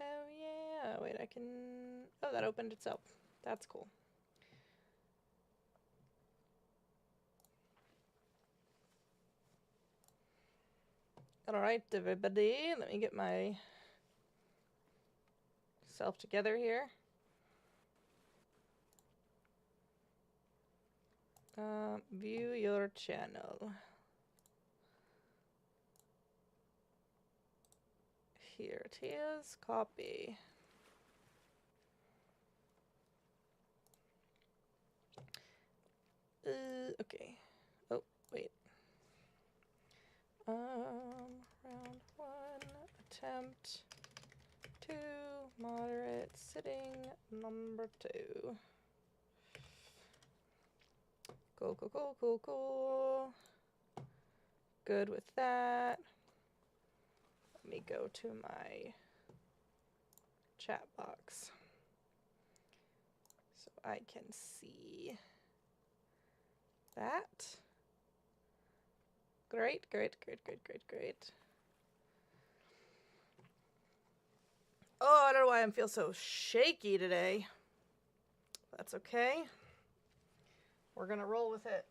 Oh yeah, wait, I can... Oh, that opened itself. That's cool. Alright, everybody, let me get my self together here. View your channel. Here it is. Copy. Okay. Oh, wait. Round 1, attempt 2, moderate, sitting, number 2. Cool. Good with that. Let me go to my chat box so I can see that. Great. Oh, I don't know why I feel so shaky today. That's okay. We're gonna roll with it.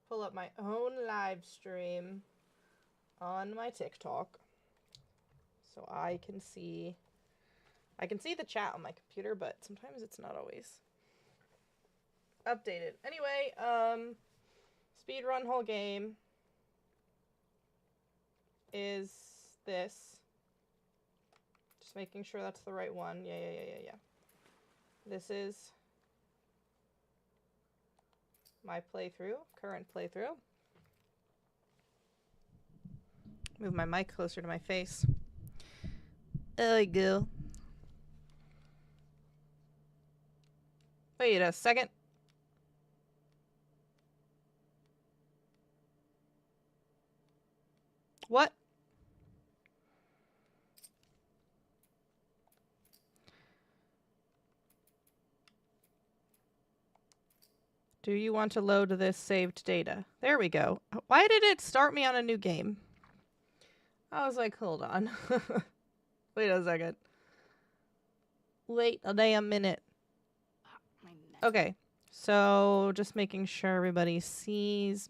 Pull up my own live stream on my TikTok so I can see the chat on my computer, but sometimes it's not always updated. Anyway, speedrun whole game is this. Just making sure that's the right one. Yeah. This is my playthrough, current playthrough. Move my mic closer to my face. There we go. Wait a second. What? Do you want to load this saved data? There we go. Why did it start me on a new game? I was like, hold on. Wait a second. Wait a damn minute. Okay, so just making sure everybody sees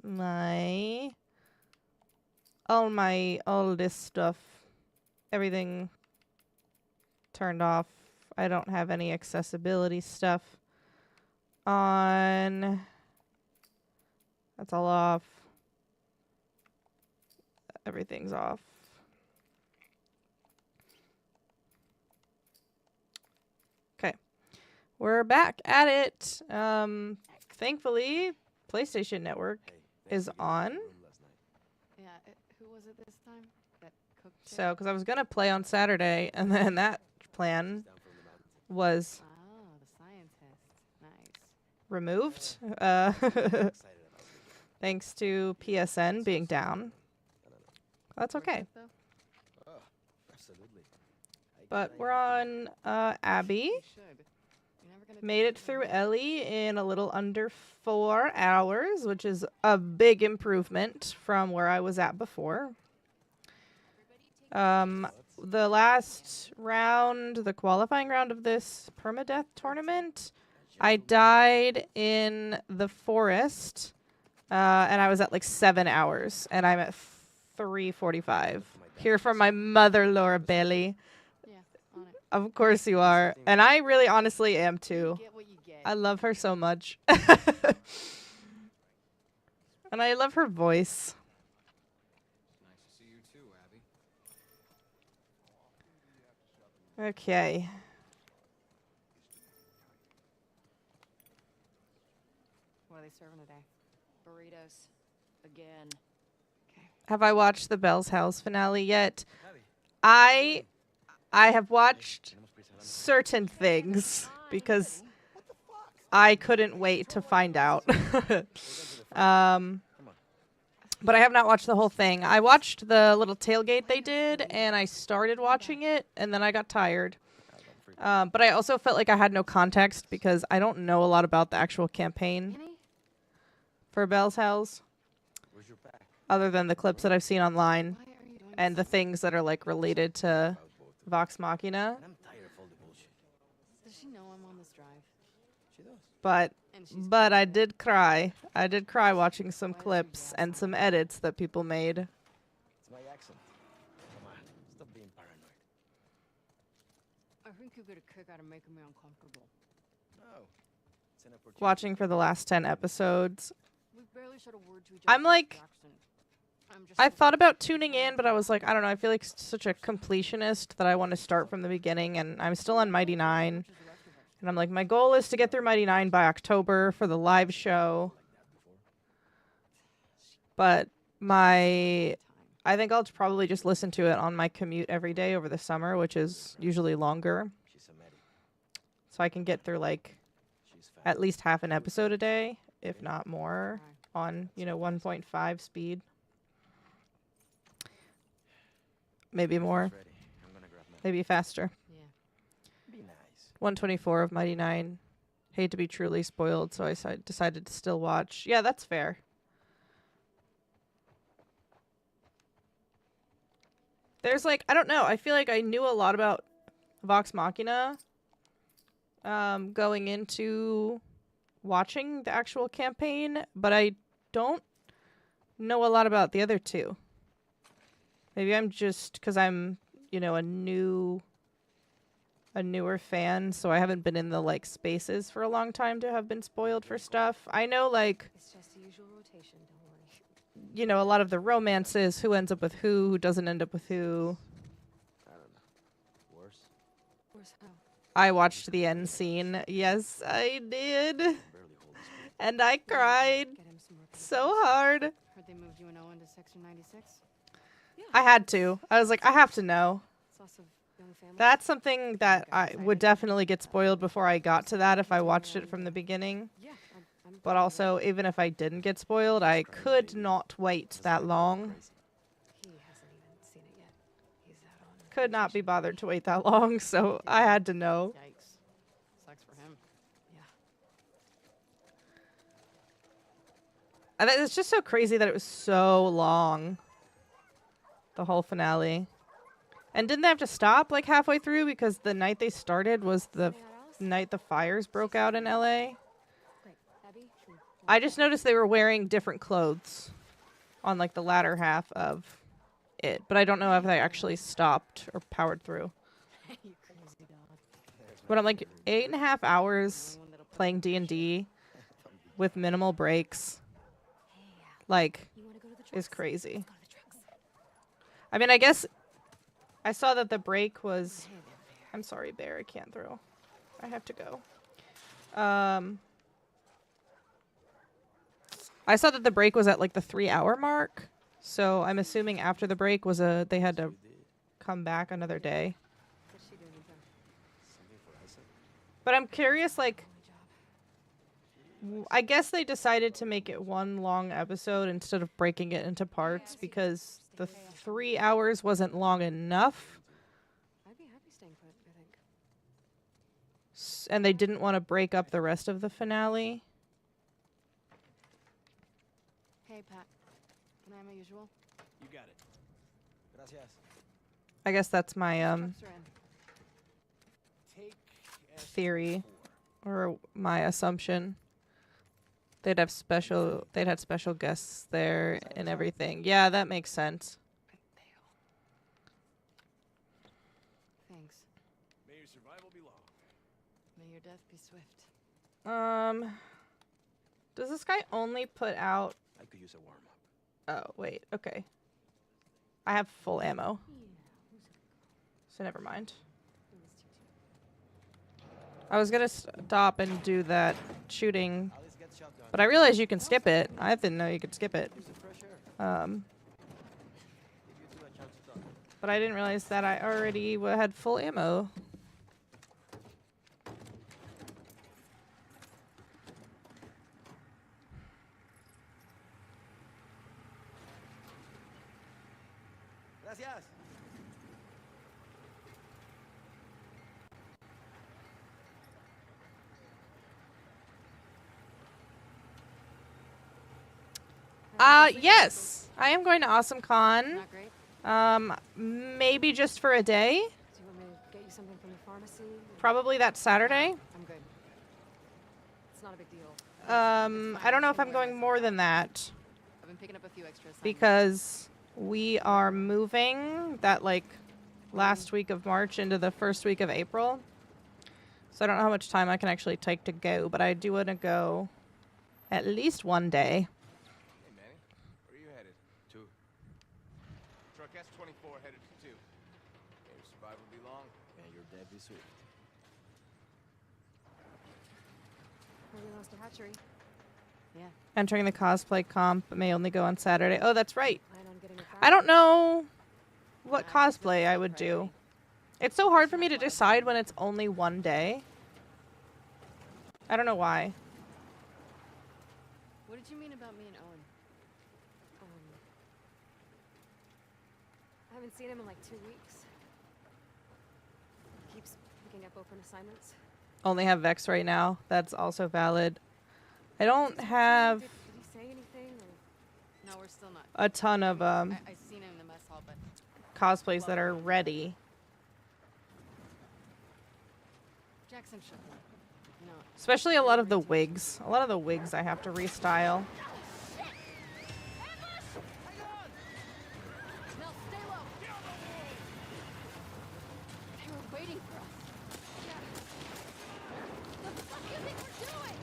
all this stuff. Everything turned off. I don't have any accessibility stuff on. That's all off. Everything's off. Okay. We're back at it. Thankfully, PlayStation Network is on. Yeah, who was it this time? That cooked it? So, because I was going to play on Saturday, and then that plan was the scientist. Nice. removed. Thanks to PSN being down. That's okay. But we're on Abby. Made it through Ellie in a little under 4 hours, which is a big improvement from where I was at before. The last round, the qualifying round of this permadeath tournament, I died in the forest, and I was at like 7 hours, and I'm at 3:45. Here from my mother, Laura Bailey. Yeah, on it. Of course you are. And I really honestly am too. Get what you get. I love her so much. And I love her voice. Nice to see you too, Abby. Okay. What are they serving today? Burritos. Again. Okay. Have I watched the Bell's House finale yet? I have watched certain things because I couldn't wait to find out. But I have not watched the whole thing. I watched the little tailgate they did, and I started watching it, and then I got tired. But I also felt like I had no context because I don't know a lot about the actual campaign Annie? for Bell's House, Where's your back? other than the clips that I've seen online Why are you doing and the this? things that are like related to About both of Vox Machina. And I'm tired of all the bullshit. Does she know I'm on this drive? She does. And she's But I cool. did cry. I did cry watching some Why does she clips gas and on some it? edits that people made. It's my accent. Come on, stop being paranoid. I think you get a kick out of making me uncomfortable. No. It's an opportunity. Watching for the last 10 episodes. We've barely said a word to each I'm other like- since Jackson. I'm just I so thought about tuning in, but I was like, I don't know, I feel like such a completionist that I want to start from the beginning, and I'm still on Mighty 9. much as the rest of us. And I'm like, my goal is to get through Mighty 9 by October for the live show. But I think I'll probably just listen to it on my commute every day over the summer, which is usually longer. She's a medic. So I can get through like She's fat. at least half an episode a day, if not more, Right. on, 1.5 speed. Maybe more, Ready. I'm gonna grab my. maybe faster. Yeah. Be nice. 124 of Mighty 9. Hate to be truly spoiled, so I decided to still watch. Yeah, that's fair. There's like, I don't know, I feel like I knew a lot about Vox Machina going into watching the actual campaign, but I don't know a lot about the other two. Maybe I'm just, because I'm, a newer fan, so I haven't been in the, like, spaces for a long time to have been spoiled for stuff. I know, like, It's just the usual rotation, don't worry. a lot of the romances, who ends up with who doesn't end up with who. I don't know. Worse. Where's how? I watched the end scene. Yes, I did. Barely hold this. And I cried Get him some more so hard. Heard they moved you and Owen to Section 96? I had to. I was like, I have to know. It's lots of young families. That's something that I would definitely get spoiled before I got to that if I watched it from the beginning. Yeah, I'm But also, even if I didn't get spoiled, I could not wait that long. He hasn't even seen it yet. He's out on Could not be bothered to wait that long, so I had to know. Yikes. Sucks for him. Yeah. And it's just so crazy that it was so long. The whole finale. And didn't they have to stop like halfway through because the night they started was the Anything else? night the fires broke out in LA? Great. Abby? I just noticed they were wearing different clothes on like the latter half of it, but I don't know if they actually stopped or powered through. You crazy dog. But I'm like 8.5 hours playing D&D with minimal breaks, like, You want to go to the trucks? is crazy. Go to the trucks. I mean, I guess I saw that the break was. Hey there, Bear. I'm sorry, Bear. I can't throw. I have to go. I saw that the break was at like the 3-hour mark, so I'm assuming after the break was they had to come back another day. What's she doing with them? Something for Isaac. But I'm curious, like, Only job. I guess they decided to make it one long episode instead of breaking it into parts because the 3 hours wasn't long enough, I'd be happy staying put, I think. and they didn't want to break up the rest of the finale. Hey, Pat. Can I have my usual? You got it. Gracias. I guess that's my Trucks are in. Take theory or my assumption. They'd have special guests there and everything. Yeah, that makes sense. Thanks. May your survival be long. May your death be swift. Does this guy only put out? I could use a warm up. Oh, wait. Okay. I have full ammo. So never mind. I was gonna stop and do that shooting, Alice gets shot down. but I realized you can skip it. I didn't know you could skip it. Use the fresh air. Um, Give you two a chance to talk. but I didn't realize that I already had full ammo. Gracias. Yes. I am going to AwesomeCon. Not great. Maybe just for a day. Do you want me to get you something from the pharmacy? Probably that Saturday. I'm good. It's not a big deal. I don't know if I'm going more than that I've been picking up a few extra assignments. because we are moving that like last week of March into the first week of April. So I don't know how much time I can actually take to go, but I do want to go at least one day. Hey, Manny. Where are you headed? To? Truck S-24 headed to 2. May your survival be long. Man, your dead be sweet. Maybe lost a hatchery. Yeah. Entering the cosplay comp may only go on Saturday. Oh, that's right. Plan on getting it back. I don't know what cosplay I would do. It's so hard for me to decide when it's only one day. I don't know why. What did you mean about me and Owen? I haven't seen him in like 2 weeks. Keeps picking up open assignments. Only have Vex right now. That's also valid. I don't have Did he say anything? Or? No, we're still not. a ton of I seen him in the mess hall, but cosplays that are ready. Jackson should. You know, Especially a lot of the wigs. A lot of the wigs I have to restyle. Mel, stay low. They were waiting for us. Yeah. What the fuck do you think we're doing?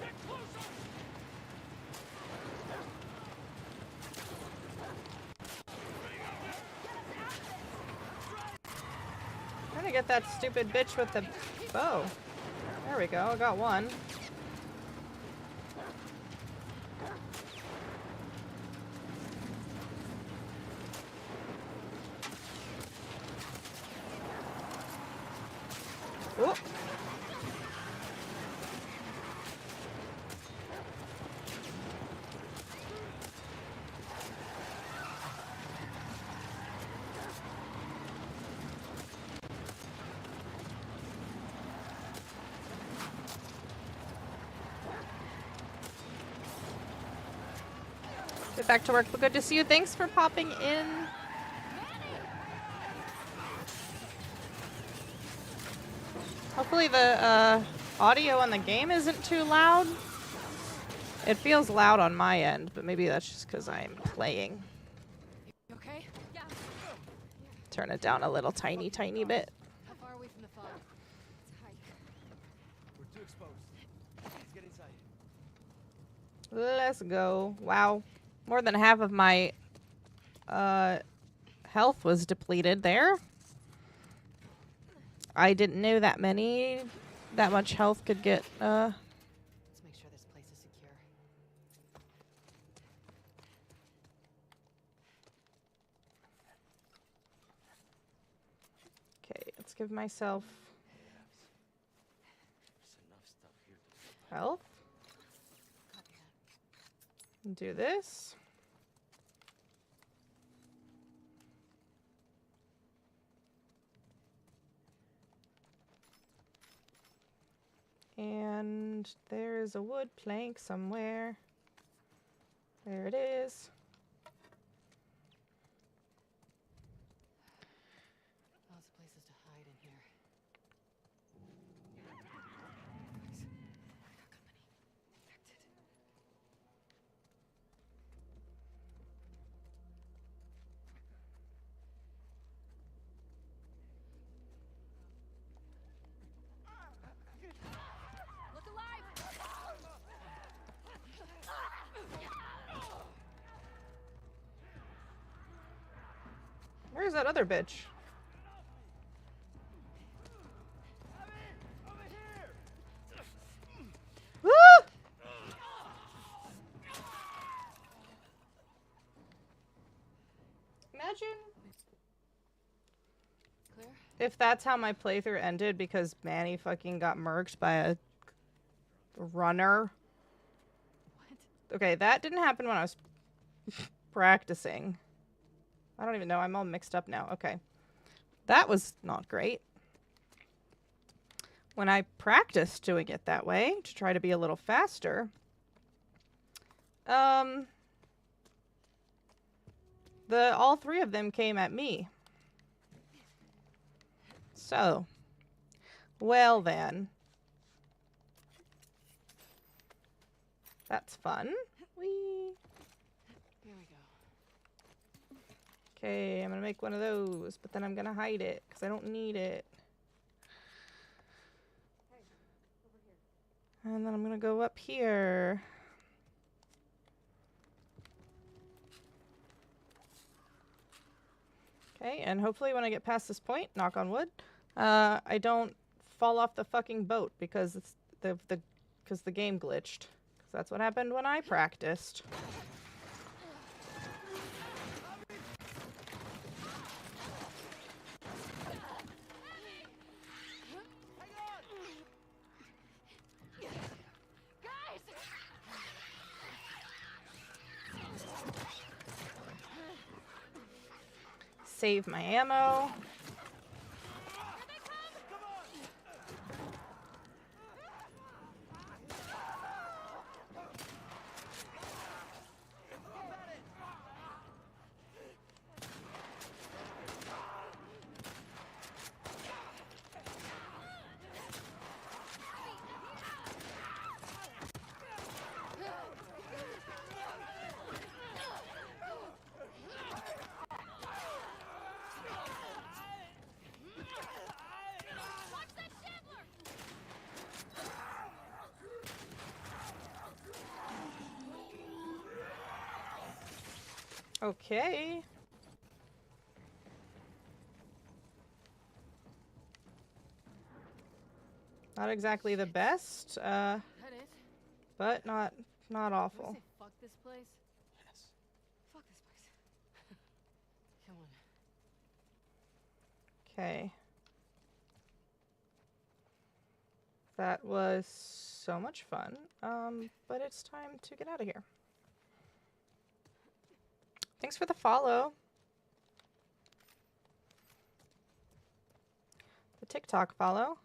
Get closer. Trying to get that stupid bitch with the bow. There we go. I got one. Ooh. Get back to work, but good to see you. Thanks for popping in. Hopefully the audio on the game isn't too loud. It feels loud on my end, but maybe that's just because I'm playing. You okay? Yeah. Turn it down a little tiny bit. How far away from the fog? It's high. We're too exposed. Let's get inside. Let's go. Wow. More than half of my health was depleted there. I didn't know that much health could get Let's make sure this place is secure. Okay, let's give myself There's enough stuff here to health. Copy that. And do this. And there's a wood plank somewhere. There it is. Lots of places to hide in here. Guys, I got company. Infected. Look alive! Where's that other bitch? Woo! Imagine Clear? if that's how my playthrough ended because Manny fucking got murked by a runner. What? Okay, that didn't happen when I was practicing. I don't even know. I'm all mixed up now. Okay. That was not great. when I practiced doing it that way to try to be a little faster, all three of them came at me. So, well then. That's fun. Whee! Here we go. Okay, I'm gonna make one of those, but then I'm gonna hide it, because I don't need it. Hey, over here. And then I'm gonna go up here. Okay, and hopefully when I get past this point, knock on wood, I don't fall off the fucking boat because it's because the game glitched. Because that's what happened when I practiced. Save my ammo. Okay. Not exactly the best, That it? but not awful. Wanna say fuck this place? Yes. Fuck this place. Come on. Okay. That was so much fun. But it's time to get out of here. Thanks for the follow. The TikTok follow.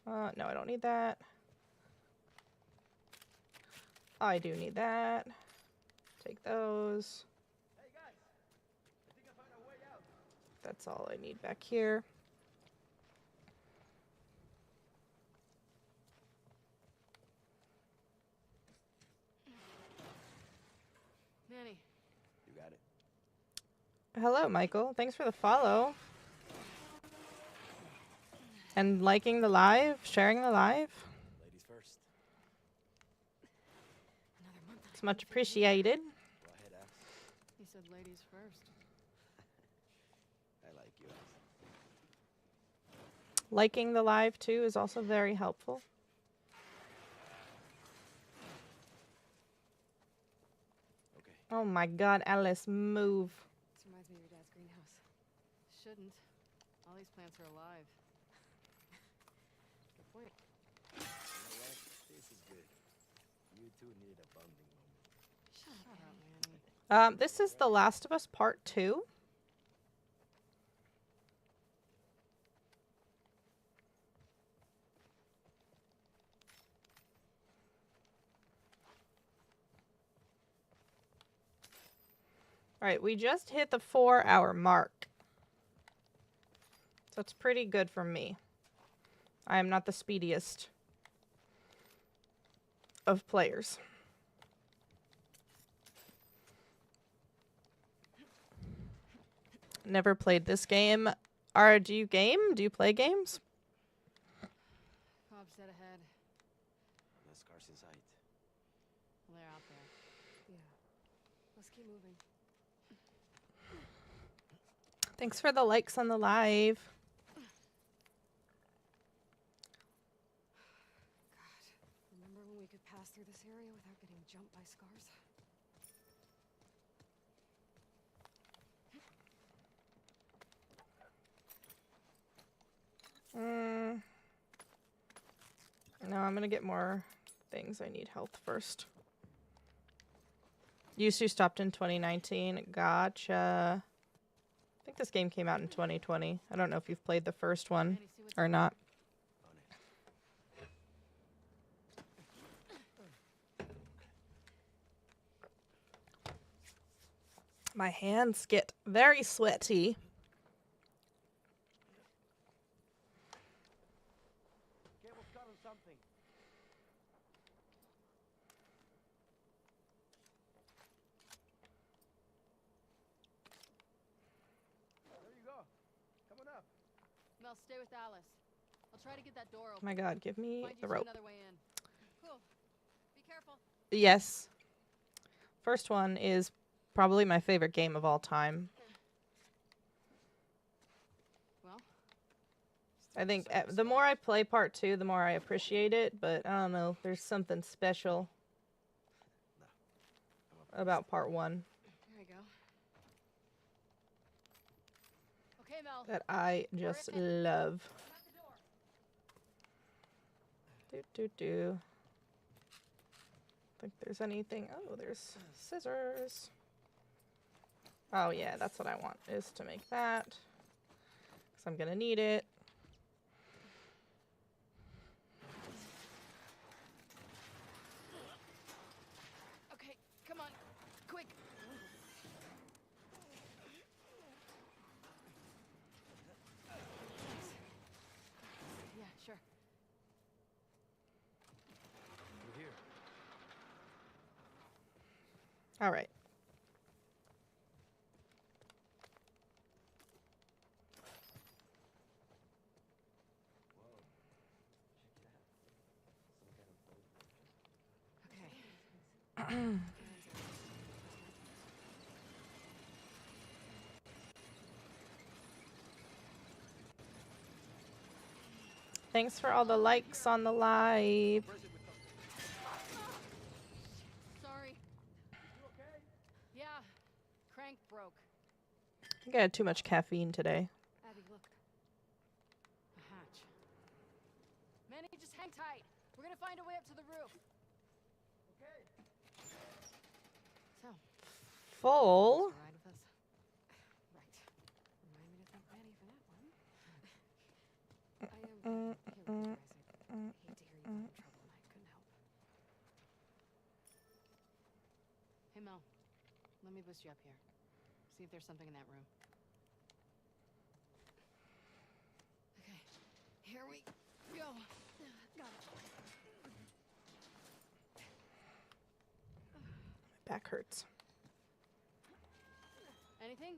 No, I don't need that. I do need that. Take those. Hey guys, I think I found a way out. That's all I need back here. Manny. You got it. Hello, Michael. Thanks for the follow. And liking the live, sharing the live. Ladies first. Another month. It's much appreciated. Go ahead, Ash. He said ladies first. I like you, Ash. Liking the live too is also very helpful. Okay. Oh my god, Alice, move. This reminds me of your dad's greenhouse. Shouldn't. All these plants are alive. Good point. You know what? This is good. You two needed a bonding moment. Shut up, Manny. This is The Last of Us Part 2. Alright, we just hit the 4-hour mark. So it's pretty good for me. I am not the speediest of players. Never played this game. Do you game? Do you play games? Cobb's dead ahead. No scars in sight. Well, they're out there. Yeah. Let's keep moving. Thanks for the likes on the live. God, remember when we could pass through this area without getting jumped by scars? No, I'm gonna get more things. I need health first. Yusu stopped in 2019. Gotcha. I think this game came out in 2020. I don't know if you've played the first one Manny, see what's or not. On it. My hands get very sweaty. Cable's caught on something. There you go. Coming up. Mel, stay with Alice. I'll try to get that door Oh open. my god, give me Find you the two rope. another way in. Cool. Be careful. Yes. First one is probably my favorite game of all time. Well, I think the more I play part 2, the more I appreciate it, but I don't know, there's something special about part 1 there you go. Okay, Mel. that I just love. Do. Think there's anything. Oh, there's scissors. Oh yeah, that's what I want, is to make that. Because I'm gonna need it. Okay, come on. Quick. Yeah, sure. We're here. All right. Okay. Thanks for all the likes on the live. Sorry. You okay? Yeah. Crank broke. I think I had too much caffeine today. Abby, look. A hatch. Manny, just hang tight. We're gonna find a way up to the roof. Okay. So, Full. ride with us. Right. Remind me to thank Manny for that one. I am here with you guys. I hate to hear you got in trouble and I couldn't help. Hey Mel, let me boost you up here. See if there's something in that room. Okay, here we go. Got it. Back hurts. Anything?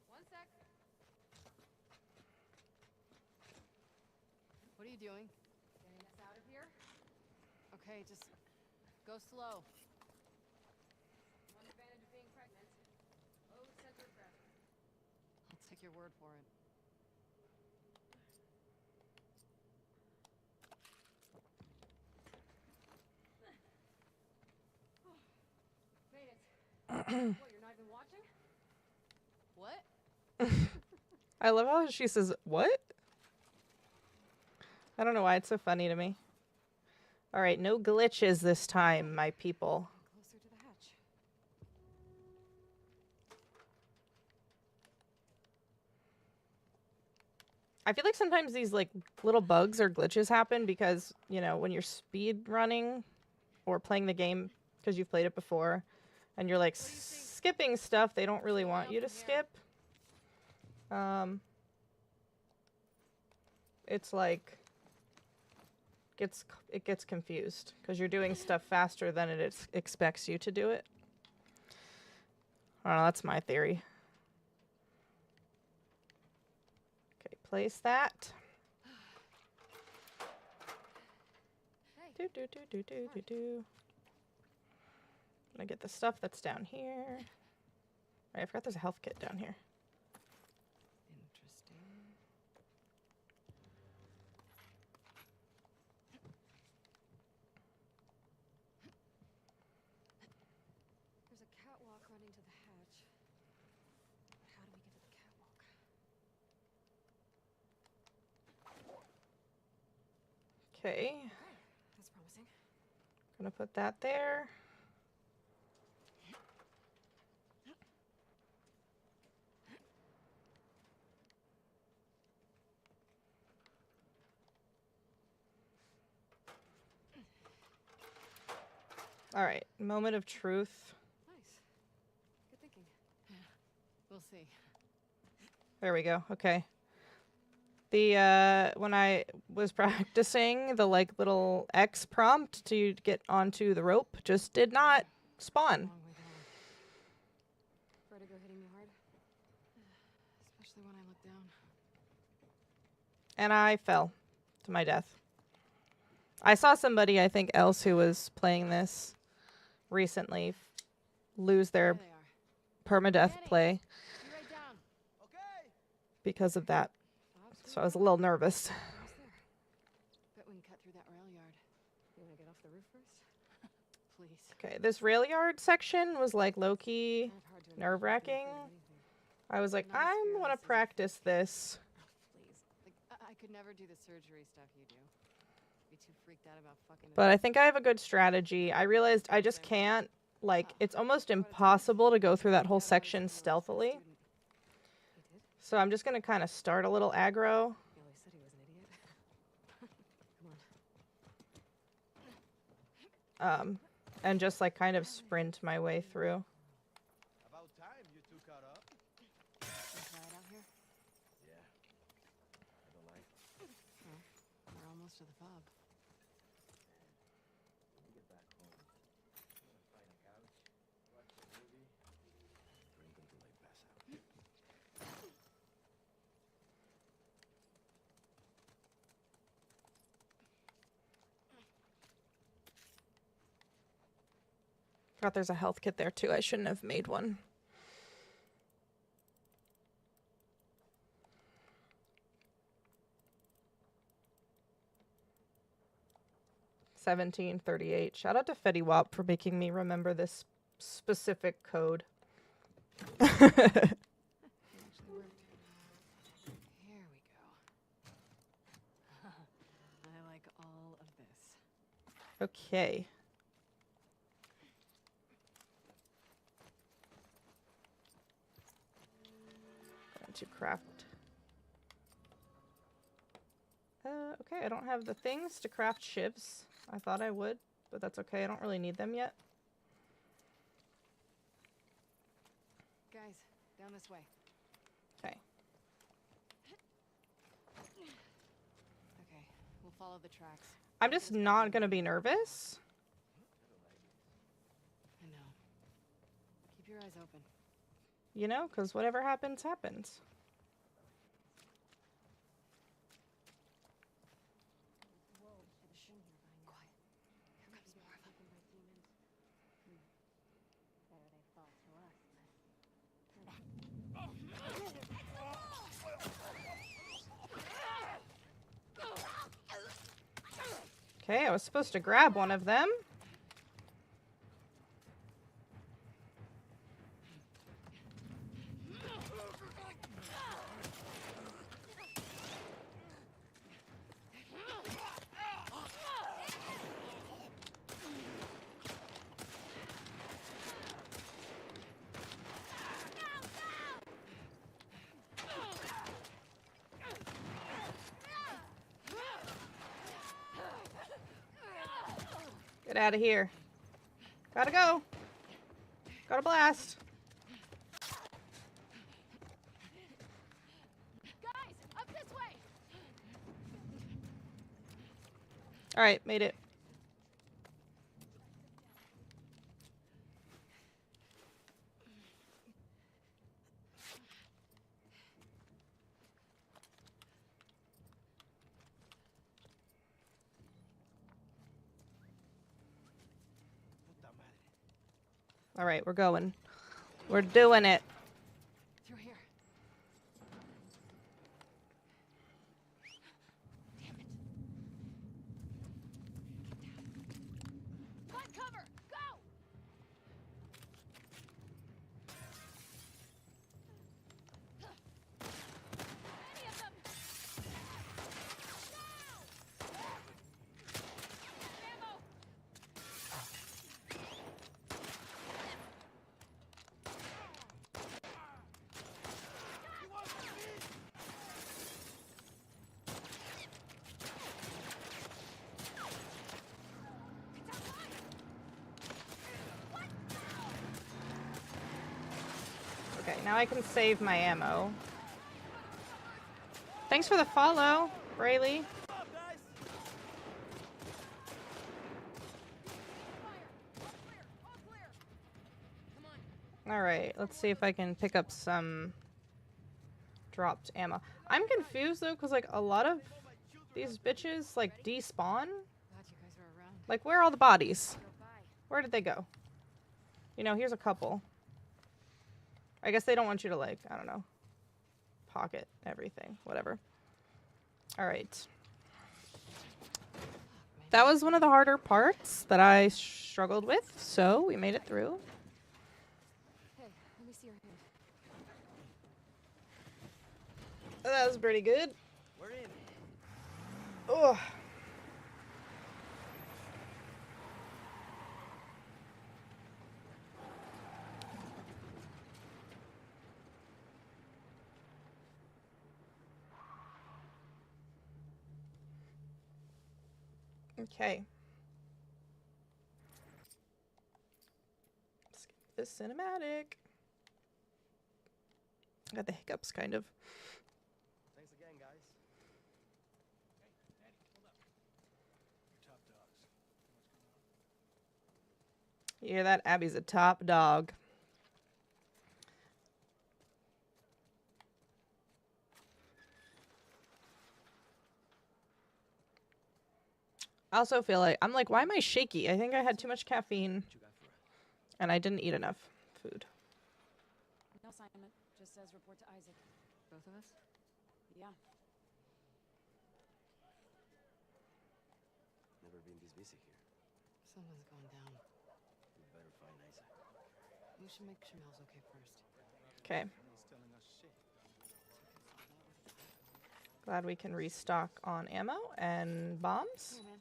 One sec. What are you doing? Getting us out of here? Okay, just go slow. One advantage of being pregnant. Low center of gravity. I'll take your word for it. Made it. What, you're not even watching? What? I love how she says, what? I don't know why it's so funny to me. All right, no glitches this time, my people. Closer to the hatch. I feel like sometimes these like little bugs or glitches happen because, you know, when you're speed running or playing the game because you've played it before and you're like skipping stuff they don't really want you to skip. It's like it gets confused because you're doing stuff faster than it expects you to do it. I don't know, that's my theory. Okay, place that. Hey. Do. I'm gonna get the stuff that's down here. Right, I forgot there's a health kit down here. Interesting. There's a catwalk running to the hatch. How do we get to the catwalk? Okay, Okay, that's promising. gonna put that there. All right, moment of truth. Nice. see. There we go. Okay. The when I was practicing the like little X prompt to get onto the rope just did not spawn. Long way down. Vertigo hitting me hard. Especially when I look down. And I fell to my death. I saw somebody, I think, else who was playing this recently lose their There they are. permadeath Danny, play be right down. Okay. because of that. Bob's So I was a little nervous. almost there. Bet we can cut through that rail yard. You wanna get off the roof first? Please. Okay, this rail yard section was like low-key Kind of hard to imagine nerve-wracking. doing anything. I was like, Not as I fearless want as to you practice this. Please. Like, I could never do the surgery stuff you do. Be too freaked out about fucking it But up. I think I have a good strategy. I realized I just can't, like, it's almost impossible to go through that whole Found out I was section gonna be a stealthily. student. He did? So I'm just going to kind of start a little aggro. He always said he was an idiot. Come on. And just like kind of sprint my way through. About time you two caught up. Wanna try it out here? Yeah. I don't like. We're almost to the fob. When we get back home, I'm gonna find a couch, watch a movie, drink until I pass out. Forgot there's a health kit there too. I shouldn't have made one. $17.38. Shout out to Fetty Wap for making me remember this specific code. It actually worked. Here we go. I like all of this. Okay. Going to craft. Okay, I don't have the things to craft shivs. I thought I would, but that's okay. I don't really need them yet. Guys, down this way. Okay. Okay, we'll follow the tracks. I'm just not going to be nervous. I know. Keep your eyes open. You know, because whatever happens, happens. Quiet. Here comes more of them. Okay, I was supposed to grab one of them. Get out of here. Gotta go. Gotta blast. Guys, up this way. All right, made it. Puta madre. All right, we're going. We're doing it. Through here. Damn it. Find cover. Go. Any of them. No. Ammo. Now I can save my ammo. Thanks for the follow, Braylee. Alright, let's see if I can pick up some dropped ammo. I'm confused though, because like a lot of these bitches like despawn. Glad you guys are around. Like, where are all the bodies? Go by. Where did they go? You know, here's a couple. I guess they don't want you to, like, I don't know, pocket everything. Whatever. Alright. That was one of the harder parts that I struggled with, so we made it through. Hey, let me see your hand. That was pretty good. We're in. Ugh. Okay. Let's get this cinematic. Got the hiccups, kind of. Thanks again, guys. You hear that? Abby's a top dog. I also feel like, I'm like, why am I shaky? I think I had too much caffeine What you got for us? and I didn't eat enough food. No assignment. Just says report to Isaac. Both of us? Yeah. Never been this busy here. Something's going down. We better find Isaac. We should make sure Mel's okay first. Okay. He's telling us shit. Glad we can restock on ammo and bombs. Here, man.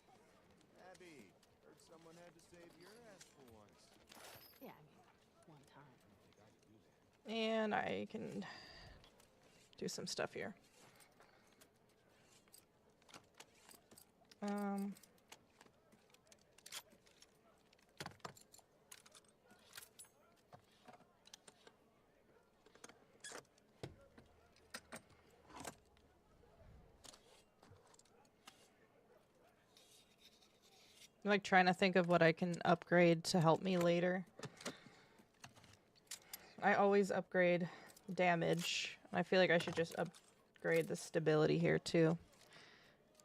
Abby, heard someone had to save your ass for once. Yeah, I mean, one time. And I can do some stuff here. I'm like trying to think of what I can upgrade to help me later. I always upgrade damage. I feel like I should just upgrade the stability here too.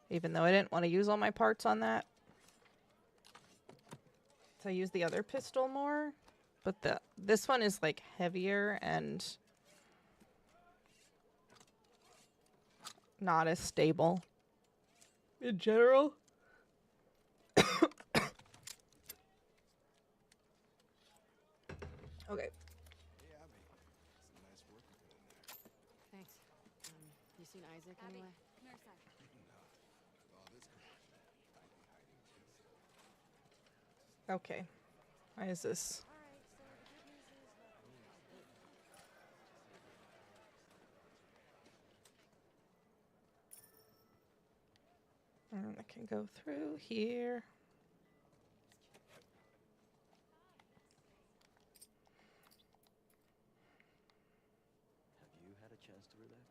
Even though I didn't want to use all my parts on that. So I use the other pistol more. But this one is like heavier and not as stable in general. Okay. Hey, Abby. Some nice work you're doing there. Thanks. You seen Isaac anyway? No. With all this commotion, hiding too. Okay. Why is this? And I can go through here. Have you had a chance to relax?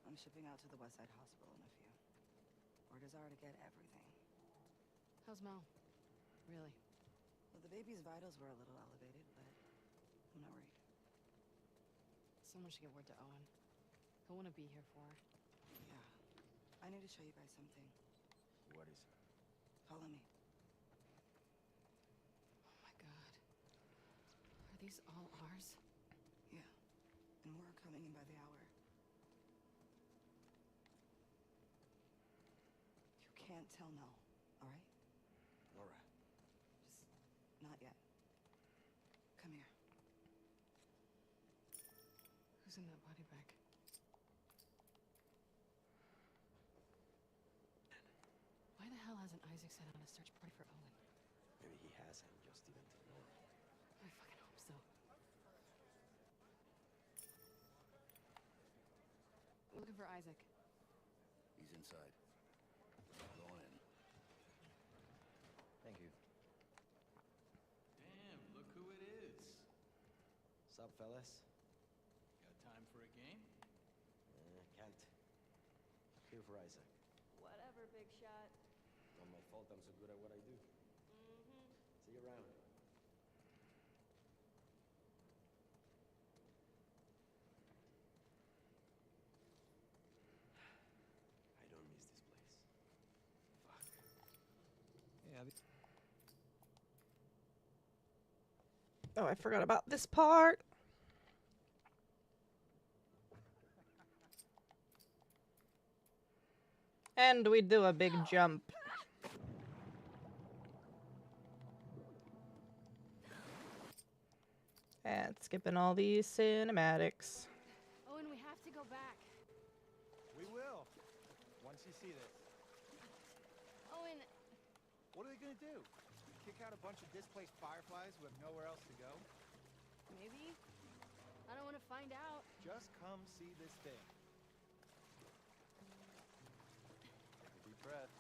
I'm shipping out to the West Side Hospital in a few. Orders are to get everything. How's Mel? Really? Well, the baby's vitals were a little elevated, but I'm not worried. Someone should get word to Owen. He'll want to be here for her. Yeah. I need to show you guys something. What is it? Follow me. Oh my god. Are these all ours? Yeah. And more are coming in by the hour. You can't tell Mel, all right? Laura. Just not yet. Come here. Who's in that body bag? Why the hell hasn't Isaac set out a search party for Owen? Maybe he hasn't just even to Laura. I fucking hope so. Looking for Isaac. He's inside. Go on in. Thank you. Damn, look who it is. Sup, fellas? for Isaac. Whatever, big shot. Not my fault I'm so good at what I do. See you around. I don't miss this place. Fuck. Yeah, Oh, I forgot about this part. And we do a big jump. And skipping all these cinematics. Owen, we have to go back. We will. Once you see this. Owen, What are they gonna do? Kick out a bunch of displaced fireflies who have nowhere else to go? maybe? I don't want to find out. Just come see this thing. Take a deep breath.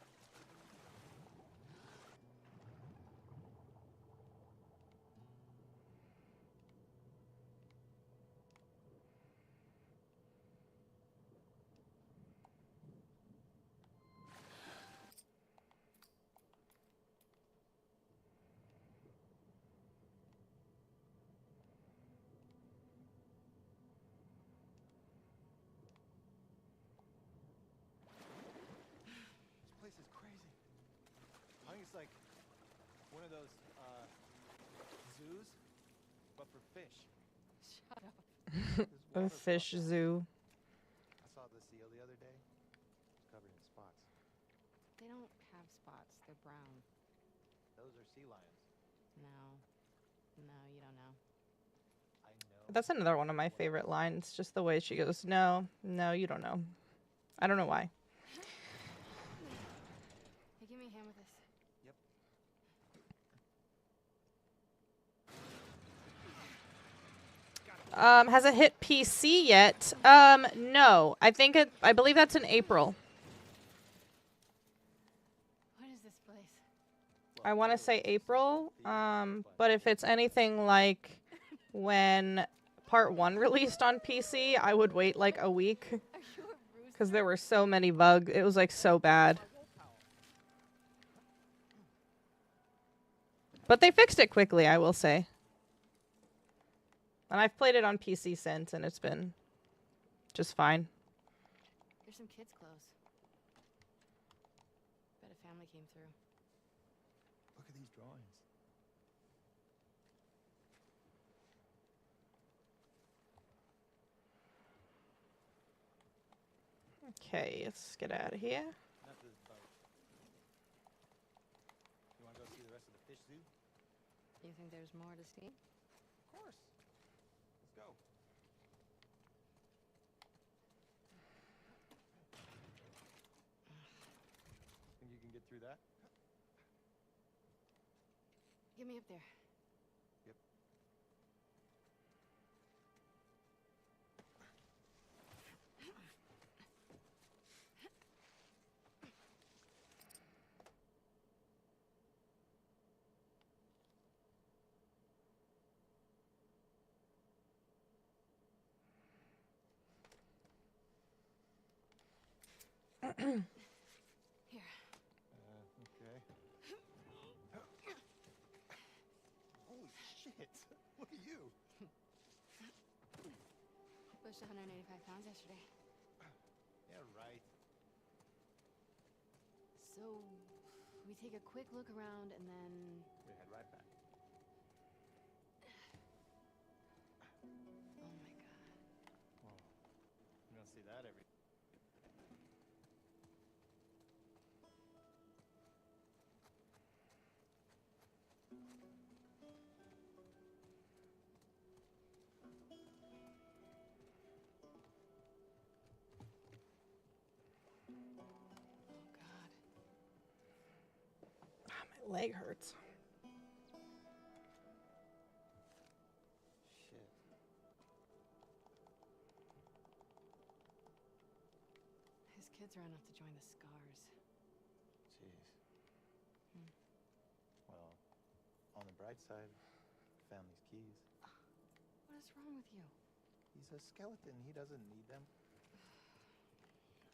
This place is crazy. I think it's like one of those zoos, but for fish. Shut up. There's A water fish fountains. zoo. I saw the seal the other day. It's covered in spots. They don't have spots. They're brown. Those are sea lions. No. No, you don't know. I know. That's another one of my favorite lines. Just the way she goes, no, no, you don't know. I don't know why. Hey, give me a hand with this. Has it hit PC yet? No. I believe that's in April. What is this place? I want to say April. But if it's anything like when Part 1 released on PC, I would wait like a week Are you a rooster? because there were so many bugs. It was like so bad. But they fixed it quickly, I will say. And I've played it on PC since, and it's been just fine. There's some kids' clothes. Bet a family came through. Look at these drawings. Okay, let's get out of here. Not this boat. You want to go see the rest of the fish zoo? You think there's more to see? Of course. Let's go. Think you can get through that? Get me up there. Yep. Here. Okay. Holy shit! Look at you. Pushed 185 pounds yesterday. Yeah, right. So, we take a quick look around and then... We head right back. Oh my god. Whoa. You don't see that every. Oh god. My leg hurts. Shit. His kids ran off to join the Scars. Jeez. Hmm. Well, on the bright side, family's keys. What is wrong with you? He's a skeleton. He doesn't need them.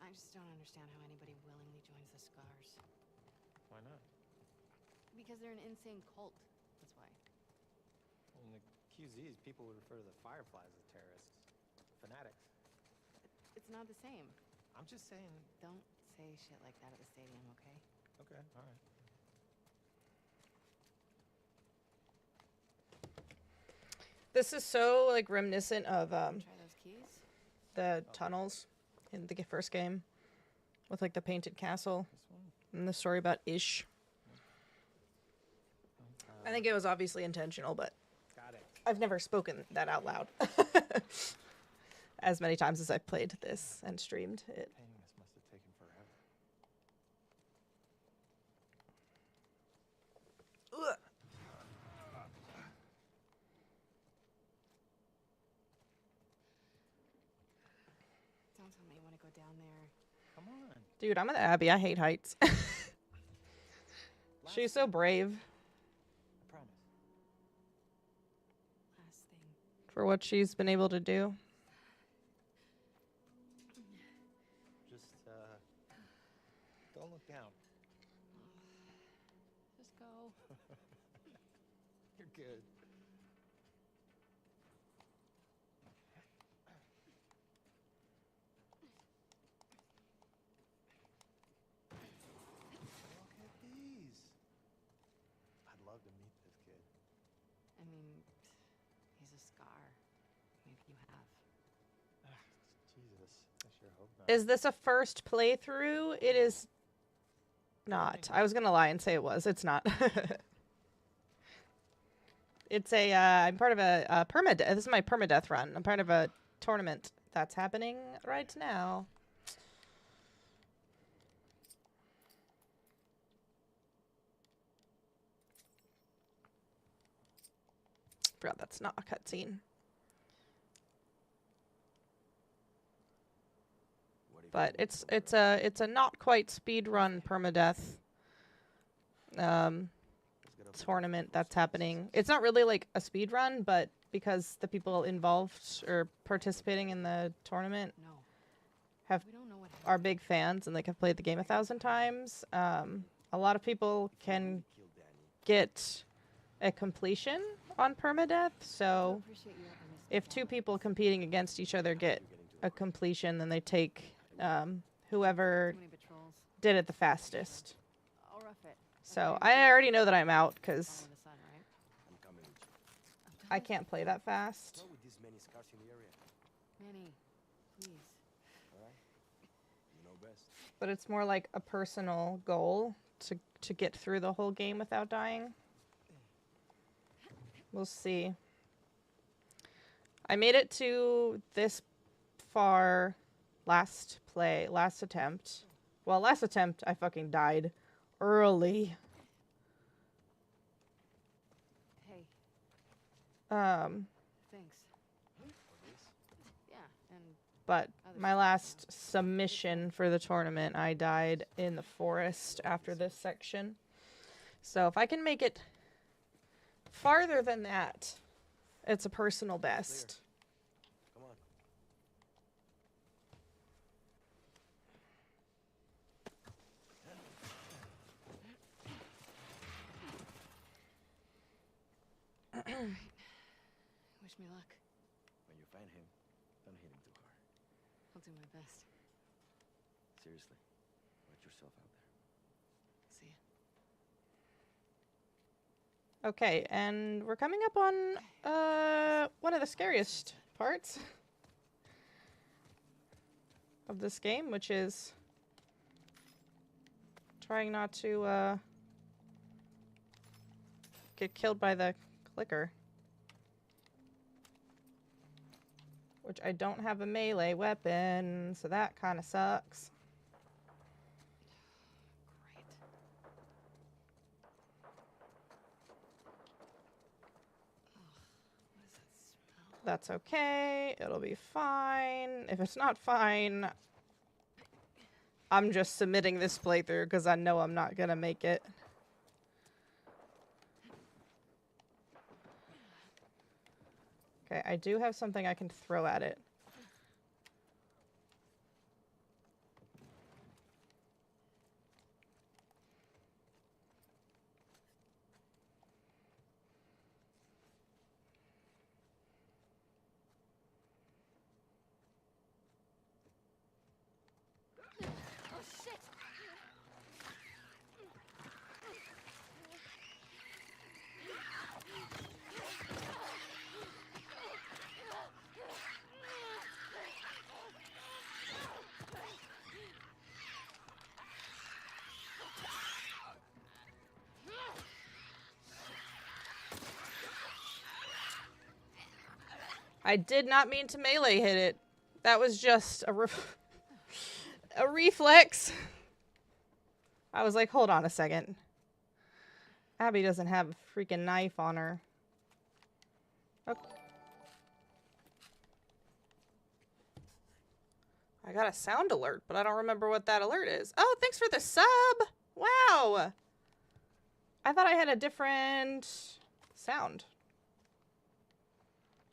I just don't understand how anybody willingly joins the Scars. Why not? Because they're an insane cult. That's why. In the QZs, people would refer to the Fireflies as terrorists. Fanatics. It's not the same. I'm just saying... Don't say shit like that at the stadium, okay? Okay, alright. This is so like reminiscent of Try those keys? the tunnels in the first game, with like the painted castle This one? and the story about Ish. I think it was obviously intentional, but Got it. I've never spoken that out loud as many times as I've played this and streamed it. Painting this must have taken forever. Don't tell me you want to go down there. Come on. Dude, I'm an Abby. I hate heights. She's so brave I promise. Last thing. for what she's been able to do. Just, don't look down. Just go. You're good. Look at these. I'd love to meet this kid. I mean, he's a Scar. Maybe you have. Jesus, I sure hope not. Is this a first playthrough? It is not. I was gonna lie and say it was. It's not. It's a. I'm part of a permadeath. This is my permadeath run. I'm part of a tournament that's happening right now. Forgot that's not a cutscene. But it's a not quite speed run permadeath tournament that's happening. It's not really like a speed run, but because the people involved or participating in the tournament No. have We don't know what happened. are big fans and like have played the game 1,000 times, a lot of people can get a completion on permadeath. So Appreciate you letting me if two people competing against each other get a completion, then they take whoever Too many patrols. did it the fastest. I'll rough it. So I already know that I'm out because Follow the sun, right? I'm coming with you. I can't play that fast. Not with this many scars in the area. Manny, please. All right? You know best. But it's more like a personal goal to get through the whole game without dying. We'll see. I made it to this far last attempt. Well, last attempt I fucking died early. Hey, Um, thanks. Yeah, and but my last submission for the tournament, I died in the forest after this section. So if I can make it farther than that, it's a personal best. Come on. wish me luck. When you find him, don't hit him too hard. I'll do my best. Seriously. Watch yourself out there. See ya. Okay, and we're coming up on one of the scariest parts of this game, which is trying not to get killed by the clicker. Which I don't have a melee weapon, so that kind of sucks. Great. What does that smell? That's okay. It'll be fine. If it's not fine, I'm just submitting this playthrough because I know I'm not going to make it. Okay, I do have something I can throw at it. I did not mean to melee hit it. That was just a reflex. I was like, hold on a second. Abby doesn't have a freaking knife on her. Okay. I got a sound alert, but I don't remember what that alert is. Oh, thanks for the sub! Wow! I thought I had a different sound.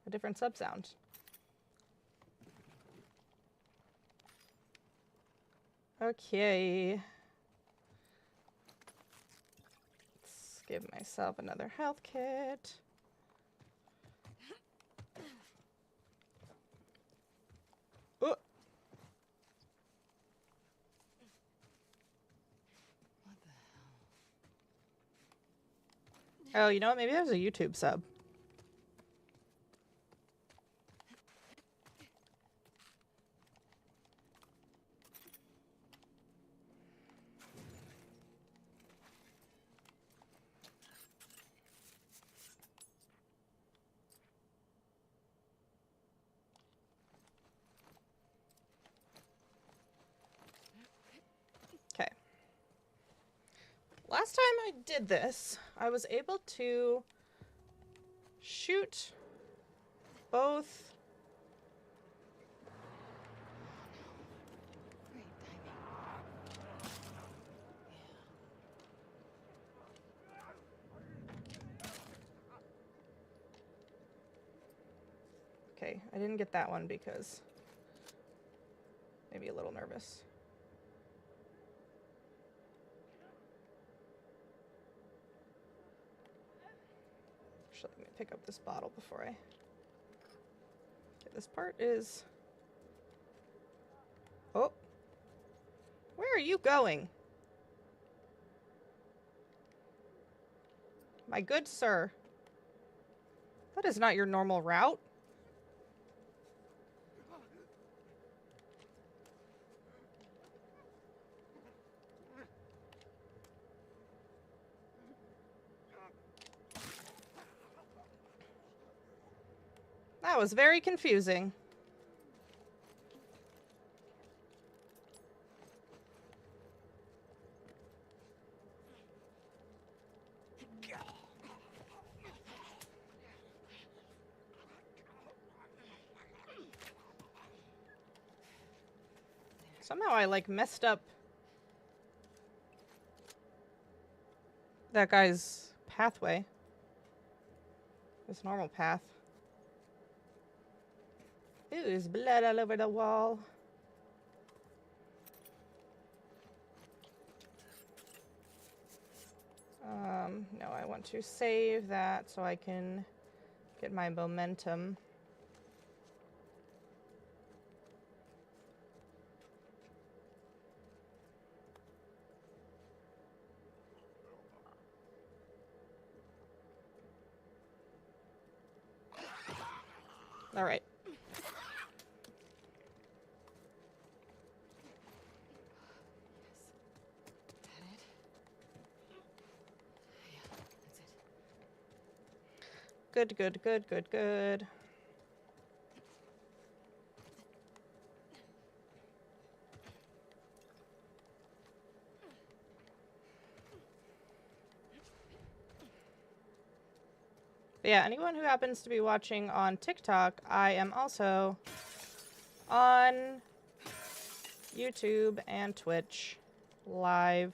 A different sub sound. Okay. Let's give myself another health kit. Oh. Oh, you know what? Maybe that was a YouTube sub. Okay. Last time I did this, I was able to shoot both. Great timing. Okay, I didn't get that one because maybe a little nervous. Actually, let me pick up this bottle before I... Okay, this part is... Oh! Where are you going? My good sir. That is not your normal route. That was very confusing. Somehow I, like, messed up that guy's pathway. His normal path. Ooh, there's blood all over the wall. No, I want to save that so I can get my momentum. All right. Good, good, good, good, good. But yeah, anyone who happens to be watching on TikTok, I am also on YouTube and Twitch live.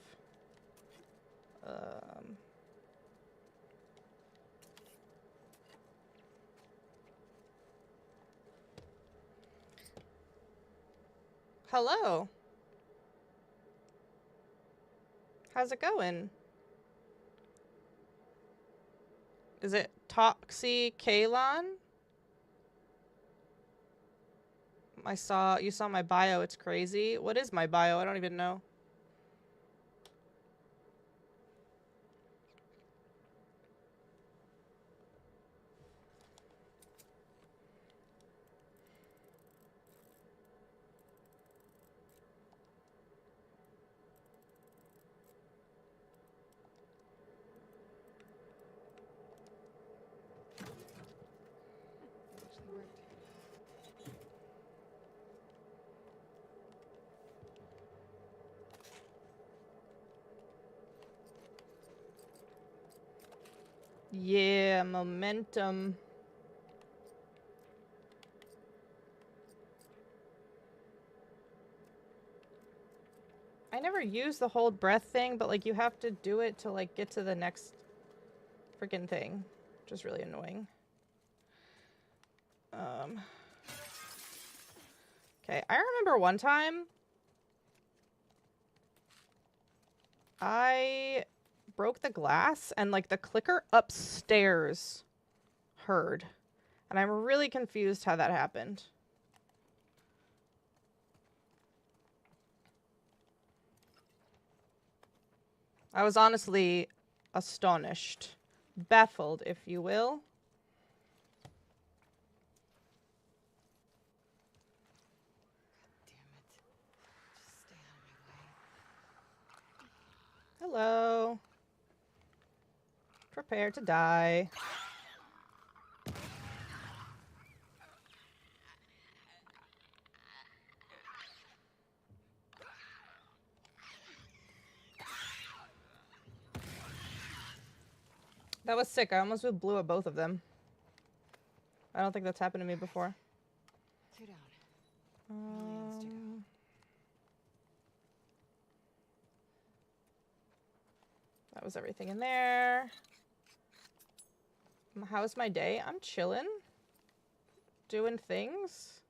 Hello. How's it going? Is it Toxy Kalon? You saw my bio, it's crazy. What is my bio? I don't even know. Actually worked. Yeah, momentum. I never use the hold breath thing, but like you have to do it to like get to the next freaking thing, which is really annoying. Okay, I remember one time I broke the glass and like the clicker upstairs heard. And I'm really confused how that happened. I was honestly astonished. Baffled, if you will. Damn it. Just stay out of my way. Hello. Prepare to die. That was sick. I almost blew up both of them. I don't think that's happened to me before. 2 down. Millions to go. That was everything in there. How's my day? I'm chilling. Doing things.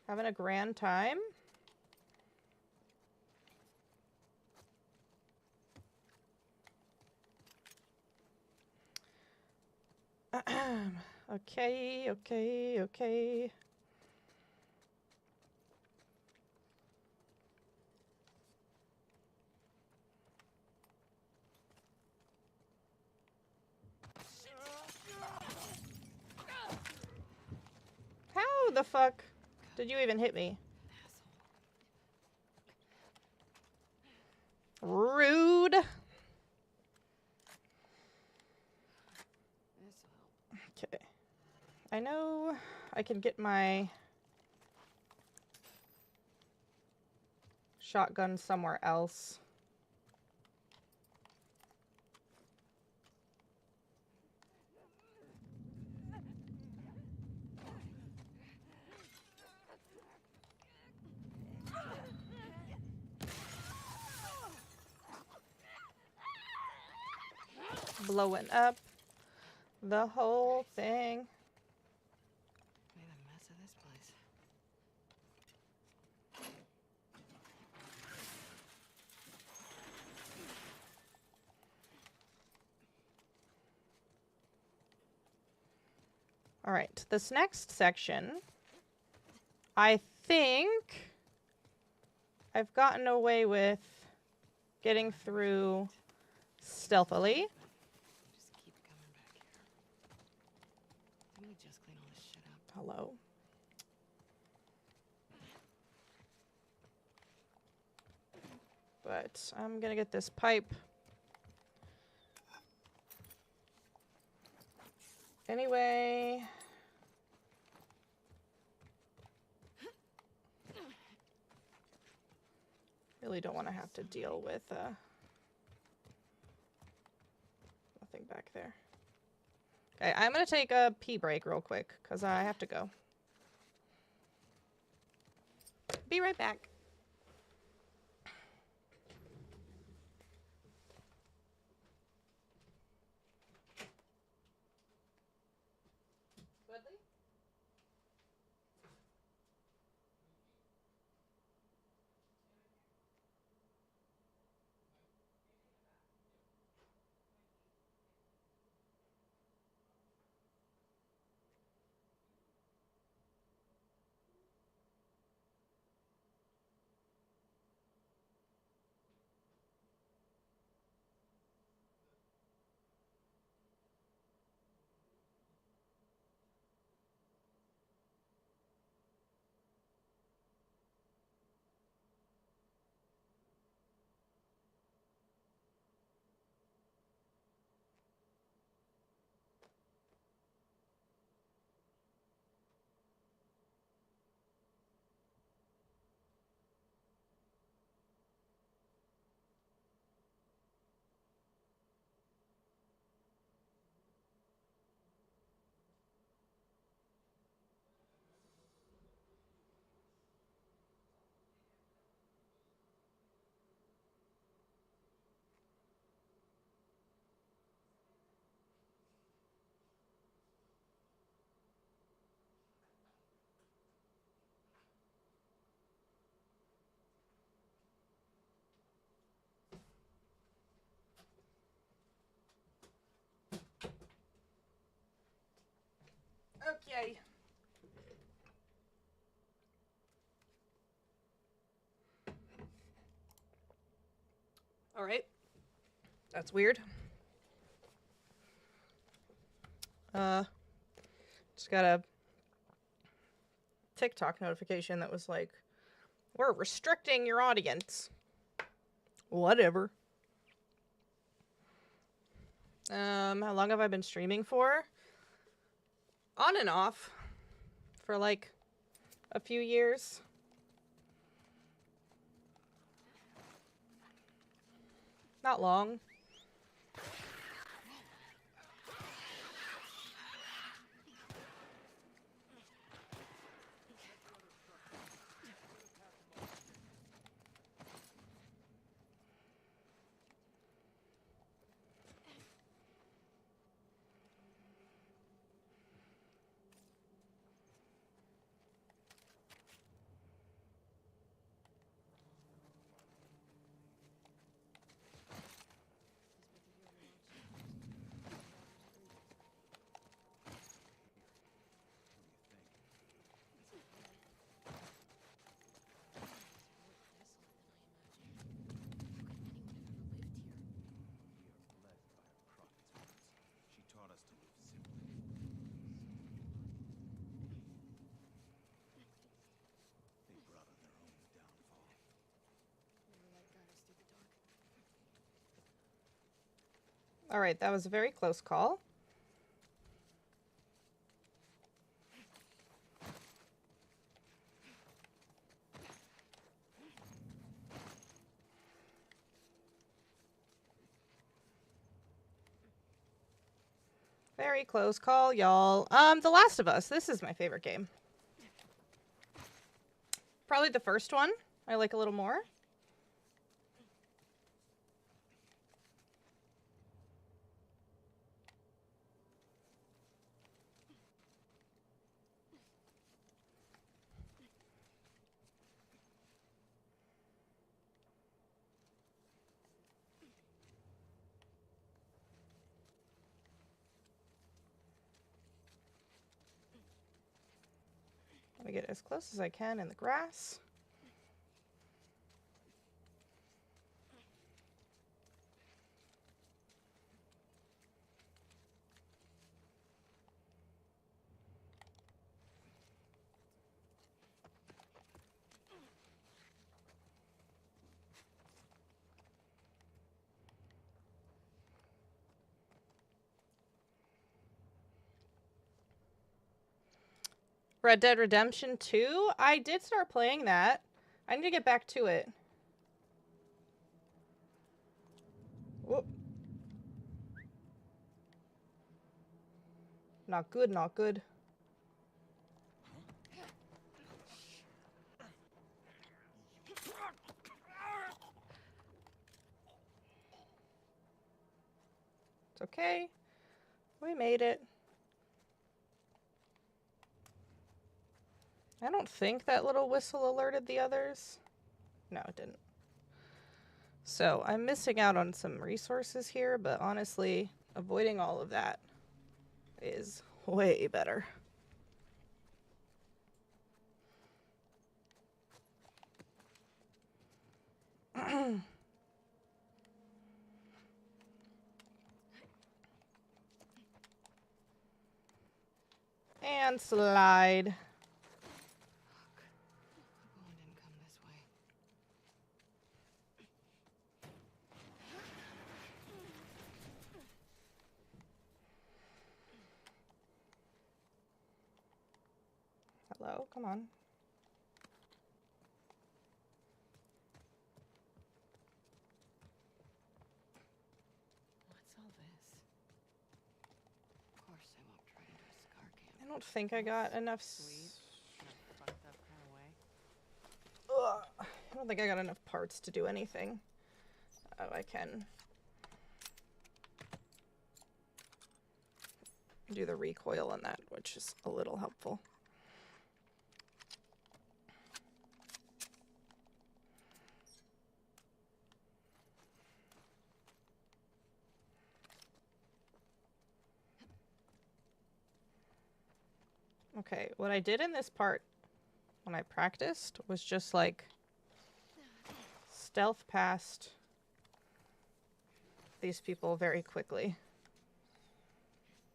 Having a grand time. Okay. How the fuck did you even hit me? Rude. Okay. I know I can get my shotgun somewhere else. Blowing up the whole thing. Made a mess of this place. All right, this next section, I think I've gotten away with getting through stealthily. Just keep coming back here. Didn't we just clean all this shit up? Hello. But I'm gonna get this pipe. Anyway. Really don't want to have to deal with nothing back there. Okay, I'm gonna take a pee break real quick because I have to go. Be right back. Okay. All right. That's weird. Just got a TikTok notification that was like, we're restricting your audience. Whatever. How long have I been streaming for? On and off. For like a few years. Not long. All right, that was a very close call. Very close call, y'all. The Last of Us. This is my favorite game. Probably the first one I like a little more. Let me get as close as I can in the grass. Red Dead Redemption 2? I did start playing that. I need to get back to it. Whoop. Not good, not good. It's okay. We made it. I don't think that little whistle alerted the others. No, it didn't. So I'm missing out on some resources here, but honestly, avoiding all of that is way better. And slide. The bone didn't come this way. Hello, come on. What's all this? Of course, I won't try to do a scar camp. I don't think I got enough. Sweet, in a fucked up kind of way. Ugh, I don't think I got enough parts to do anything. Oh, I can do the recoil on that, which is a little helpful. Okay, what I did in this part when I practiced was just like stealth past these people very quickly.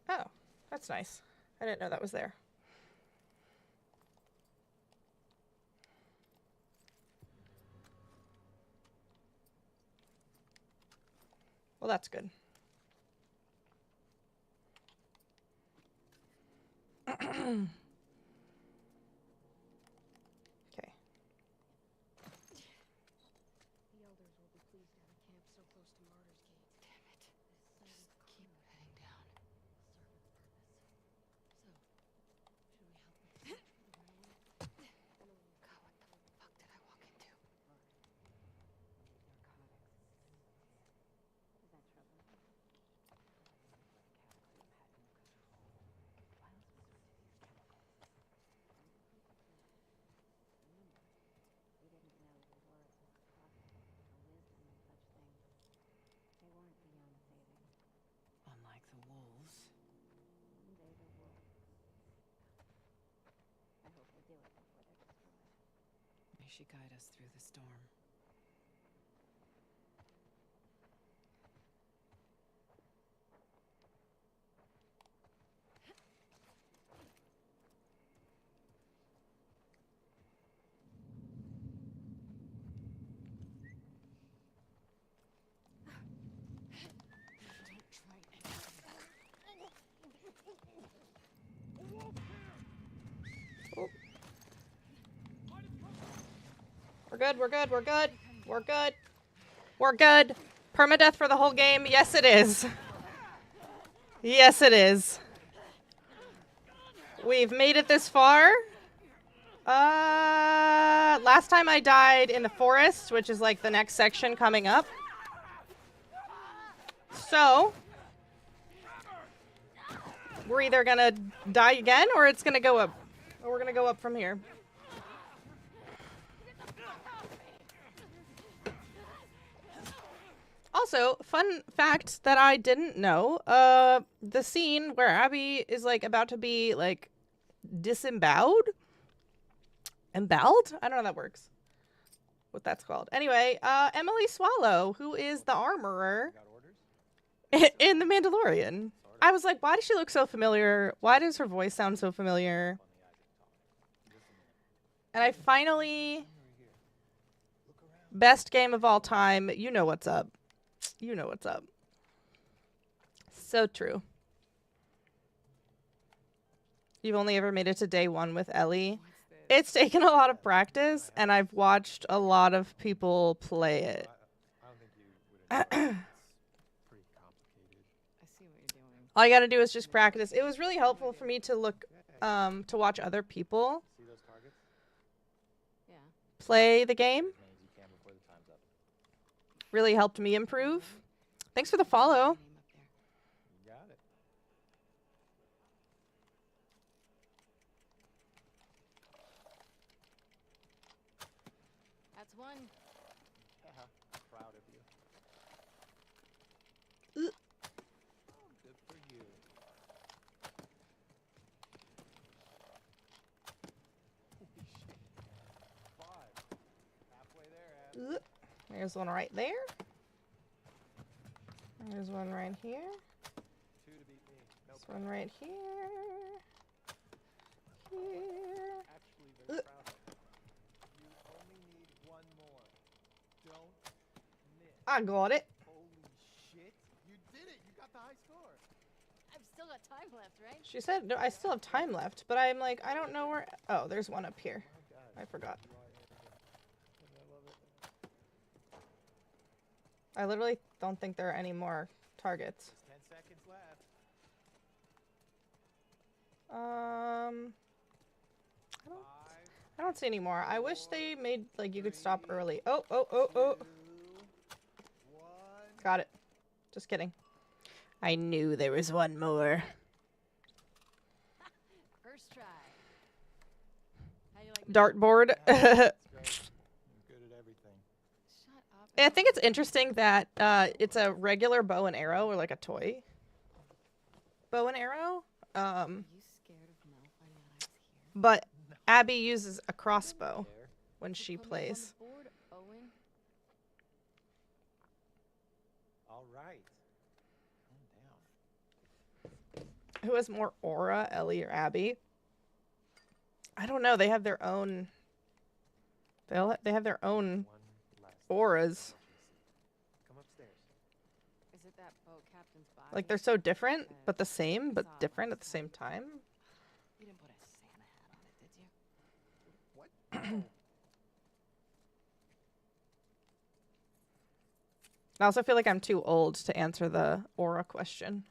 Oh, that's nice. I didn't know that was there. Well, that's good. Okay. The elders will be pleased to have a camp so close to Martyr's Gate. Damn it. Just keep heading down. Serve its purpose. So, should we help with the search for the railway? God, what the fuck did I walk into? Narcotics. Is that trouble? We didn't know the words of the prophet, or wisdom and such things. They weren't beyond saving. Unlike the wolves. They the wolves. I hope they do it before they're destroyed. May she guide us through the storm. We're good, we're good, we're good. We're good. We're good. Permadeath for the whole game? Yes, it is. Yes, it is. We've made it this far. Last time I died in the forest, which is like the next section coming up. So, we're either gonna die again or it's gonna go up. Or we're gonna go up from here. Also, fun fact that I didn't know, the scene where Abby is like about to be like disemboweled? Emboweled? I don't know how that works. What that's called. Anyway, Emily Swallow, who is the armorer in The Mandalorian. I was like, why does she look so familiar? Why does her voice sound so familiar? And I finally... Best game of all time. You know what's up. You know what's up. So true. You've only ever made it to day 1 with Ellie. It's taken a lot of practice, and I've watched a lot of people play it. I don't think you would. It's pretty complicated. I see what you're doing. All you gotta do is just practice. It was really helpful for me to look, to watch other people See those targets? Yeah. play the game. As many as you can before the time's up. Really helped me improve. Thanks for the follow. Name up there. You got it. That's one. Proud of you. Ugh. Oh, good for you. Holy shit. 5. Halfway there, Ab. Ugh. There's one right there. There's one right here. 2 to beat me. No There's one right here. Here. Actually, very Ugh. proud of you. You only need 1 more. Don't miss. I got it. Holy shit. You did it. You got the high score. I've still got time left, right? She said, no, I still have time left, but I'm like, I don't know where. Oh, there's one up here. Oh, God. I forgot. You are Anakin. I love it. I literally don't think there are any more targets. 10 seconds left. I 5, don't see any more. I wish they made, like, you could stop early. Oh, oh, oh, oh. 2, 1. Got it. Just kidding. I knew there was one more. First try. How do you like me? Dartboard. That's great. You're good at everything. Shut up. I think it's interesting that it's a regular bow and arrow, or like a toy bow and arrow. Are you scared of Mel finding out I But Abby uses a crossbow There. when she Put me on plays. the board, Owen. All right. Calm down. Who has more aura, Ellie or Abby? I don't know. They have their own. They have their own One last auras. Come upstairs. Is it that boat captain's body? Like they're so different, but the same, but different at the same time. You didn't put a Santa hat on it, did you? What? No. I also feel like I'm too old to answer the aura question.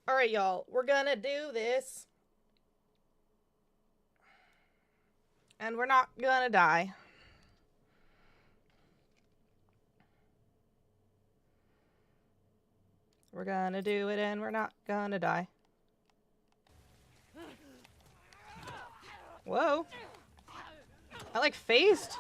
All right, y'all. We're gonna do this. And we're not gonna die. We're gonna do it and we're not gonna die. Whoa. I like phased.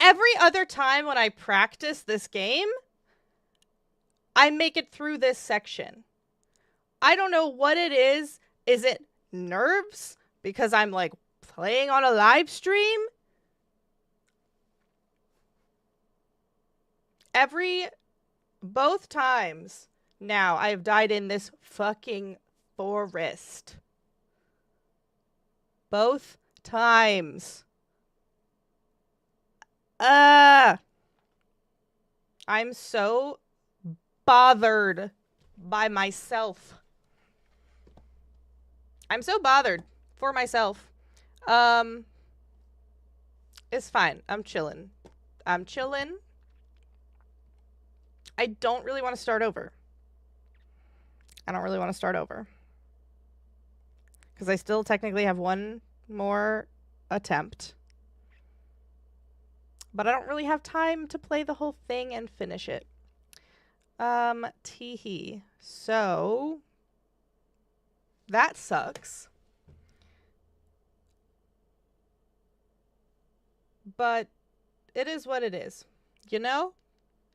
Every other time when I practice this game, I make it through this section. I don't know what it is. Is it nerves? Because I'm like playing on a live stream? Both times now I have died in this fucking forest. Both times. I'm so bothered by myself. I'm so bothered for myself. It's fine. I'm chilling. I'm chilling. I don't really want to start over. I don't really want to start over. Because I still technically have one more attempt. But I don't really have time to play the whole thing and finish it. Teehee. So, that sucks. But it is what it is. You know?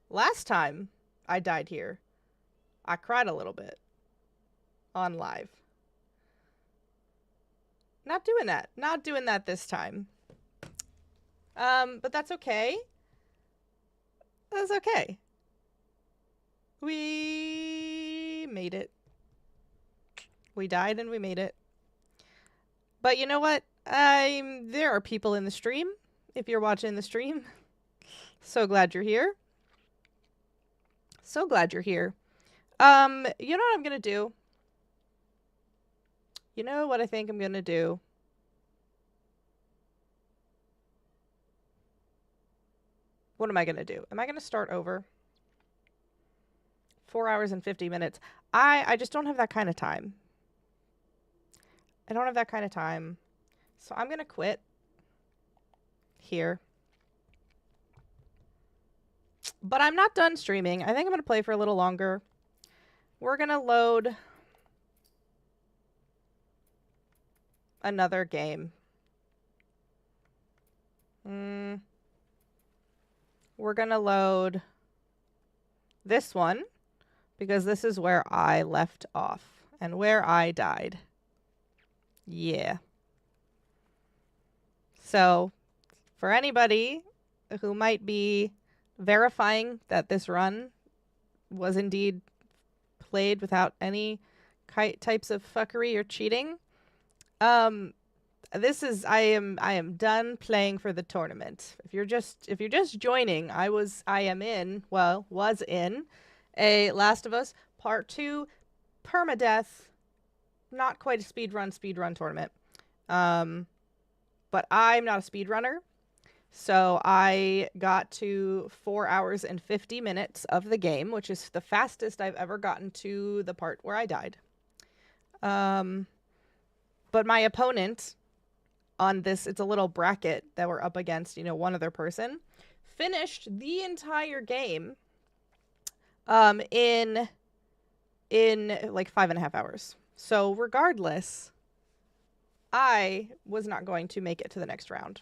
Last time I died here, I cried a little bit. On live. Not doing that. Not doing that this time. But that's okay. That's okay. We made it. We died and we made it. But you know what? There are people in the stream. If you're watching the stream. So glad you're here. So glad you're here. You know what I'm gonna do? You know what I think I'm gonna do? What am I gonna do? Am I gonna start over? 4 hours and 50 minutes. I just don't have that kind of time. I don't have that kind of time. So I'm gonna quit here. But I'm not done streaming. I think I'm gonna play for a little longer. We're gonna load another game. We're gonna load this one because this is where I left off and where I died. Yeah. So, for anybody who might be verifying that this run was indeed played without any types of fuckery or cheating, this is I am done playing for the tournament. If you're just joining, was in a Last of Us Part 2 permadeath not quite a speedrun tournament. But I'm not a speedrunner. So I got to 4 hours and 50 minutes of the game, which is the fastest I've ever gotten to the part where I died. But my opponent on this, it's a little bracket that we're up against, you know, one other person, finished the entire game in like 5.5 hours. So regardless, I was not going to make it to the next round.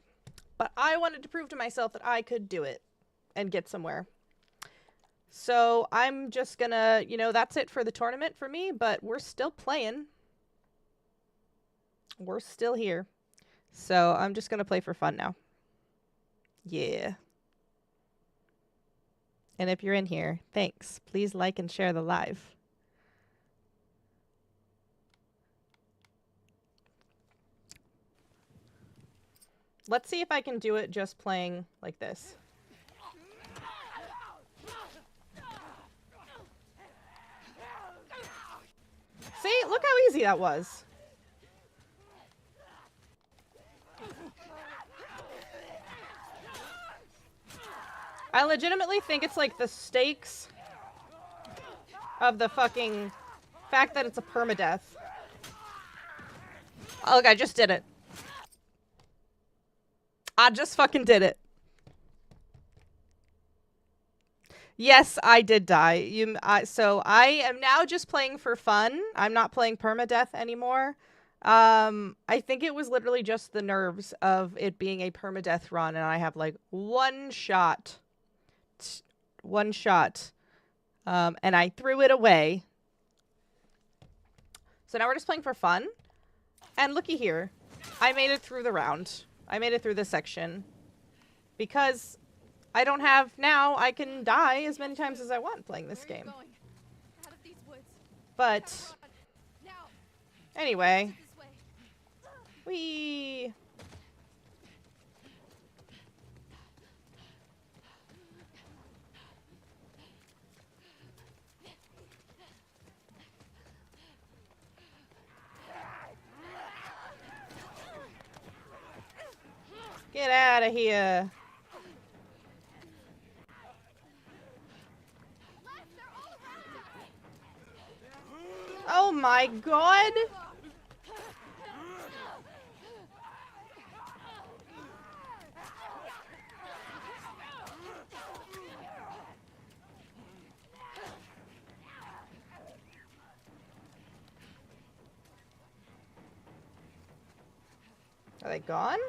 But I wanted to prove to myself that I could do it and get somewhere. So I'm just gonna, you know, that's it for the tournament for me, but we're still playing. We're still here. So I'm just gonna play for fun now. Yeah. And if you're in here, thanks. Please like and share the live. Let's see if I can do it just playing like this. See? Look how easy that was. I legitimately think it's like the stakes of the fucking fact that it's a permadeath. Oh, look, I just did it. I just fucking did it. Yes, I did die. So I am now just playing for fun. I'm not playing permadeath anymore. I think it was literally just the nerves of it being a permadeath run, and I have like one shot. And I threw it away. So now we're just playing for fun. And looky here. I made it through the round. I made it through this section. Because I don't have... Now I can die as many times as I want playing this game. Out of these woods. But... Now. Anyway. This way. Whee! Get out of here. Oh my god. Are they gone?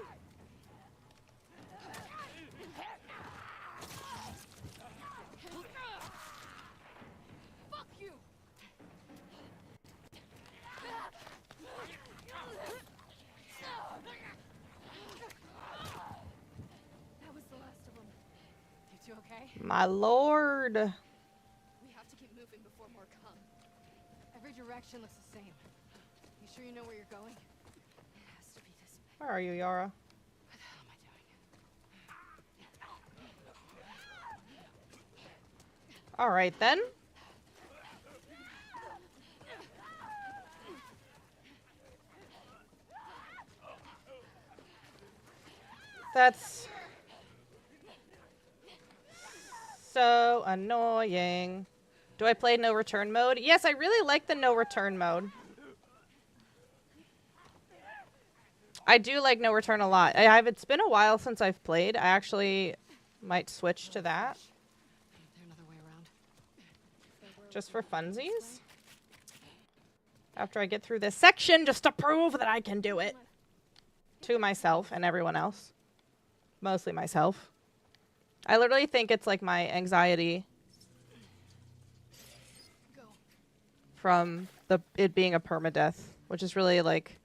My lord. We have to keep moving before more come. Every direction looks the same. You sure you know where you're going? It has to be this way. Where are you, Yara? What the hell am I doing? All right, then. That's so annoying. Do I play no return mode? Yes, I really like the no return mode. I do like no return a lot. It's been a while since I've played. I actually might switch to that. Is there another way around? Just for funsies. After I get through this section, just to prove that I can do it. To myself and everyone else. Mostly myself. I literally think it's like my anxiety from it being a permadeath, which is really like...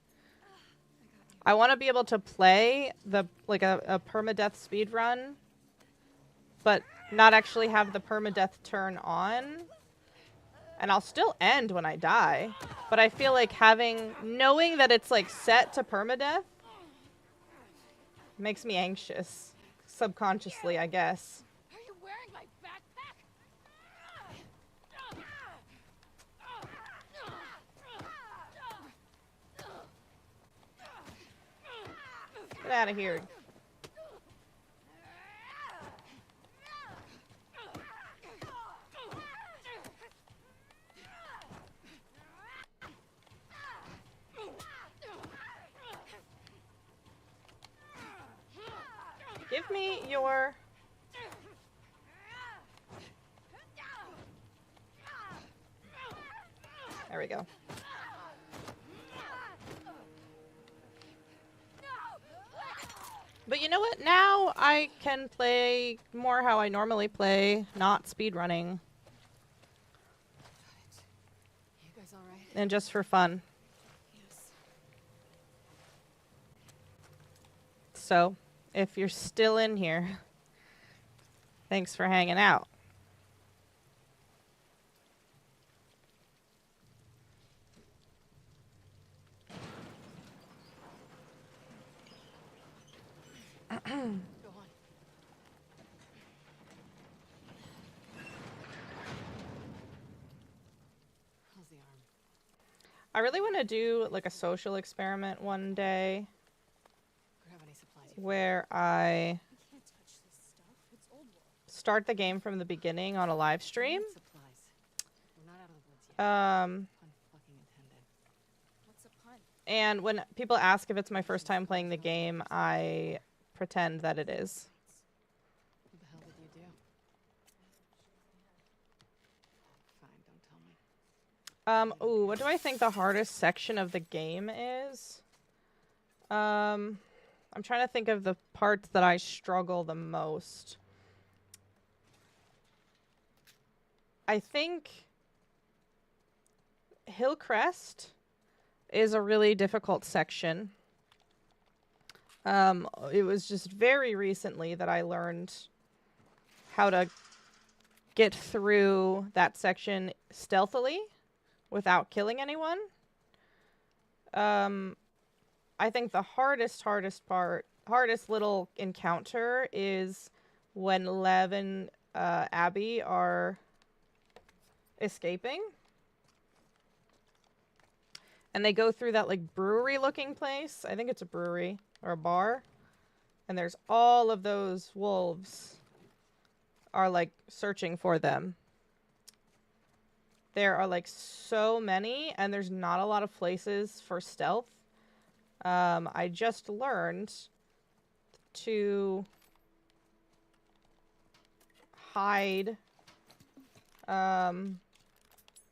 I want to be able to play a permadeath speedrun, but not actually have the permadeath turn on. And I'll still end when I die, but I feel like knowing that it's like set to permadeath makes me anxious. Subconsciously, I guess. Are you wearing my backpack? Get out of here. Give me your... There we go. But you know what? Now I can play more how I normally play, not speedrunning. You guys all right? And just for fun. Yes. So, if you're still in here, thanks for hanging out. Go on. How's the arm? I really want to do like a social experiment one day Grab any supplies you where I You can't touch this stuff. It's old wool. start the game from the beginning on a live stream. Supplies. We're not out of the woods yet. Pun fucking intended. What's a pun? And when people ask if it's my first time playing the game, I pretend that it is. What the hell did you do? Fine, don't tell me. Ooh, what do I think the hardest section of the game is? I'm trying to think of the parts that I struggle the most. I think Hillcrest is a really difficult section. It was just very recently that I learned how to get through that section stealthily without killing anyone. I think the hardest little encounter is when Lev and Abby are escaping. And they go through that like brewery looking place. I think it's a brewery or a bar. And there's all of those wolves are like searching for them. There are like so many and there's not a lot of places for stealth. I just learned to hide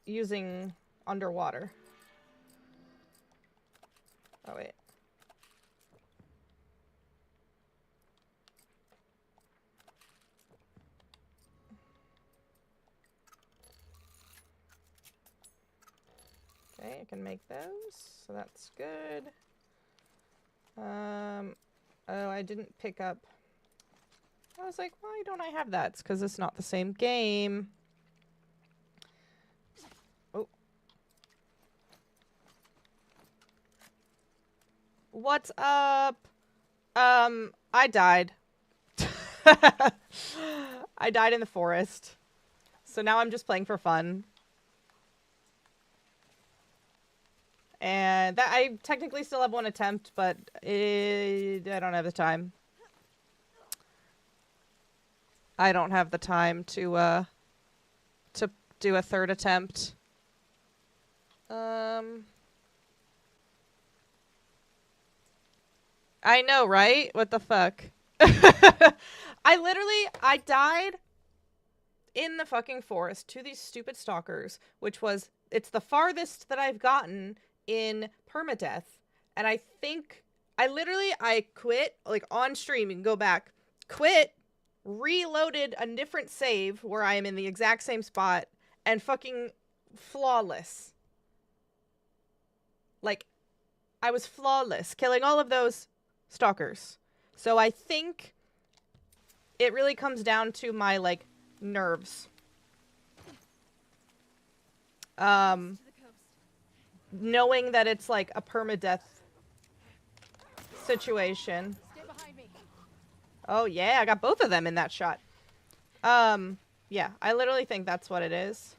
using underwater. Oh, wait. Okay, I can make those, so that's good. Oh, I didn't pick up. I was like, why don't I have that? It's because it's not the same game. Oh. What's up? I died. I died in the forest. So now I'm just playing for fun. And that I technically still have one attempt, but I don't have the time. I don't have the time to do a third attempt. I know, right? What the fuck? I died in the fucking forest to these stupid stalkers, which was, it's the farthest that I've gotten in permadeath. And I think, I quit, like on stream, you can go back, quit, reloaded a different save where I am in the exact same spot, and fucking flawless. Like, I was flawless, killing all of those stalkers. So I think it really comes down to my, like, nerves. Knowing that it's like a permadeath situation. Stay behind me. Oh yeah, I got both of them in that shot. Yeah, I literally think that's what it is.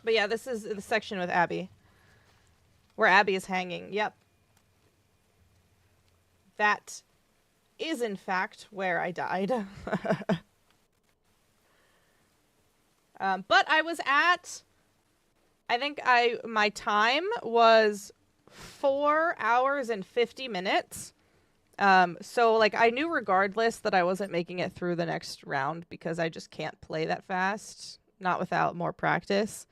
But yeah, this is the section with Abby. Where Abby is hanging. Yep. That is, in fact, where I died. But I was at... I think my time was 4 hours and 50 minutes. So, like, I knew regardless that I wasn't making it through the next round because I just can't play that fast. Not without more practice.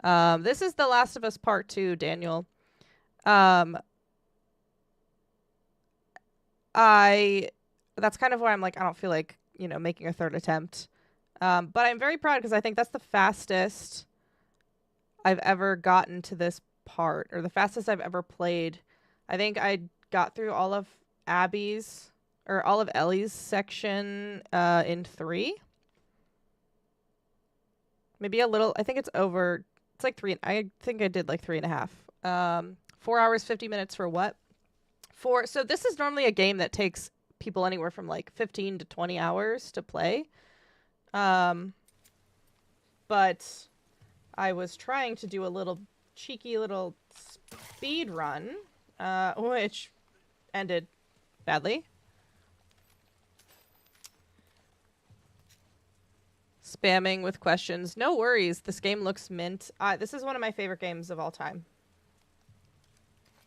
This is The Last of Us Part 2, Daniel. That's kind of why I'm like, I don't feel like, you know, making a third attempt. But I'm very proud because I think that's the fastest I've ever gotten to this part, or the fastest I've ever played. I think I got through all of Abby's, or all of Ellie's section in 3. Maybe a little, I think it's over, it's like 3, I think I did like 3.5. 4 hours, 50 minutes for what? So this is normally a game that takes people anywhere from like 15 to 20 hours to play. But I was trying to do a little cheeky little speed run, which ended badly. Spamming with questions. No worries. This game looks mint. This is one of my favorite games of all time.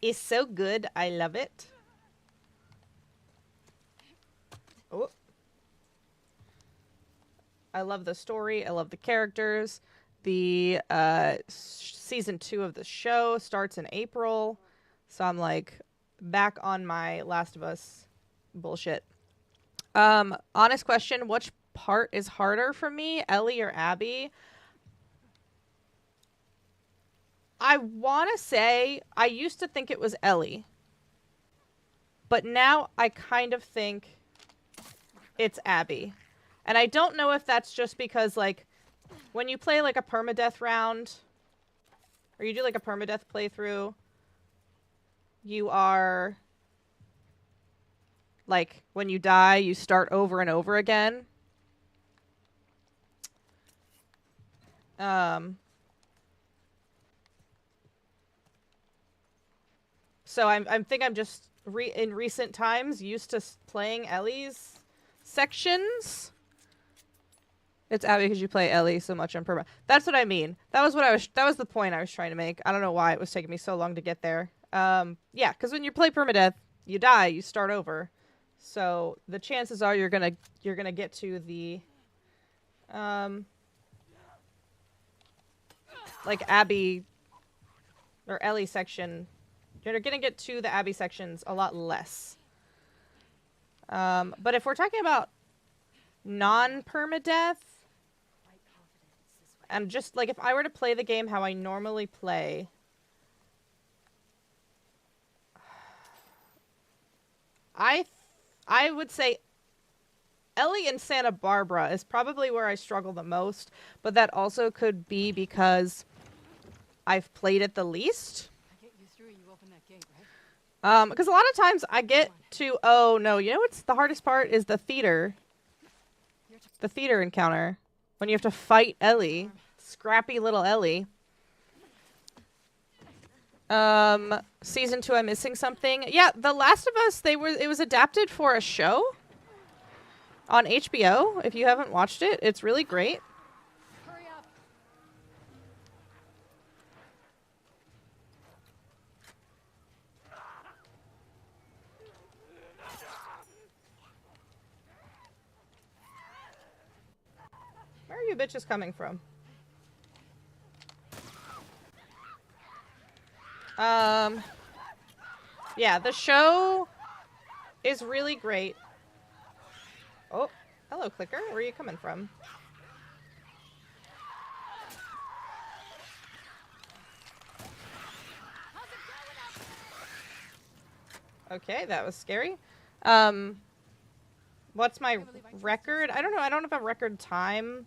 It's so good. I love it. Oh. I love the story. I love the characters. The season 2 of the show starts in April. So I'm like back on my Last of Us bullshit. Honest question, which part is harder for me, Ellie or Abby? I want to say I used to think it was Ellie. But now I kind of think it's Abby. And I don't know if that's just because, like, when you play, like, a permadeath round, or you do, like, a permadeath playthrough, you are, like, when you die, you start over and over again. So I think I'm just, in recent times, used to playing Ellie's sections. It's Abby because you play Ellie so much on perma. That's what I mean. That was the point I was trying to make. I don't know why it was taking me so long to get there. Yeah, because when you play permadeath, you die, you start over. So the chances are you're gonna get to the like Abby or Ellie section. You're gonna get to the Abby sections a lot less. But if we're talking about non-permadeath, and just like if I were to play the game how I normally play, I would say Ellie and Santa Barbara is probably where I struggle the most, but that also could be because I've played it the least. Because a lot of times I get to, oh no, you know what's the hardest part is the theater encounter. When you have to fight Ellie, scrappy little Ellie. Season 2, I'm missing something. Yeah, The Last of Us, it was adapted for a show on HBO. If you haven't watched it, it's really great. Hurry up. Where are you bitches coming from? Yeah, the show is really great. Oh, hello, Clicker. Where are you coming from? Okay, that was scary. What's my record? I don't know. I don't have a record time.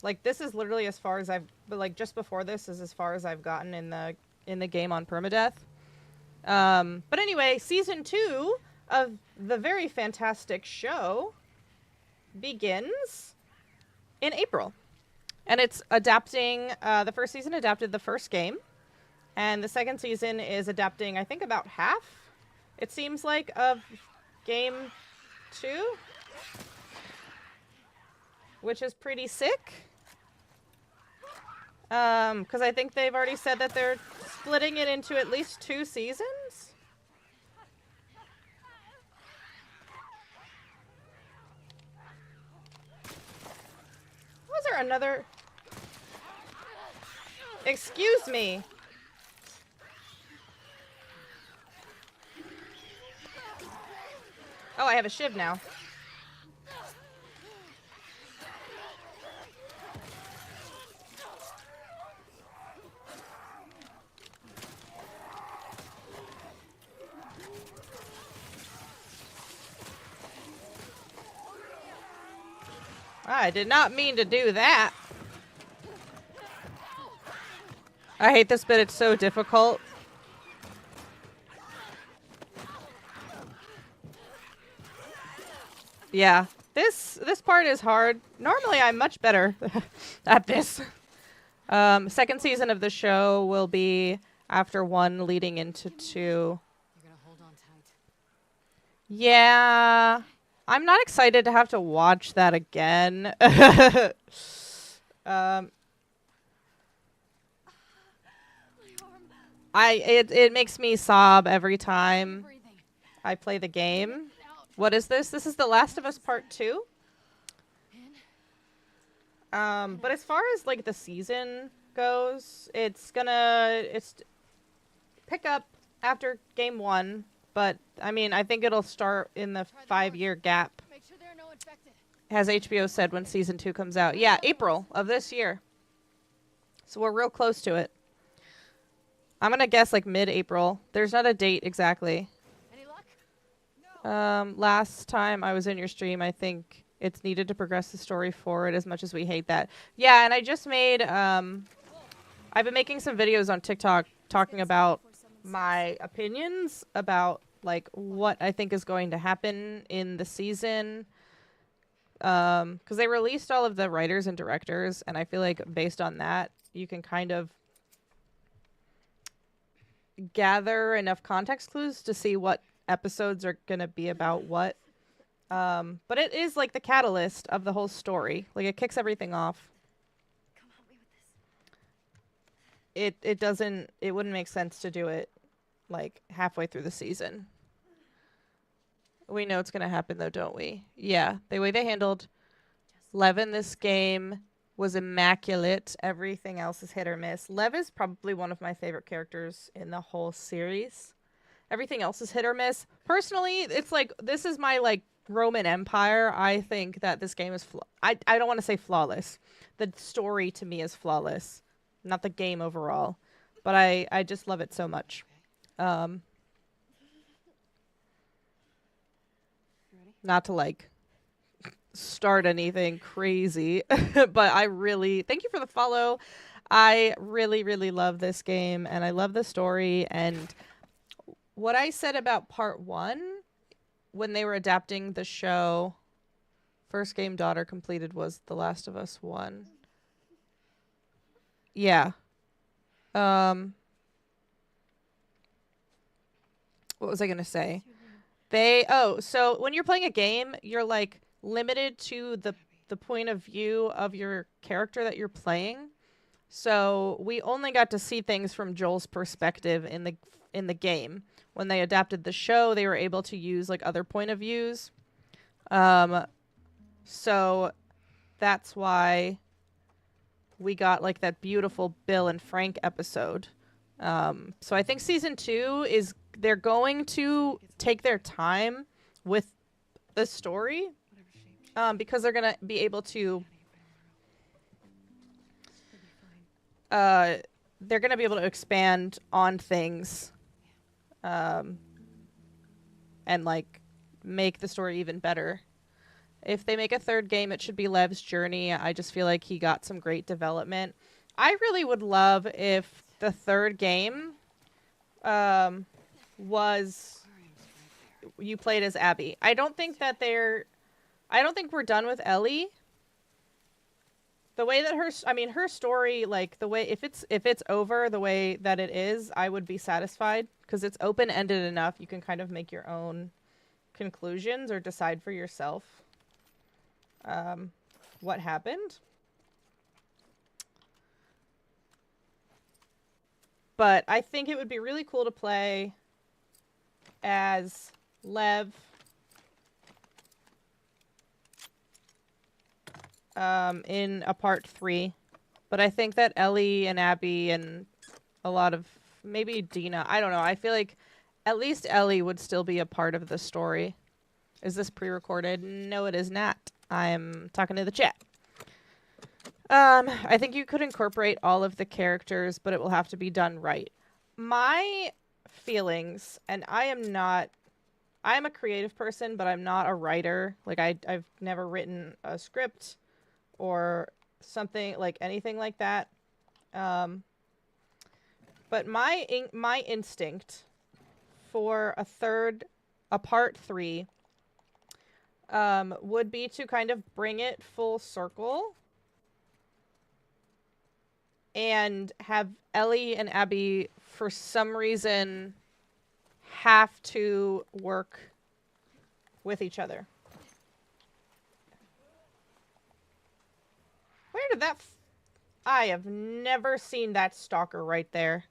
Like, this is literally as far as but like just before this is as far as I've gotten in the game on permadeath. But anyway, season 2 of the very fantastic show begins in April. And it's adapting, the first season adapted the first game. And the second season is adapting, I think, about half, it seems like, of game 2. Which is pretty sick. Because I think they've already said that they're splitting it into at least 2 seasons. Was there another... Excuse me. Oh, I have a shiv now. I did not mean to do that. I hate this bit. It's so difficult. Yeah, this part is hard. Normally, I'm much better at this. Second season of the show will be after 1 leading into 2. You're gonna hold on tight. Yeah, I'm not excited to have to watch that again. It makes me sob every time Breathing. I play the game. What is this? This is The Last of Us Part 2. But as far as like the season goes, it's pick up after game 1. But I mean, I think it'll start in the 5-year gap, Make sure there are no infected. as HBO said when season 2 comes out. Yeah, April of this year. So we're real close to it. I'm gonna guess like mid-April. There's not a date exactly. Any luck? Last time I was in your stream, I think it's needed to progress the story forward as much as we hate that. Yeah, and I just made, I've been making some videos on TikTok talking about my opinions about, like, what I think is going to happen in the season. Because they released all of the writers and directors, and I feel like based on that, you can kind of gather enough context clues to see what episodes are going to be about what. But it is like the catalyst of the whole story. Like, it kicks everything off. Come help me with this. It wouldn't make sense to do it like halfway through the season. We know it's going to happen though, don't we? Yeah. The way they handled Lev in this game was immaculate. Everything else is hit or miss. Lev is probably one of my favorite characters in the whole series. Everything else is hit or miss. Personally, it's like, this is my like Roman Empire. I think that this game is I don't want to say flawless. The story to me is flawless, not the game overall, but I just love it so much. Not to like start anything crazy, but I really thank you for the follow. I really, really love this game, and I love the story. And what I said about part 1 when they were adapting the show, first game daughter completed was The Last of Us 1. Yeah. What was I gonna say? So when you're playing a game, you're like limited to the point of view of your character that you're playing. So we only got to see things from Joel's perspective in the game. When they adapted the show, they were able to use like other point of views. So that's why we got like that beautiful Bill and Frank episode. So I think season 2 they're going to take their time with the story, because they're going to be able to expand on things, and like make the story even better. If they make a third game, it should be Lev's journey. I just feel like he got some great development. I really would love if the third game was you played as Abby. I don't think we're done with Ellie. The way that her story, like the way if it's over the way that it is, I would be satisfied because it's open-ended enough. You can kind of make your own conclusions or decide for yourself what happened. But I think it would be really cool to play as Lev, in a part 3. But I think that Ellie and Abby and a lot of, maybe Dina, I don't know. I feel like at least Ellie would still be a part of the story. Is this pre-recorded? No, it is not. I'm talking to the chat. I think you could incorporate all of the characters, but it will have to be done right. My feelings, and I'm a creative person, but I'm not a writer. Like, I've never written a script or something, like anything like that. But my instinct for a part 3, would be to kind of bring it full circle and have Ellie and Abby, for some reason, have to work with each other. Where did that... I have never seen that stalker right there.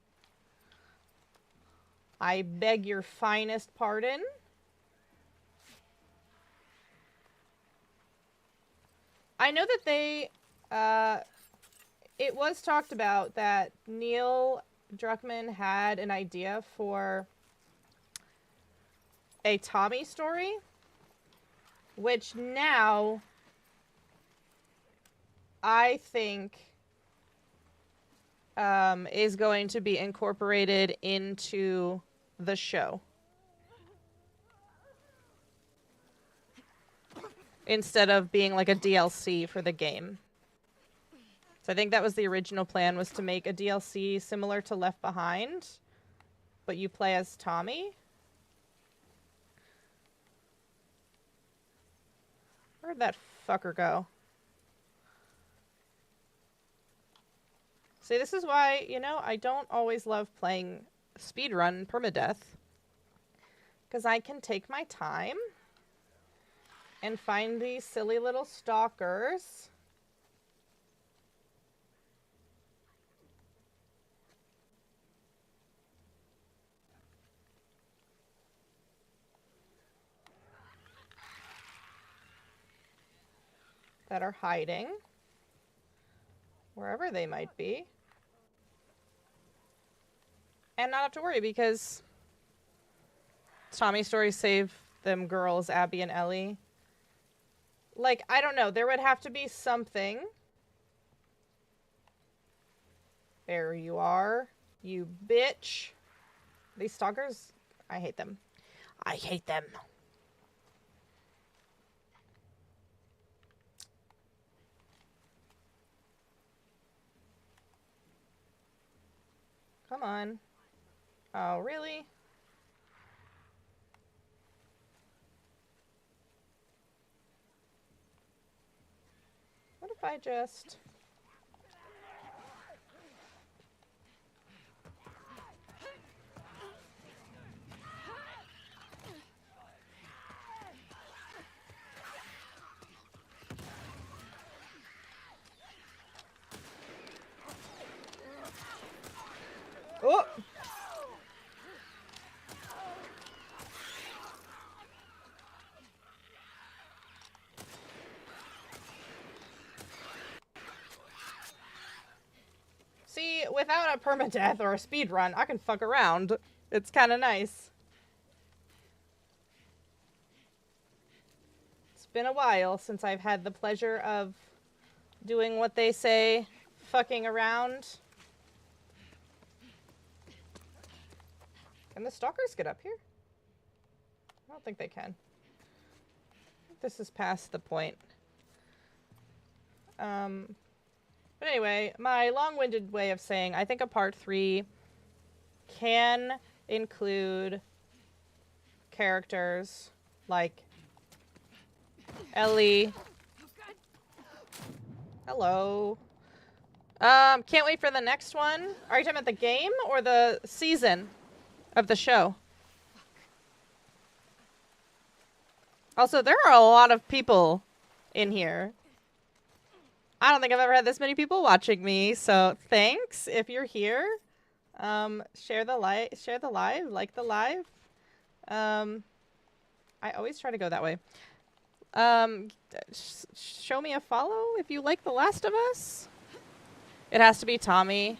I beg your finest pardon. I know that they... it was talked about that Neil Druckmann had an idea for a Tommy story, which now I think is going to be incorporated into the show instead of being like a DLC for the game. So I think that was the original plan, was to make a DLC similar to Left Behind, but you play as Tommy. Where'd that fucker go? See, this is why, you know, I don't always love playing speedrun permadeath. Because I can take my time and find these silly little stalkers. That are hiding. Wherever they might be. And not have to worry because Tommy stories save them girls, Abby and Ellie. Like, I don't know. There would have to be something. There you are. You bitch. These stalkers, I hate them. I hate them. Come on. Oh, really? What if I just... Oh! See, without a permadeath or a speedrun, I can fuck around. It's kind of nice. It's been a while since I've had the pleasure of doing what they say, fucking around. Can the stalkers get up here? I don't think they can. This is past the point. But anyway, my long-winded way of saying, I think a part 3 can include characters like Ellie. Hello. Can't wait for the next one. Are you talking about the game or the season of the show? Also, there are a lot of people in here. I don't think I've ever had this many people watching me, so thanks if you're here. Share the live, like the live. I always try to go that way. Show me a follow if you like The Last of Us. It has to be Tommy.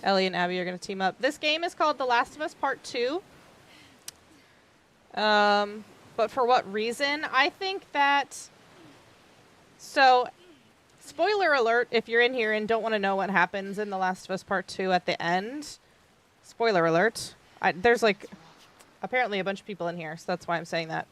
Ellie and Abby are going to team up. This game is called The Last of Us Part 2. But for what reason? I think that... So, spoiler alert if you're in here and don't want to know what happens in The Last of Us Part 2 at the end. Spoiler alert. There's, like, apparently a bunch of people in here, so that's why I'm saying that.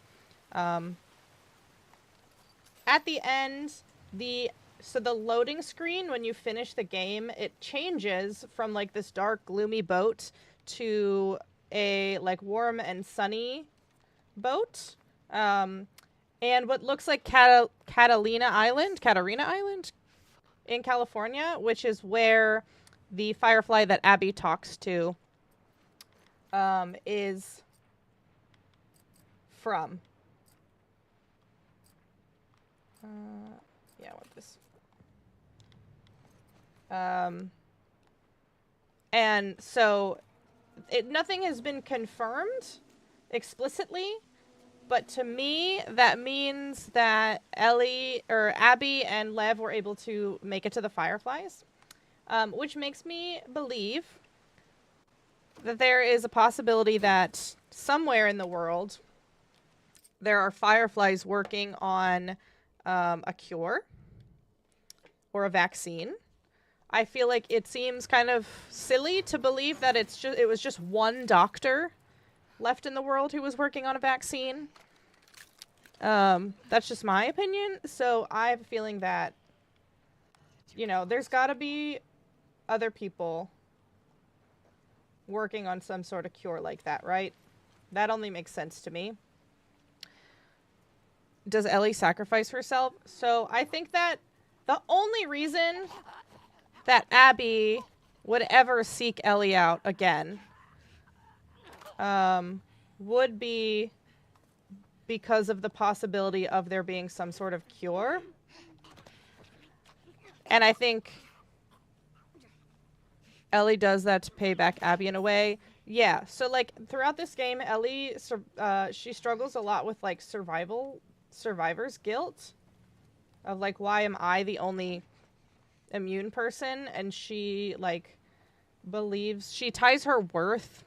At the end, the loading screen, when you finish the game, it changes from, like, this dark, gloomy boat to a, like, warm and sunny boat. And what looks like Catalina Island in California, which is where the Firefly that Abby talks to is from. Yeah, I want this. And so nothing has been confirmed explicitly, but to me that means that Abby and Lev were able to make it to the Fireflies, which makes me believe that there is a possibility that somewhere in the world there are Fireflies working on a cure or a vaccine. I feel like it seems kind of silly to believe that it was just one doctor left in the world who was working on a vaccine. That's just my opinion. So I have a feeling that, you know, there's got to be other people working on some sort of cure like that, right? That only makes sense to me. Does Ellie sacrifice herself? So I think that the only reason that Abby would ever seek Ellie out again would be because of the possibility of there being some sort of cure. And I think Ellie does that to pay back Abby in a way. Yeah, so like throughout this game, Ellie, she struggles a lot with like survivor's guilt of like, why am I the only immune person? And she like believes, she ties her worth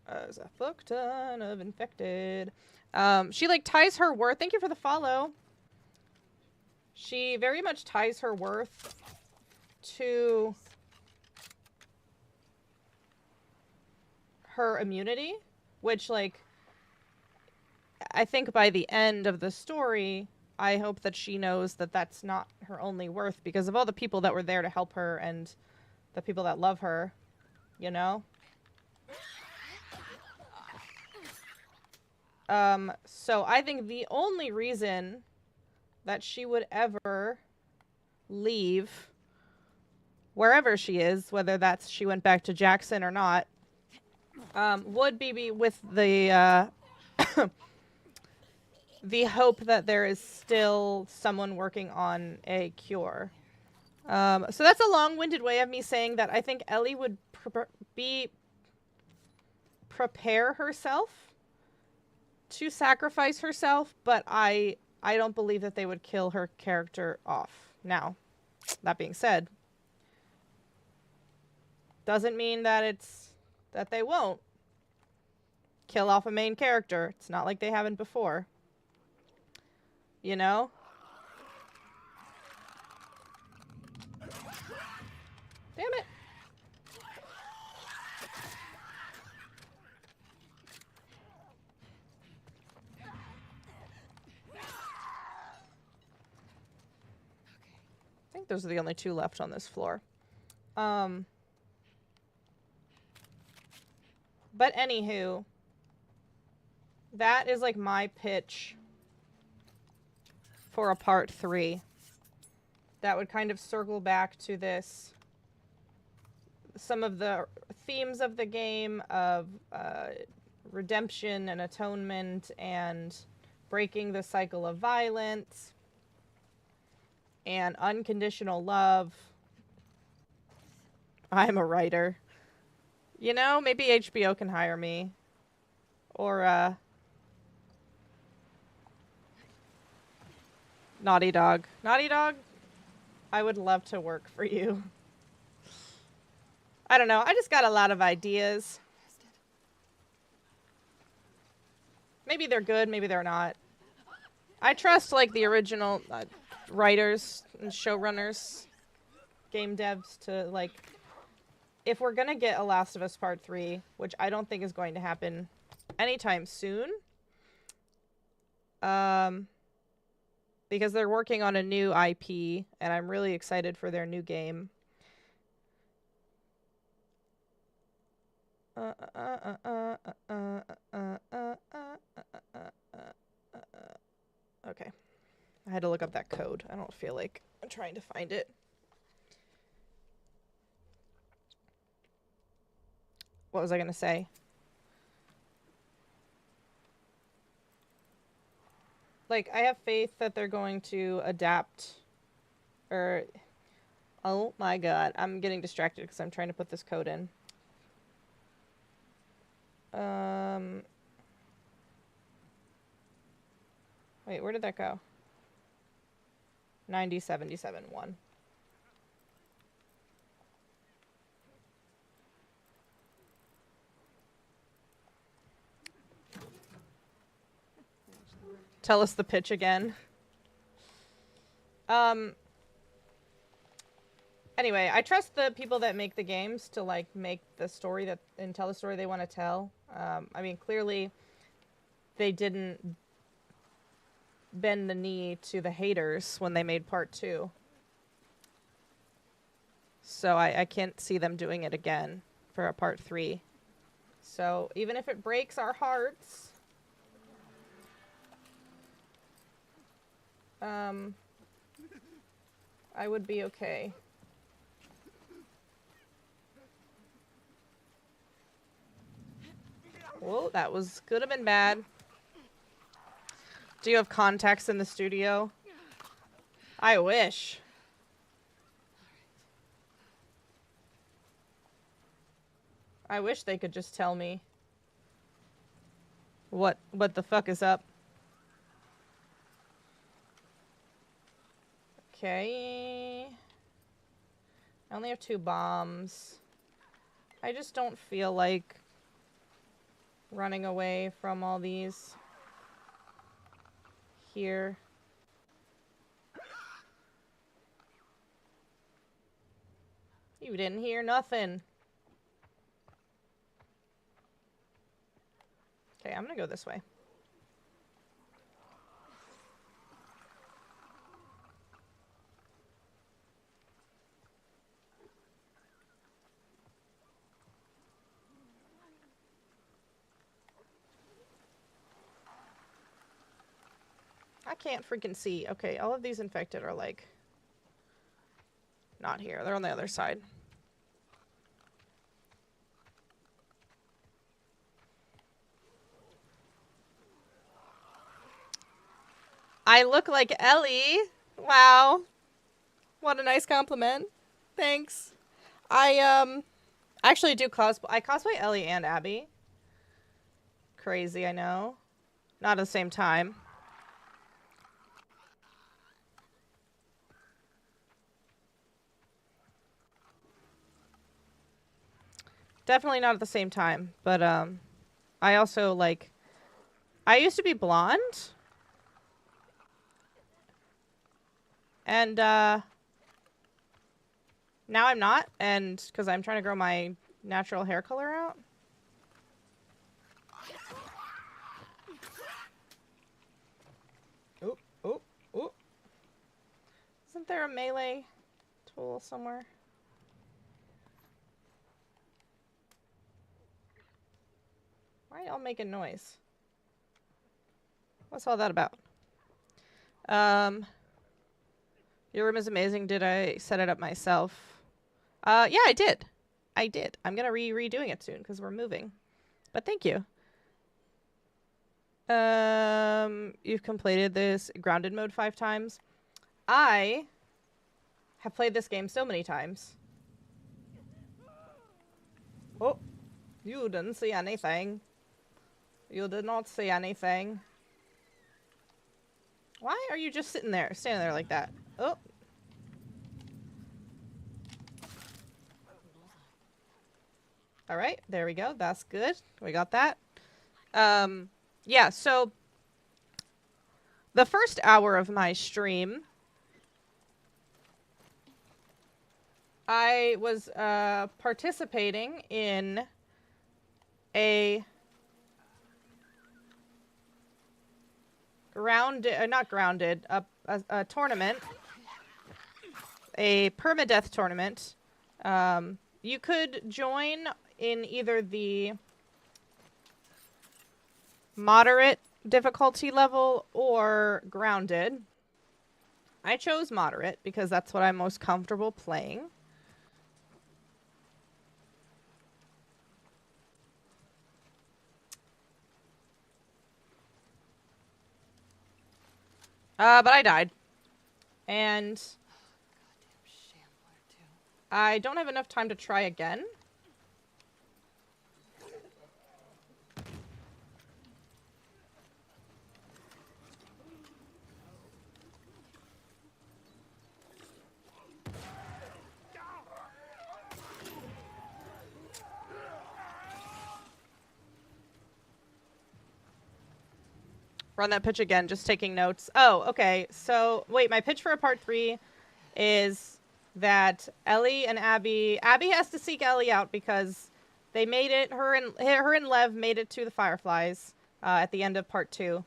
as a fuck ton of infected. She like ties her worth, thank you for the follow. She very much ties her worth to her immunity, which like I think by the end of the story, I hope that she knows that that's not her only worth because of all the people that were there to help her and the people that love her, you know? So I think the only reason that she would ever leave wherever she is, whether that's she went back to Jackson or not, would be with the the hope that there is still someone working on a cure. So that's a long-winded way of me saying that I think Ellie would prepare herself to sacrifice herself, but I don't believe that they would kill her character off. Now, that being said, doesn't mean that that they won't kill off a main character. It's not like they haven't before. You know? Damn it. I think those are the only two left on this floor. But anywho, that is like my pitch for a part 3. That would kind of circle back to this. Some of the themes of the game of redemption and atonement and breaking the cycle of violence and unconditional love. I'm a writer. You know, maybe HBO can hire me. Or, Naughty Dog. Naughty Dog, I would love to work for you. I don't know. I just got a lot of ideas. Maybe they're good, maybe they're not. I trust, like, the original writers and showrunners, game devs to, like, if we're gonna get a Last of Us Part 3, which I don't think is going to happen anytime soon, because they're working on a new IP, and I'm really excited for their new game. Okay. I had to look up that code. I don't feel like I'm trying to find it. What was I going to say? Like, I have faith that they're going to adapt. Or, oh my god, I'm getting distracted because I'm trying to put this code in. Wait, where did that go? 9077-1. Tell us the pitch again. Anyway, I trust the people that make the games to, like, make the story that and tell the story they want to tell. I mean, clearly they didn't bend the knee to the haters when they made part 2. So I can't see them doing it again for a part 3. So even if it breaks our hearts, I would be okay. Whoa, that was could have been bad. Do you have contacts in the studio? I wish. I wish they could just tell me what the fuck is up. Okay. I only have 2 bombs. I just don't feel like running away from all these here. You didn't hear nothing. Okay, I'm gonna go this way. I can't freaking see. Okay, all of these infected are, like, not here. They're on the other side. I look like Ellie. Wow. What a nice compliment. Thanks. I actually do cosplay. I cosplay Ellie and Abby. Crazy, I know. Not at the same time. Definitely not at the same time, but I also, like, I used to be blonde. And now I'm not, and because I'm trying to grow my natural hair color out. Oop, oop, oop. Isn't there a melee tool somewhere? Why are y'all making noise? What's all that about? Your room is amazing. Did I set it up myself? Yeah, I did. I'm gonna redoing it soon because we're moving. But thank you. You've completed this grounded mode 5 times. I have played this game so many times. Oh, you didn't see anything. You did not see anything. Why are you just standing there like that? Oh. All right, there we go. That's good. We got that. Yeah, so the first hour of my stream, I was participating in a a tournament, a permadeath tournament. You could join in either the moderate difficulty level or grounded. I chose moderate because that's what I'm most comfortable playing. But I died. And Goddamn shambler, too. I don't have enough time to try again. Run that pitch again, just taking notes. Oh, okay. So, wait, my pitch for a part 3 is that Ellie and Abby has to seek Ellie out because they made it, her and Lev made it to the Fireflies at the end of part 2,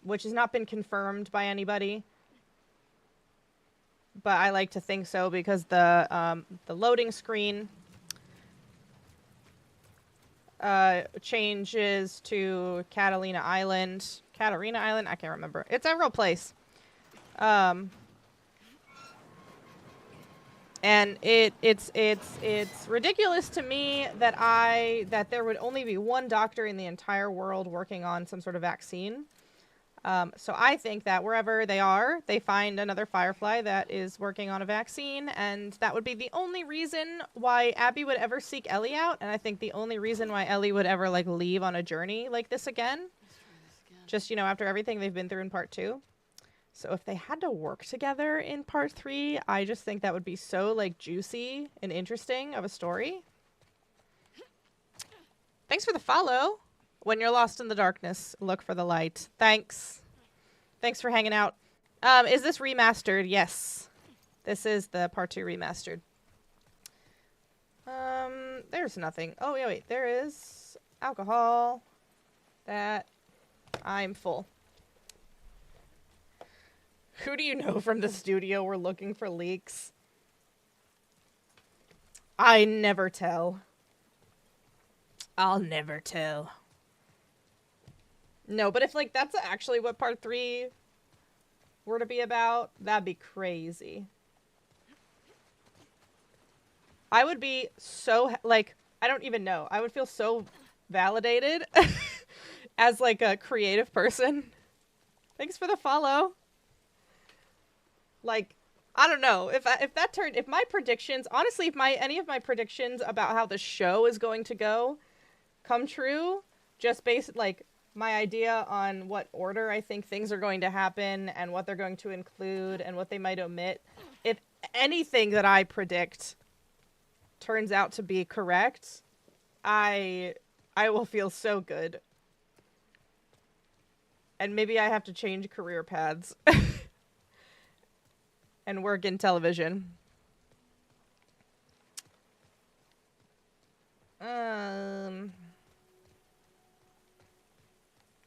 which has not been confirmed by anybody. But I like to think so because the loading screen changes to Catalina Island. Catarina Island? I can't remember. It's a real place. And it's ridiculous to me that there would only be one doctor in the entire world working on some sort of vaccine. So I think that wherever they are, they find another Firefly that is working on a vaccine, and that would be the only reason why Abby would ever seek Ellie out, and I think the only reason why Ellie would ever, like, leave on a journey like this again. Let's try this again. Just, you know, after everything they've been through in part 2. So if they had to work together in part 3, I just think that would be so, like, juicy and interesting of a story. Thanks for the follow. When you're lost in the darkness, look for the light. Thanks. Thanks for hanging out. Is this remastered? Yes. This is the part 2 remastered. There's nothing. Oh, yeah, wait. There is alcohol. I'm full. Who do you know from the studio we're looking for leaks? I never tell. I'll never tell. No, but if, like, that's actually what part 3 were to be about, that'd be crazy. I would be so, like, I don't even know. I would feel so validated as, like, a creative person. Thanks for the follow. Like, I don't know. If my predictions, honestly, if any of my predictions about how the show is going to go come true, just based, like, my idea on what order I think things are going to happen and what they're going to include and what they might omit, if anything that I predict turns out to be correct, I will feel so good. And maybe I have to change career paths and work in television.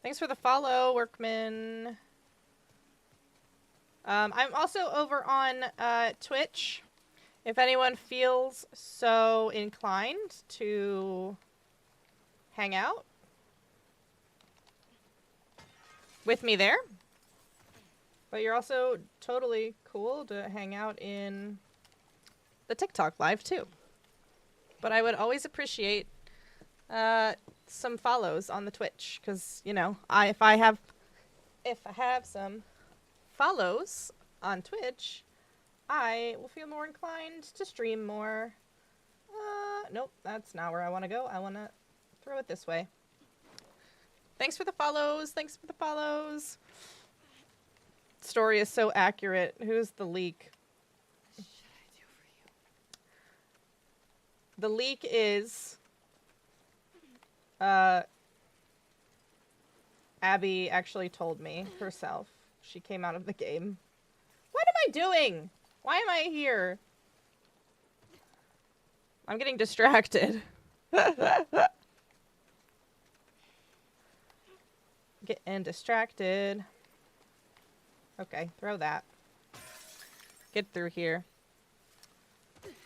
Thanks for the follow, Workman. I'm also over on Twitch. If anyone feels so inclined to hang out with me there. But you're also totally cool to hang out in the TikTok live too. But I would always appreciate some follows on the Twitch, because you know, if I have some follows on Twitch, I will feel more inclined to stream more. Nope, that's not where I want to go. I want to throw it this way. Thanks for the follows. Thanks for the follows. Story is so accurate. Who's the leak? What should I do for you? The leak is Abby actually told me herself. She came out of the game. What am I doing? Why am I here? I'm getting distracted. Getting distracted. Okay, throw that. Get through here.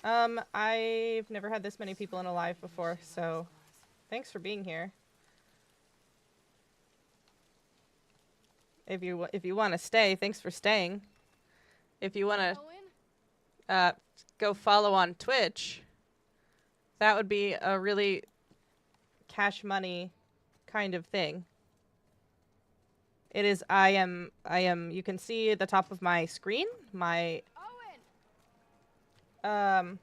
I've never had this many people in a live before, so thanks for being here. If you want to stay, thanks for staying. If you want to Owen? go follow on Twitch, that would be a really cash money kind of thing. It is, I am, you can see at the top of my screen, my, Owen!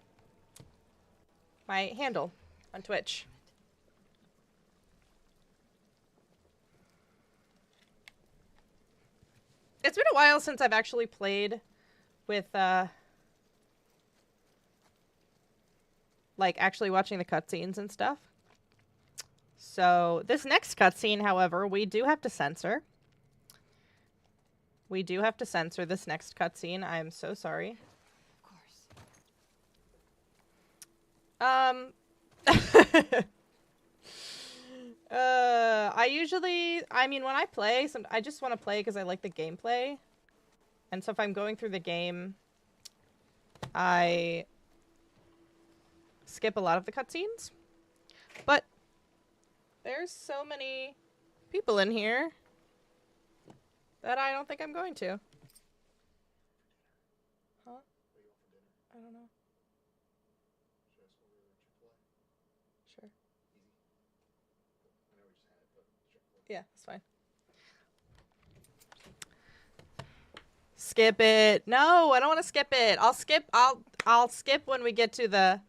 my handle on Twitch. It's been a while since I've actually played with, like, actually watching the cutscenes and stuff. So, this next cutscene, however, we do have to censor. We do have to censor this next cutscene. I am so sorry. Of course. I mean, when I play, I just want to play because I like the gameplay. And so if I'm going through the game, I skip a lot of the cutscenes. But there's so many people in here that I don't think I'm going to. Huh? I don't know. Sure. Yeah, that's fine. Skip it. No, I don't want to skip it. I'll skip when we get to the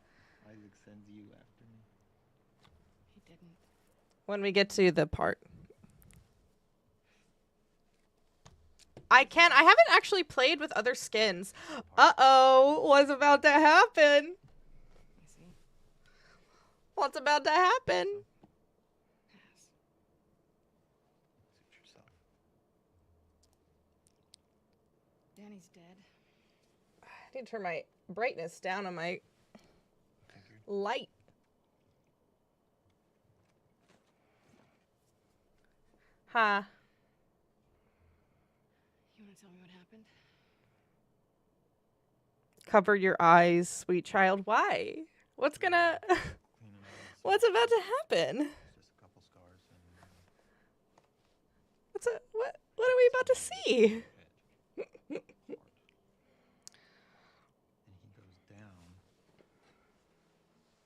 Isaac sends you after me. He didn't. when we get to the part. I haven't actually played with other skins. Uh-oh, what's about to happen? I see. What's about to happen? Pass. Suit yourself. Danny's dead. I need to turn my brightness down on my Figured. light. Huh. You want to tell me what happened? Cover your eyes, sweet child. Why? What's gonna... Cleaning out. What's about to happen? Just a couple scars and What are we about to see? head. Heart. And he goes down,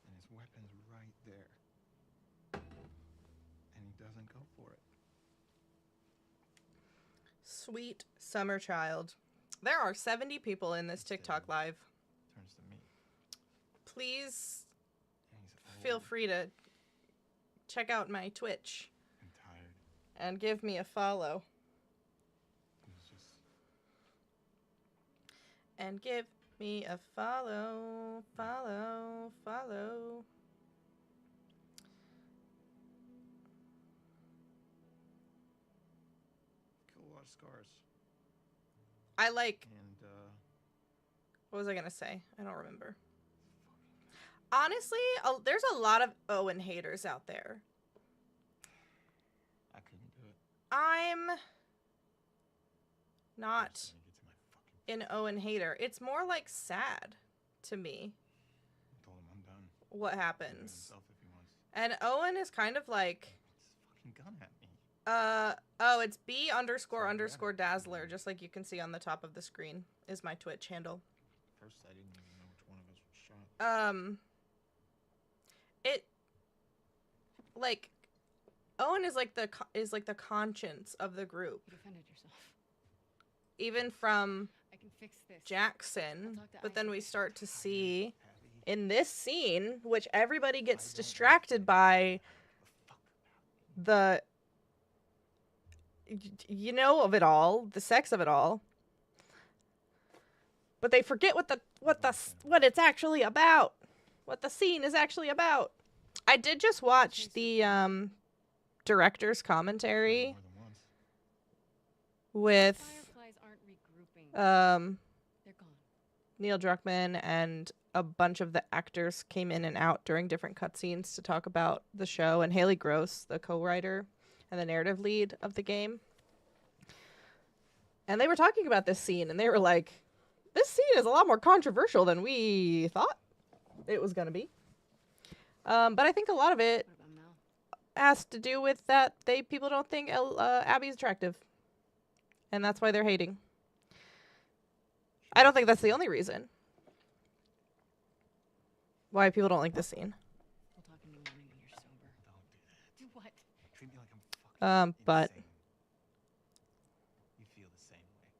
and his weapon's right there, and he doesn't go for it. Sweet summer child. There are 70 people in this TikTok live. Turns to me, Please and he's feel old free to check out my Twitch and tired. and give me a follow. He was just And give me a follow, follow, follow. killed a lot of scars, I like... and What was I gonna say? I don't remember. Honestly, there's a lot of Owen haters out there. I couldn't do it. I'm I not just didn't get to my fucking. an Owen hater. It's more like sad to me I told him I'm done. what He can do it happens. himself if he wants. And Owen is kind of like, It's fucking gun at me. Oh, it's B___ Dazzler, just like you can see on the top of the screen, is my Twitch handle. First, I didn't even know which one of us was shot. It, like, Owen is like the conscience of the group. You defended yourself. Even from I can fix this. Jackson, I'll talk to but then Isaac. we start to see in this scene, which everybody gets distracted by the, you know, of it all, the sex of it all, but they forget what it's actually about, what the scene is actually about. I did just watch the director's commentary More than once. with Fireflies aren't regrouping. They're gone. Neil Druckmann, and a bunch of the actors came in and out during different cutscenes to talk about the show, and Haley Gross, the co-writer and the narrative lead of the game. And they were talking about this scene, and they were like, this scene is a lot more controversial than we thought it was going to be. But I think a lot of it What about Mel? has to do with that people don't think Abby's attractive. And that's why they're hating. I don't think that's the only reason why people don't like this scene. We'll talk in the morning when you're sober. Don't do that. Do what? Treat me like I'm fucking But insane. You feel the same way.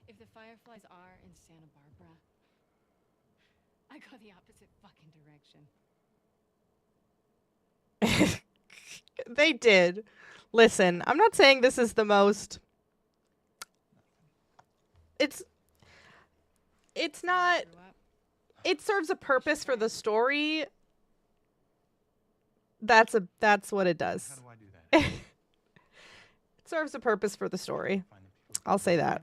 If the Fireflies are in Santa Barbara, I go the opposite fucking direction. they did. Listen, I'm not saying this is the most. It's not. Grew up. It serves a purpose for the story. That's what it How does. do I do that? It serves a purpose for the story. Find the people I'll say that.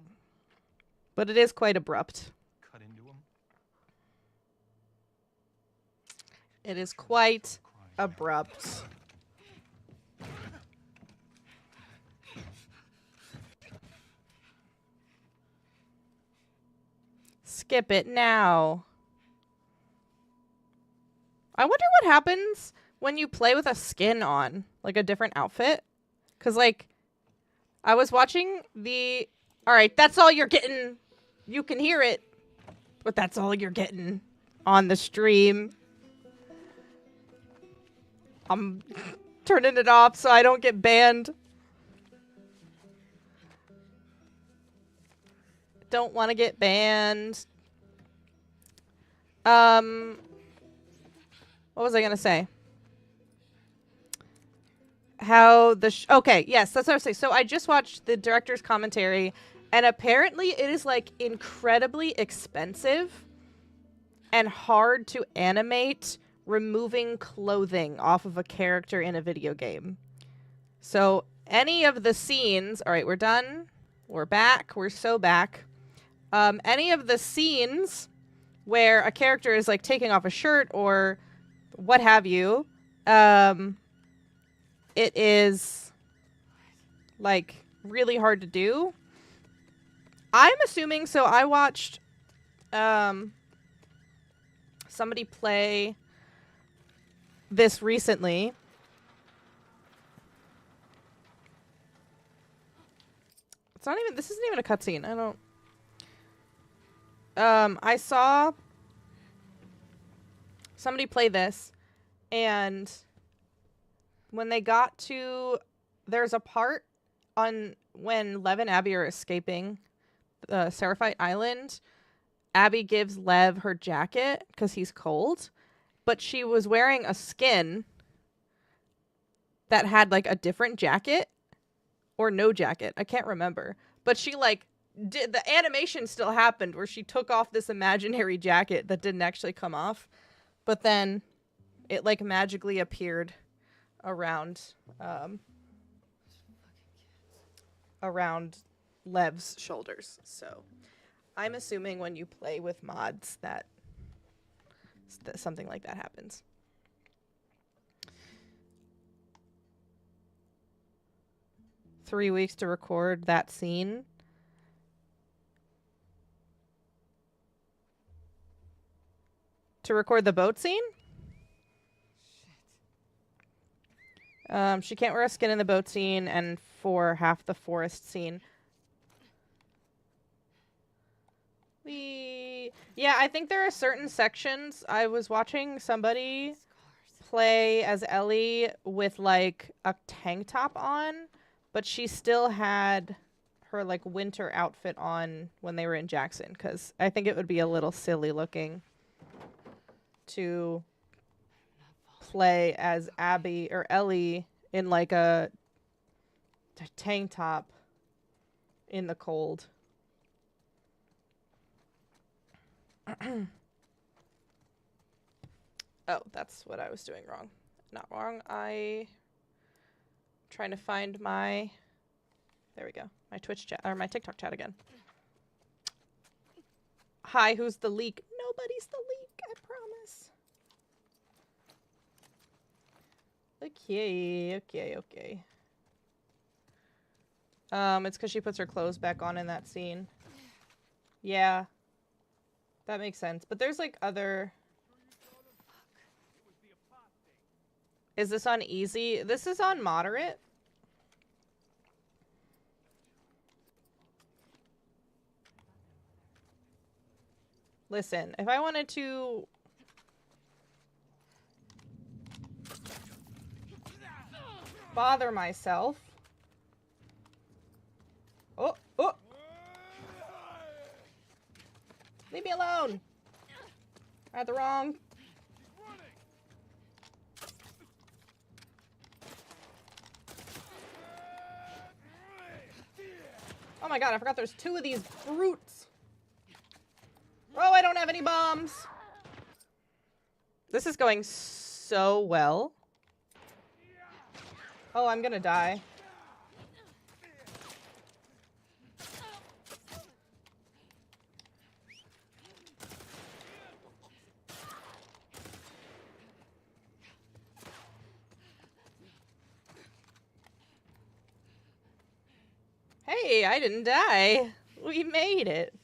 But it is quite abrupt. cut into them. It is quite abrupt. Skip it now. I wonder what happens when you play with a skin on, like a different outfit. Because, like, I was watching the... All right, that's all you're getting. You can hear it, but that's all you're getting on the stream. I'm turning it off so I don't get banned. Don't want to get banned. What was I going to say? How the... okay, yes, that's what I was saying. So I just watched the director's commentary, and apparently it is, like, incredibly expensive and hard to animate removing clothing off of a character in a video game. So any of the scenes... All right, we're done. We're back. We're so back. Any of the scenes where a character is, like, taking off a shirt or what have you, it is, like, really hard to do. I'm assuming... So I watched somebody play this recently. It's not even... This isn't even a cutscene. I don't... I saw somebody play this, and when they got to... There's a part on when Lev and Abby are escaping the Seraphite Island. Abby gives Lev her jacket because he's cold, but she was wearing a skin that had, like, a different jacket or no jacket. I can't remember. But she, like, the animation still happened where she took off this imaginary jacket that didn't actually come off, but then it, like, magically appeared around around Lev's shoulders. So I'm assuming when you play with mods that something like that happens. Three weeks to record that scene. To record the boat scene? She can't wear a skin in the boat scene and for half the forest scene. Yeah, I think there are certain sections. I was watching somebody play as Ellie with like a tank top on, but she still had her like winter outfit on when they were in Jackson, because I think it would be a little silly looking to play as Abby or Ellie in like a tank top in the cold. Oh, that's what I was doing wrong. Not wrong. Trying to find my... There we go. My Twitch chat, or my TikTok chat again. Hi, who's the leak? Nobody's the leak, I promise. Okay. It's because she puts her clothes back on in that scene. Yeah. That makes sense. But there's like other... Is this on easy? This is on moderate. Listen, if I wanted to... bother myself... Oh! Leave me alone! I had the wrong... Oh my god, I forgot there's 2 of these brutes. Oh, I don't have any bombs. This is going so well. Oh, I'm gonna die. Hey, I didn't die. We made it.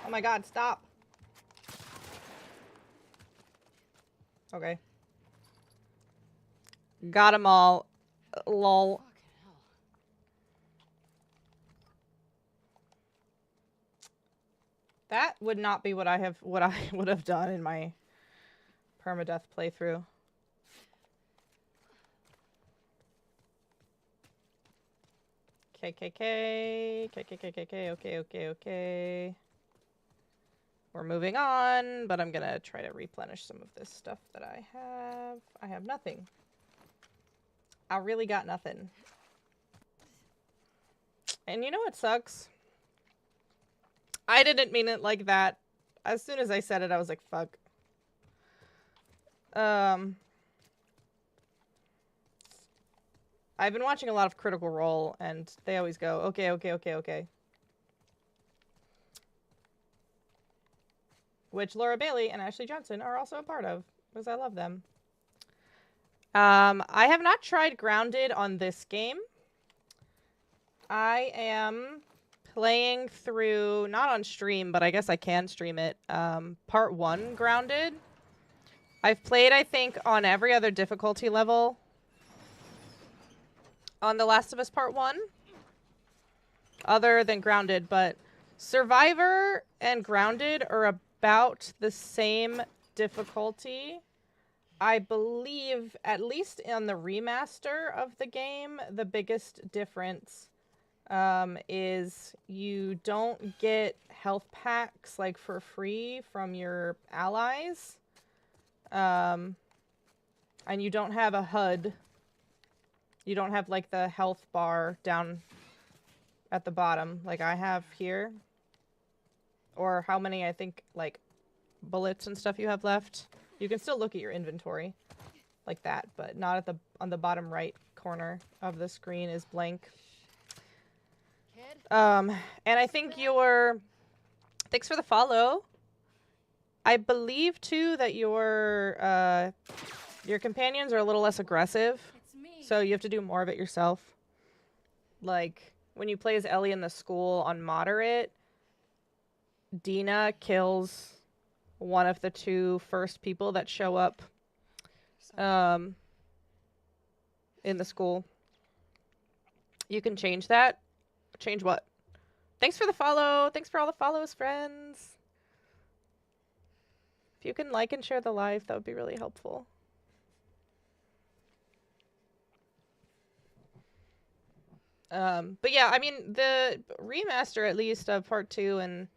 Oh my god, stop. Okay. Got them all. Lol. That would not be what I would have done in my permadeath playthrough. KKK. Okay. We're moving on, but I'm gonna try to replenish some of this stuff that I have. I have nothing. I really got nothing. And you know what sucks? I didn't mean it like that. As soon as I said it, I was like, fuck. I've been watching a lot of Critical Role, and they always go, okay. Which Laura Bailey and Ashley Johnson are also a part of, because I love them. I have not tried Grounded on this game. I am playing through, not on stream, but I guess I can stream it, part 1 Grounded. I've played, I think, on every other difficulty level on The Last of Us Part 1, other than Grounded, but Survivor and Grounded are about the same difficulty. I believe, at least on the remaster of the game, the biggest difference is you don't get health packs like for free from your allies, and you don't have a HUD. You don't have like the health bar down at the bottom like I have here, or how many, I think, like bullets and stuff you have left. You can still look at your inventory like that, but not at the on the bottom right corner of the screen is blank. And I think thanks for the follow. I believe too that your Your companions are a little less aggressive, It's me. so you have to do more of it yourself. Like, when you play as Ellie in the school on moderate, Dina kills one of the two first people that show up in the school. You can change that. Change what? Thanks for the follow. Thanks for all the follows, friends. If you can like and share the live, that would be really helpful. But yeah, I mean, the remaster, at least, of Part 2 and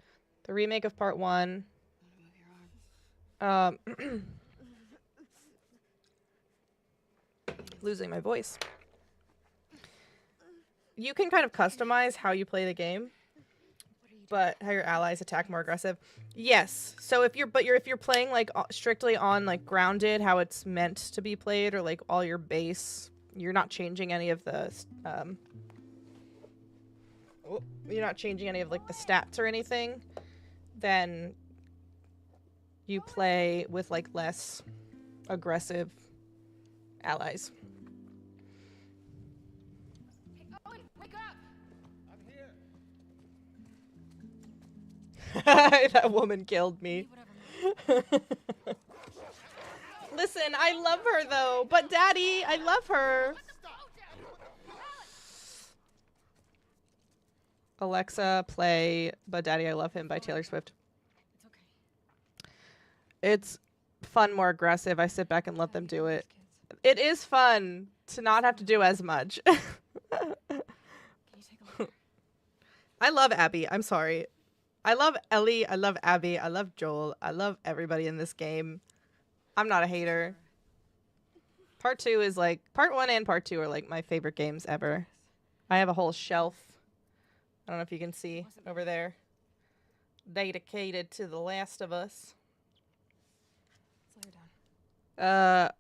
the remake of Part 1. Losing my voice. You can kind of customize how you play the game, but how your allies attack more aggressive. Yes. So if you're playing like strictly on like grounded, how it's meant to be played, or like all your base, you're not changing any of the you're not changing any of like the stats or anything, then you play with like less aggressive allies. Hey, Owen, wake up! I'm here. That woman killed me. Listen, I love her though, but Daddy, I love her. Alexa, play But Daddy, I Love Him by Taylor Swift. It's okay. It's fun, more aggressive. I sit back and let them do it. Kids. It is fun to not have to do as much. Can you take a look? I love Abby. I'm sorry. I love Ellie. I love Abby. I love Joel. I love everybody in this game. I'm not a hater. Part 2 is like... Part 1 and Part 2 are like my favorite games ever. I have a whole shelf. I don't know if you can see over there. Dedicated to The Last of Us. Let's lay her down.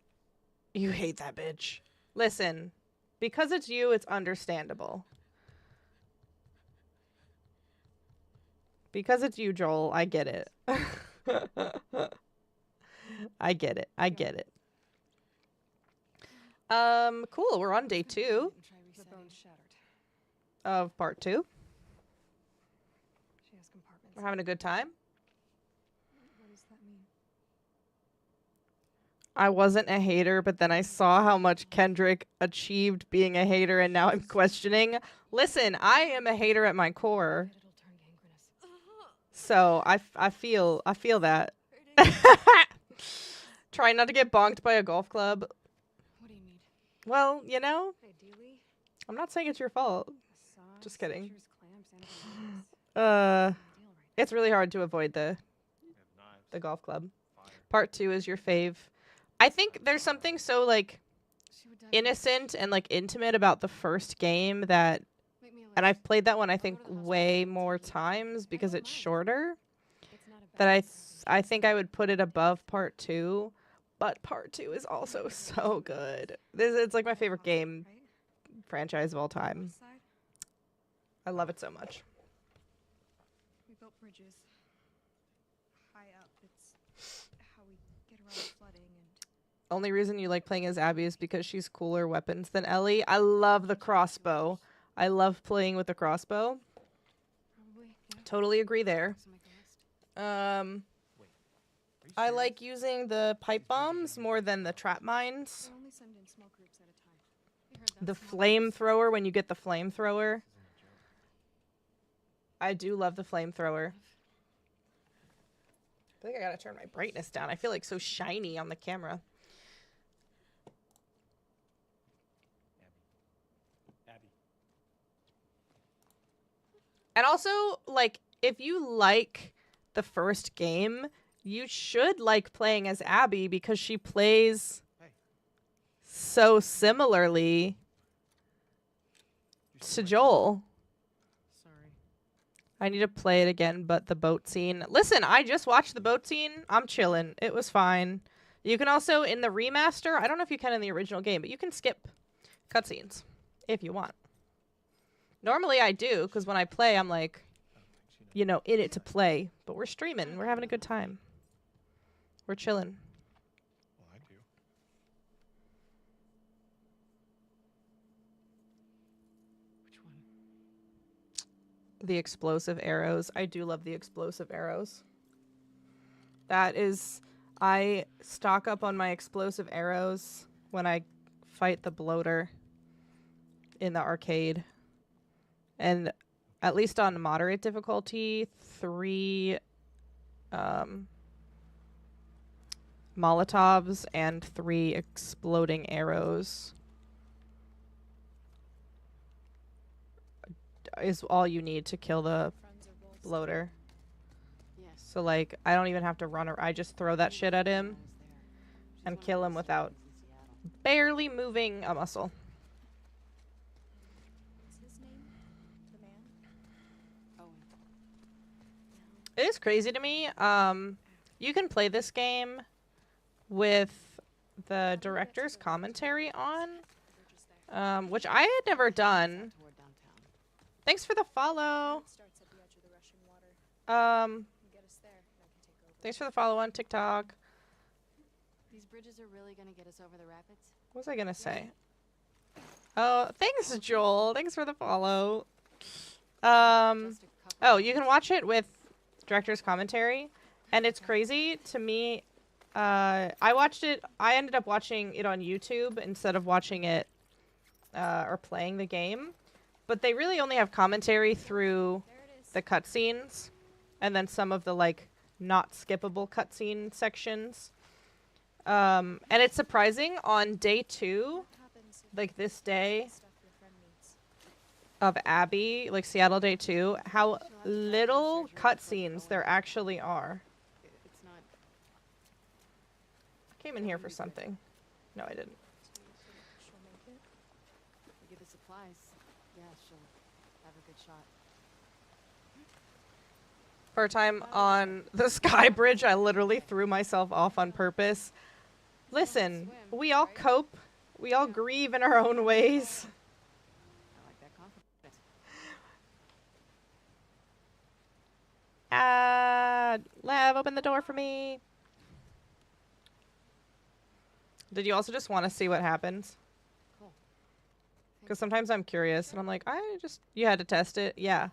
You hate that bitch. Listen, because it's you, it's understandable. Because it's you, Joel, I get it. I get it. I get it. Cool. We're on day 2 Try The resetting. bone's shattered. of part 2. She has compartments. We're having a good time. What does that mean? I wasn't a hater, but then I saw how much Kendrick achieved being a hater, and now I'm questioning. Listen, I am a hater at my core, It'll turn gangrenous. so I feel that. Try not to get bonked by a golf club. What do you need? Well, you know, Ideally, I'm not saying it's your fault. a saw, Just kidding. sutures, clamps, anything like this. Uh, Ideal right it's really hard to avoid the We have knives, golf club. fire. Part 2 is your fave. I think there's something so like She would die. innocent and like intimate about the first game that, Make me a and list. I've played that one I I'll think go to the hospital way and more see you. times because don't it's mind. shorter. It's not a That bad I think I would put it above part 2, but part 2 is also so good. It's like my favorite game Right? franchise of all time. West side, I love it so much. we built bridges high up. It's how we get around flooding and Only reason you like playing as Abby is because she's cooler weapons than Ellie. I love the crossbow. I love playing with the crossbow. Probably. Yeah. Totally agree there. So make a list. Are you I serious? like using the pipe bombs more than the trap mines. we only send in small groups at a time. You heard that. The Small flamethrower, when you get the flamethrower. I do love the flamethrower. I think I gotta turn my brightness down. I feel like so shiny on the camera. Abby. And also, like, if you like the first game, you should like playing as Abby because she plays Hey. so similarly to Joel. Sorry. I need to play it again, but the boat scene. Listen, I just watched the boat scene. I'm chilling. It was fine. You can also, in the remaster, I don't know if you can in the original game, but you can skip cutscenes if you want. Normally I do, because when I play, I'm like, you know, in it to play. But we're streaming. We're having a good time. We're chilling. Well, I do. The explosive arrows. I do love the explosive arrows. That is... I stock up on my explosive arrows when I fight the bloater in the arcade. And at least on moderate difficulty, 3 Molotovs and 3 exploding arrows is all you need to kill the bloater. Yes. So, like, I don't even have to run, or I just throw that shit at him and kill him without barely moving a muscle. What's his name? The man? Owen. It is crazy to me. You can play this game with the director's commentary on, which I had never done. Toward downtown. Thanks for the follow. It starts at the edge of the rushing water. Um, You get us there, and I can take over. thanks for the follow on TikTok. These bridges are really gonna get us over the rapids? What was I gonna say? Oh, thanks, Joel. Thanks for the follow. Just a couple Oh, you can watch it with director's commentary, and it's crazy to me. I ended up watching it on YouTube instead of watching it or playing the game, but they really only have commentary through There it is. the cutscenes and then some of the like not skippable cutscene sections. And it's surprising on day 2, What happens if like this day stuff your friend needs? of Abby, like Seattle day 2, how little cutscenes there actually are. It's not. I came in here for something. No, I didn't. She'll make it. We get the supplies. Yeah, she'll have a good shot. For a time on the sky bridge, I literally threw myself off on purpose. Listen, we all cope. We all grieve in our own ways. I like that confidence. Lev, open the door for me. Did you also just want to see what happens? Cool. Because sometimes I'm curious, and I'm like, you had to test it? Yeah.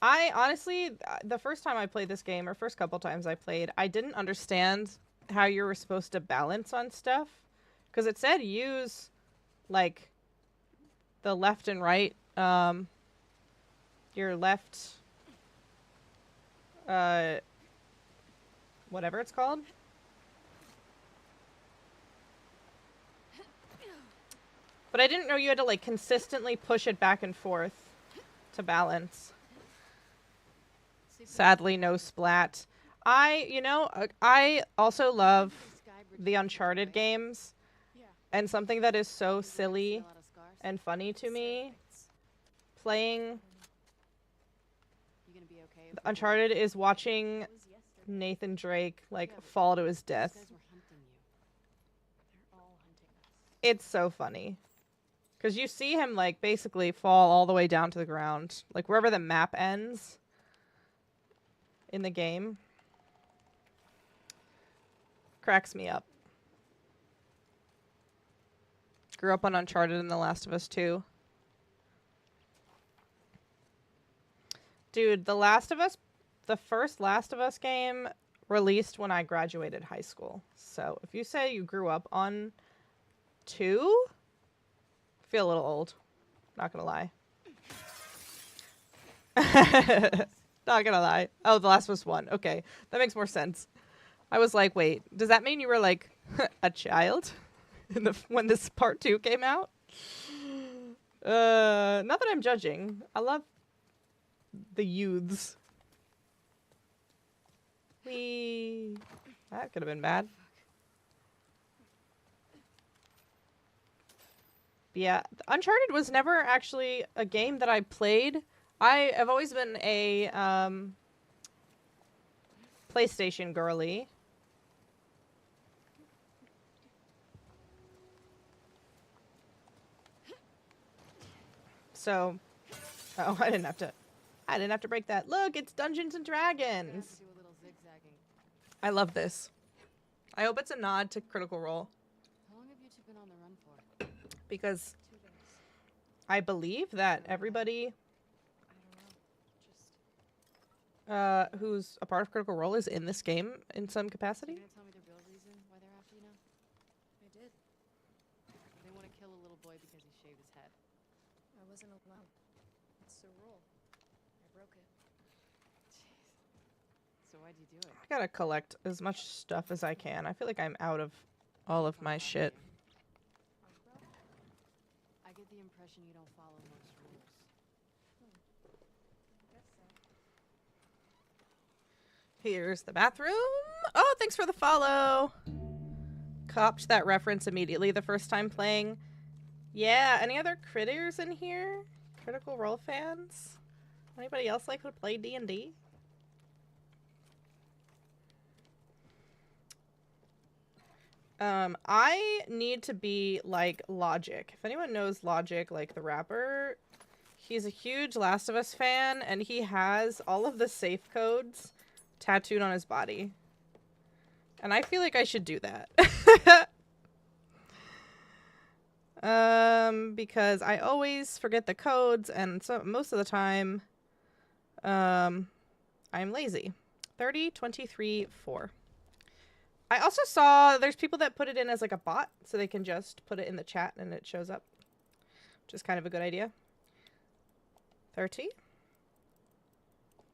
I honestly, the first time I played this game, or first couple times I played, I didn't understand how you were supposed to balance on stuff. Because it said use, like, the left and right, your left, whatever it's called. But I didn't know you had to, like, consistently push it back and forth to balance. Sadly, no splat. I also love the Uncharted games. Yeah. And something that is so silly and funny to me, Thanks. playing You gonna be okay? if we Uncharted is watching It was yesterday. Nathan Drake, like, Yeah, but fall to his these death. guys were hunting you. They're all hunting us. It's so funny. Because you see him, like, basically fall all the way down to the ground. Like, wherever the map ends in the game. Cracks me up. Grew up on Uncharted and The Last of Us 2. Dude, the first Last of Us game released when I graduated high school. So if you say you grew up on 2, feel a little old. Not gonna lie. Not gonna lie. Oh, The Last of Us 1. Okay, that makes more sense. I was like, wait, does that mean you were like a child when this part 2 came out? Not that I'm judging. I love the youths. That could have been bad. Yeah, Uncharted was never actually a game that I played. I have always been a PlayStation girly. So, oh, I didn't have to break that. Look, it's Dungeons and Gonna have to Dragons. do a little zigzagging. I love this. I hope it's a nod to Critical Role How long have you two been on the run for? because 2 days. I believe that everybody I don't know. who's a part of Critical Role, is in this game in some You capacity. gonna tell me the real reason why they're after you now? I did. They want to kill a little boy because he shaved his head. I wasn't alone. It's the rule. I broke it. Jeez. So why'd you do it? I gotta collect as much stuff as I can. I feel like I'm out of all of my shit. I get the impression you don't follow most rules. Guess so. Here's the bathroom. Oh, thanks for the follow. Copped that reference immediately the first time playing. Yeah, any other critters in here? Critical Role fans? Anybody else like to play D&D? I need to be like Logic. If anyone knows Logic, like the rapper, he's a huge Last of Us fan, and he has all of the safe codes tattooed on his body. And I feel like I should do that. Because I always forget the codes, and so most of the time, I'm lazy. 30, 23, 4. I also saw there's people that put it in as like a bot, so they can just put it in the chat and it shows up, which is kind of a good idea. 30,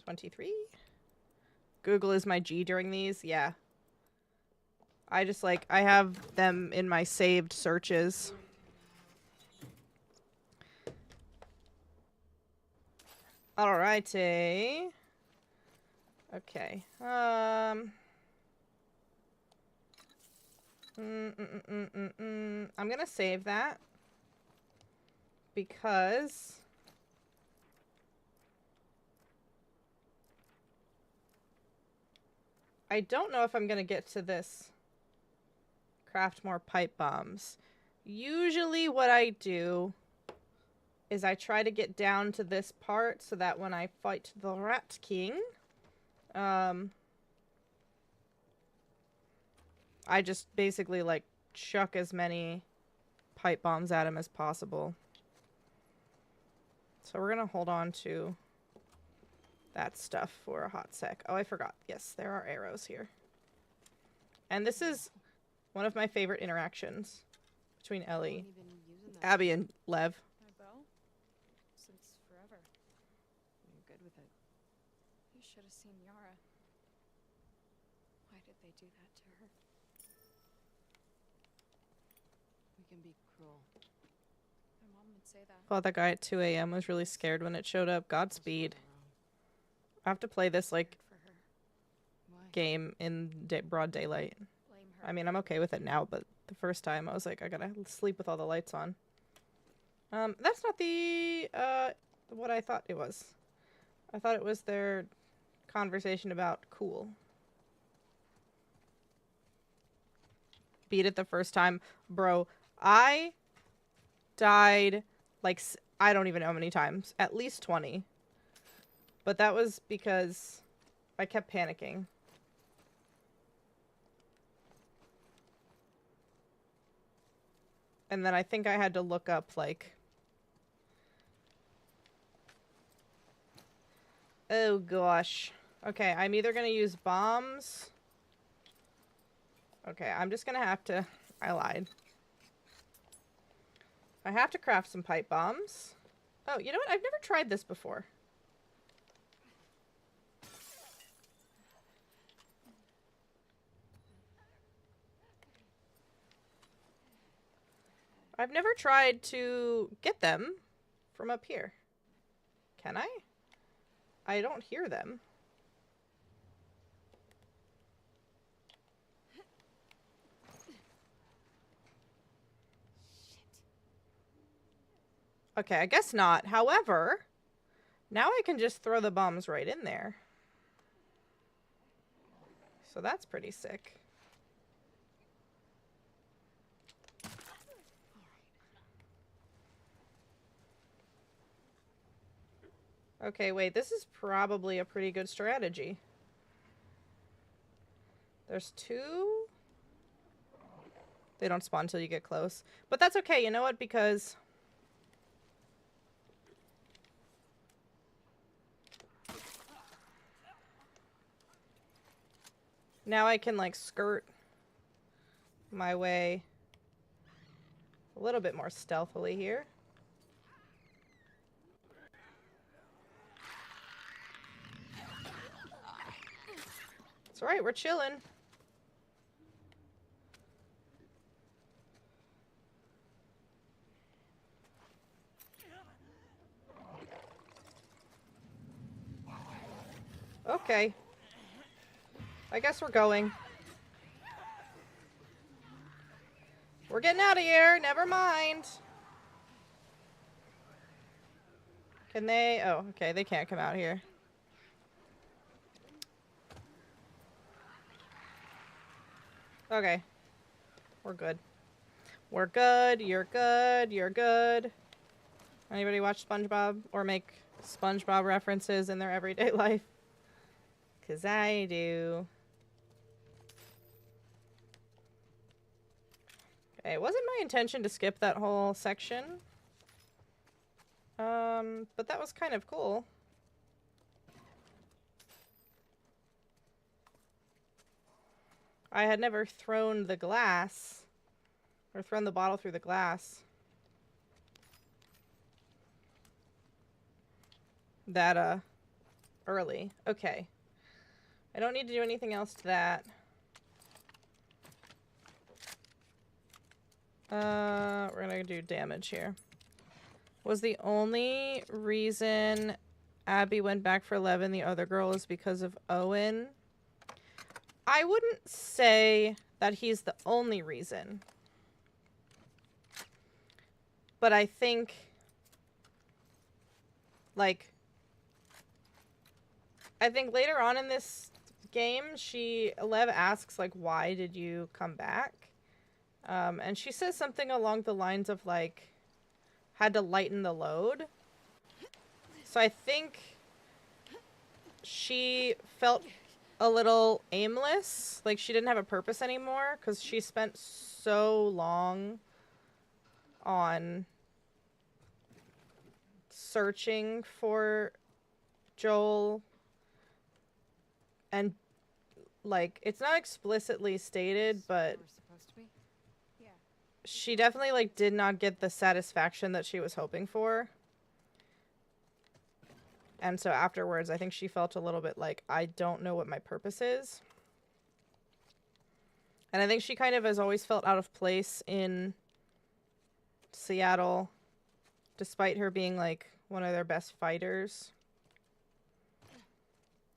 23. Google is my G during these. Yeah. I just like, I have them in my saved searches. Alrighty. Okay. I'm gonna save that because I don't know if I'm gonna get to this. Craft more pipe bombs. Usually what I do is I try to get down to this part so that when I fight the Rat King, I just basically like chuck as many pipe bombs at him as possible. So we're gonna hold on to that stuff for a hot sec. Oh, I forgot. Yes, there are arrows here. And this is one of my favorite interactions between Ellie, Haven't even using that. Abby, and Lev. My bow? Since forever. You're good with it. You should have seen Yara. Why did they do that to her? We can be cruel. My mom would say that. Thought that guy at 2 a.m. was really scared when it showed up. Godspeed. I have to play this like Good for her. Why? game in broad daylight. Blame her. I mean, I'm okay with it now, but the first time I was like, I gotta sleep with all the lights on. That's not the, what I thought it was. I thought it was their conversation about cool. Beat it the first time. Bro, I died, like, I don't even know how many times. At least 20. But that was because I kept panicking. And then I think I had to look up, like... Oh, gosh. Okay, I'm either gonna use bombs... Okay, I'm just gonna have to... I lied. I have to craft some pipe bombs. Oh, you know what? I've never tried this before. I've never tried to get them from up here. Can I? I don't hear them. Okay, I guess not. However, now I can just throw the bombs right in there. So that's pretty sick. Okay, wait, this is probably a pretty good strategy. There's 2. They don't spawn until you get close. But that's okay, you know what? Because... now I can, like, skirt my way a little bit more stealthily here. It's alright, we're chilling. Okay. I guess we're going. We're getting out of here. Never mind. Can they? Oh, okay. They can't come out here. Okay. We're good. We're good. You're good. You're good. Anybody watch SpongeBob or make SpongeBob references in their everyday life? 'Cause I do. Okay, it wasn't my intention to skip that whole section. But that was kind of cool. I had never thrown the glass, or thrown the bottle through the glass. That, early. Okay. I don't need to do anything else to that. We're gonna do damage here. Was the only reason Abby went back for 11, the other girl, is because of Owen? I wouldn't say that he's the only reason. But I think, like, I think later on in this game, Lev asks, like, why did you come back? And she says something along the lines of, like, had to lighten the load. So I think she felt a little aimless. Like, she didn't have a purpose anymore because she spent so long on searching for Joel. And, like, it's not explicitly stated, but she definitely, like, did not get the satisfaction that she was hoping for. And so afterwards, I think she felt a little bit like, I don't know what my purpose is. And I think she kind of has always felt out of place in Seattle, despite her being, like, one of their best fighters.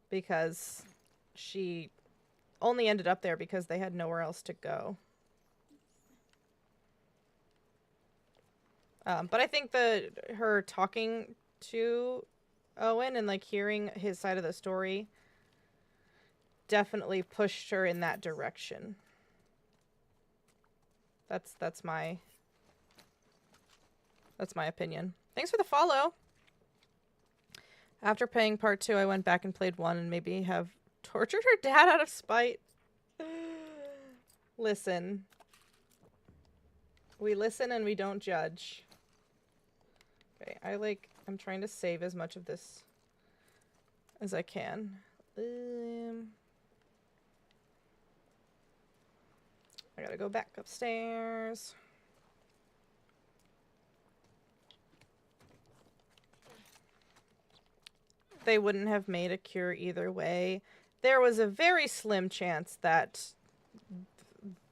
Because she only ended up there because they had nowhere else to go. But I think that her talking to Owen and, like, hearing his side of the story definitely pushed her in that direction. That's my opinion. Thanks for the follow. After playing part 2, I went back and played 1 and maybe have tortured her dad out of spite. Listen. We listen and we don't judge. Okay, I'm trying to save as much of this as I can. I gotta go back upstairs. They wouldn't have made a cure either way. There was a very slim chance that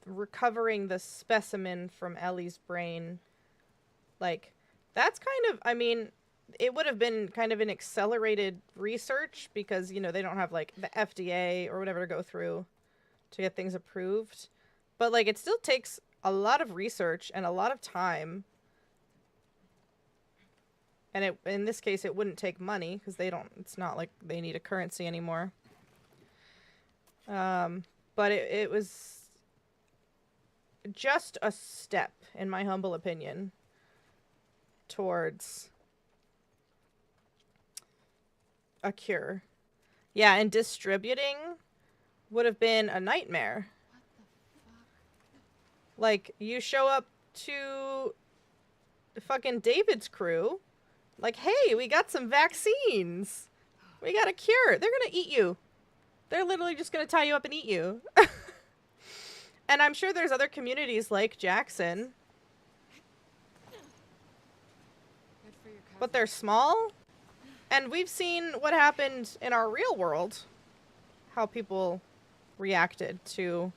recovering the specimen from Ellie's brain, like, that's kind of, I mean, it would have been kind of an accelerated research because, you know, they don't have, like, the FDA or whatever to go through to get things approved. But, like, it still takes a lot of research and a lot of time. And in this case, it wouldn't take money because it's not like they need a currency anymore. But it was just a step, in my humble opinion, towards a cure. Yeah, and distributing would have been a nightmare. What the fuck? Like, you show up to fucking David's crew, like, hey, we got some vaccines. We got a cure. They're gonna eat you. They're literally just gonna tie you up and eat you. And I'm sure there's other communities like Jackson, Good for your cousin. but they're small. And we've seen what happened in our real world. How people reacted to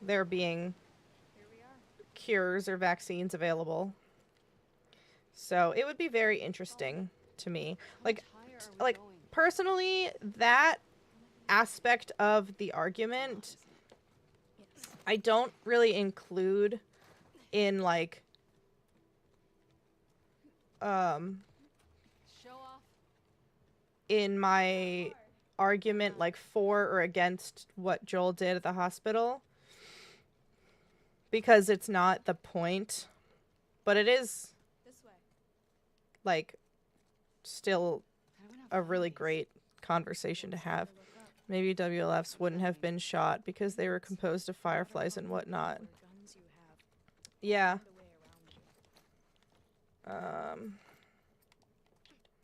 there being Here we are. cures or vaccines available. So it would be very interesting to me. How Like, much higher are we like going? personally, that aspect of the argument Yes. I don't really include in like Show off. in my argument like for or against what Joel did at the hospital, because it's not the point, but it is This way. like still How do we not a find really these? great conversation to have. Look up. Maybe WLFs wouldn't have been shot because they were composed of fireflies and whatnot. Whatever guns you have. Yeah. Find a way around you.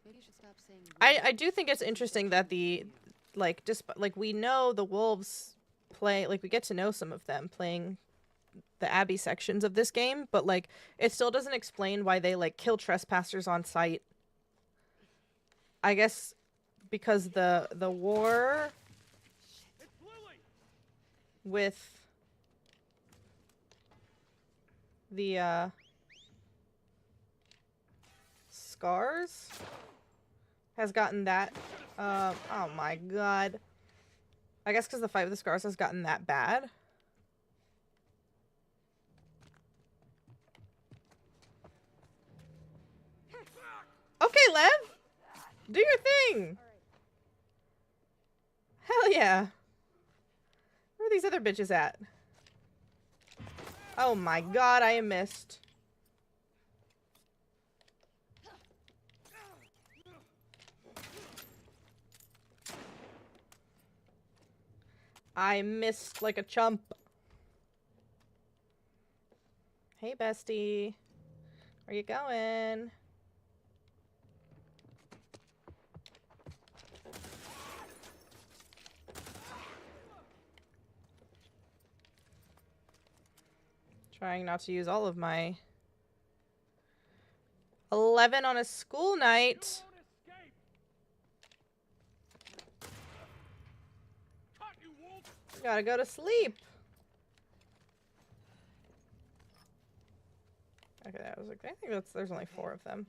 Maybe you should stop saying. I do think it's interesting that the like like we know the wolves play, like we get to know some of them playing the Abbey sections of this game, but like it still doesn't explain why they like kill trespassers on sight. I guess because the war with the scars has gotten that oh my god. I guess because the fight with the scars has gotten that bad. Okay, Lev! Do your thing! Hell yeah. Where are these other bitches at? Oh my god, I missed. I missed like a chump. Hey, bestie. Where you going? Trying not to use all of my 11 on a school night. Gotta go to sleep. Okay, I was like, I think there's only 4 of them.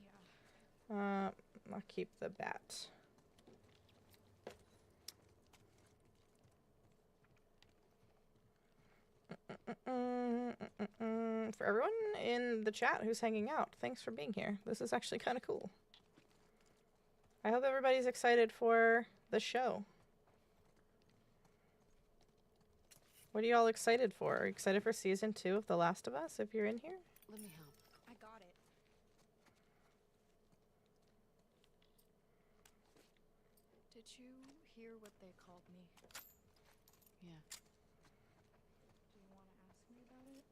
I'll keep the bat. For everyone in the chat who's hanging out, thanks for being here. This is actually kind of cool. I hope everybody's excited for the show. What are you all excited for? Are you excited for season 2 of The Last of Us if you're in here? Let me help. I got it. Did you hear what they called me? Yeah. Do you want to ask me about it?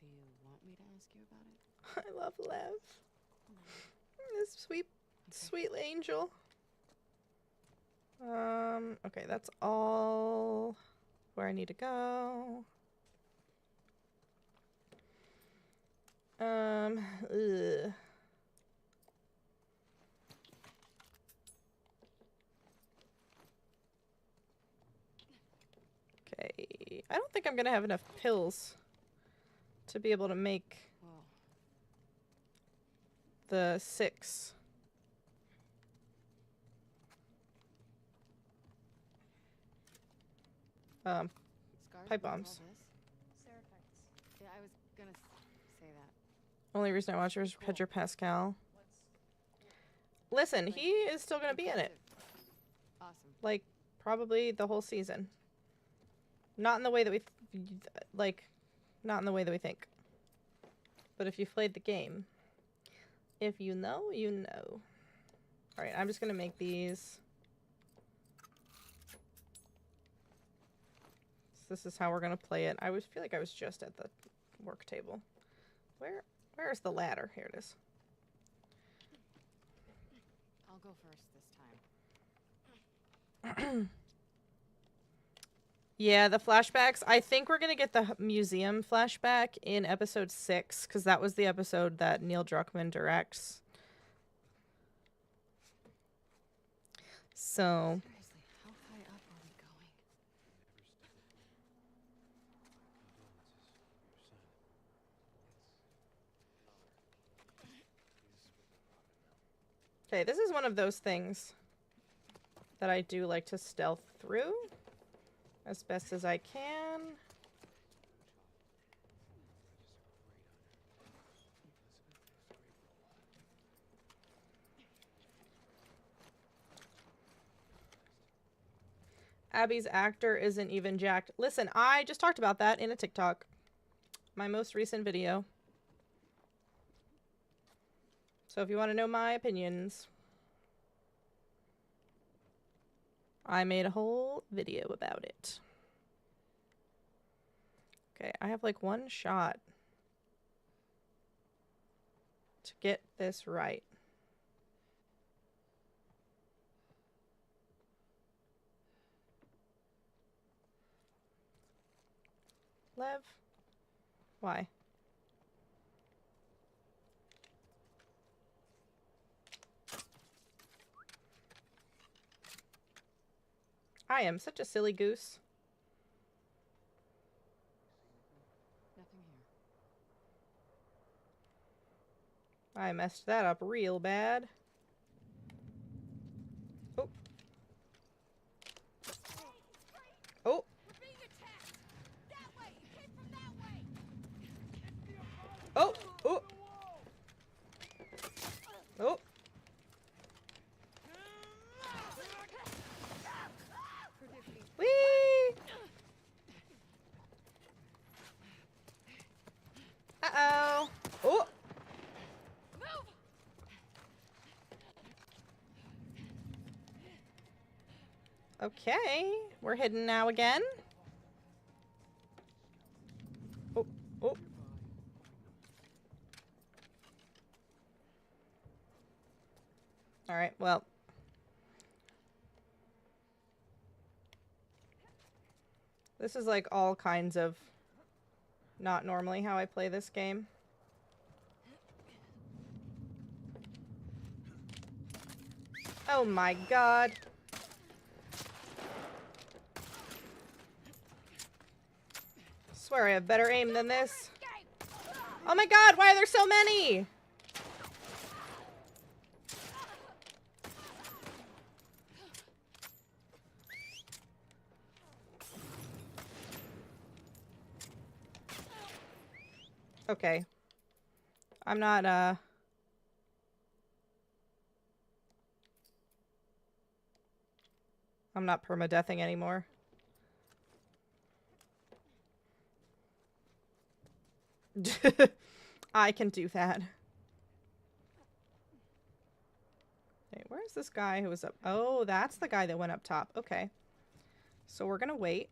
Do you want me to ask you about it? I love Lev. This sweet, sweet angel. Okay, that's all where I need to go. Ugh. Okay, I don't think I'm gonna have enough pills to be able to make Whoa. the 6. Scars Pipe above all bombs. this? Seraphites. Yeah, I was gonna say that. Only reason I watch her is Pedro Pascal. Listen, he is still gonna be in it. Impressive. Awesome. Like, probably the whole season. Not in the way that we, not in the way that we think. But if you've played the game, if you know, you know. Alright, I'm just gonna make these. So this is how we're gonna play it. I feel like I was just at the work table. Where's the ladder? Here it is. I'll go first this time. Yeah, the flashbacks. I think we're going to get the museum flashback in episode 6, because that was the episode that Neil Druckmann directs. So, Seriously, how high up are we going? okay, this is one of those things that I do like to stealth through as best as I can. Abby's actor isn't even jacked. Listen, I just talked about that in a TikTok. My most recent video. So if you want to know my opinions, I made a whole video about it. Okay, I have like one shot to get this right. Lev? Why? I am such a silly goose. Nothing here. I messed that up real bad. Oh. Oh. Oh. Oh. Oh. Whee! Uh-oh. Oh. Okay, we're hidden now again. Oh, oh. All right, well. This is like all kinds of not normally how I play this game. Oh my god. Swear I have better aim than this. Oh my god, why are there so many? Okay. I'm not, I'm not permadeathing anymore. I can do that. Okay, where's this guy who was up? Oh, that's the guy that went up top. Okay. So we're gonna wait.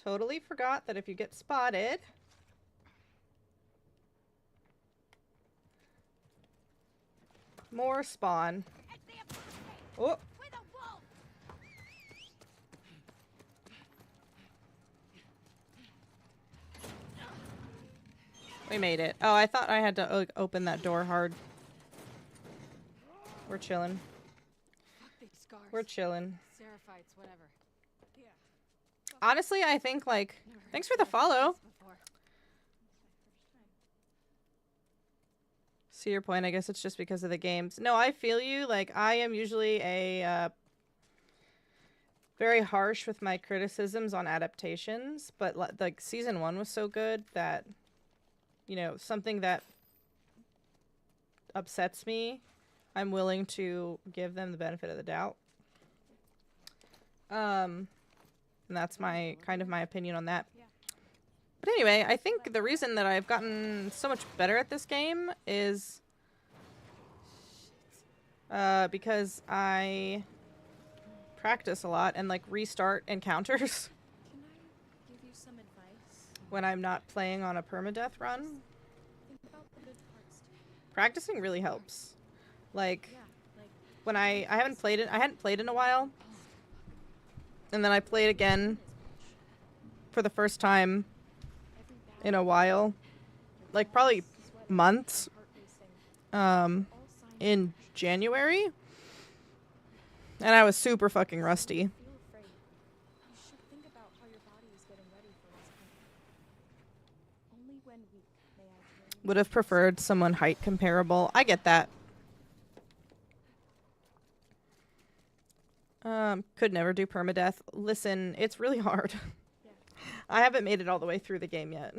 Totally forgot that if you get spotted... more spawn. Oh! We made it. Oh, I thought I had to open that door hard. We're chilling. We're chilling. Seraphites, whatever. Honestly, I think, like... Thanks for the follow. See your point. I guess it's just because of the games. No, I feel you. Like, I am usually a... very harsh with my criticisms on adaptations. But, like, season 1 was so good that... You know, something that upsets me, I'm willing to give them the benefit of the doubt. And that's my kind of my opinion on that. But anyway, I think the reason that I've gotten so much better at this game is Because I practice a lot and like restart encounters Can I give you some advice? when I'm not playing on a permadeath run. Think about the good parts too. Practicing really helps. Like Yeah, like when I hadn't played in a while, and then I played again for the first time every in a while, like probably months, heart racing. All signs in January, and I was super fucking rusty. feel afraid. You should think about how your body is getting ready for what's coming. Only when weak may I carry you. Would have preferred someone height comparable. I get that. Could never do permadeath. Listen, it's really hard. Yeah. I haven't made it all the way through the game yet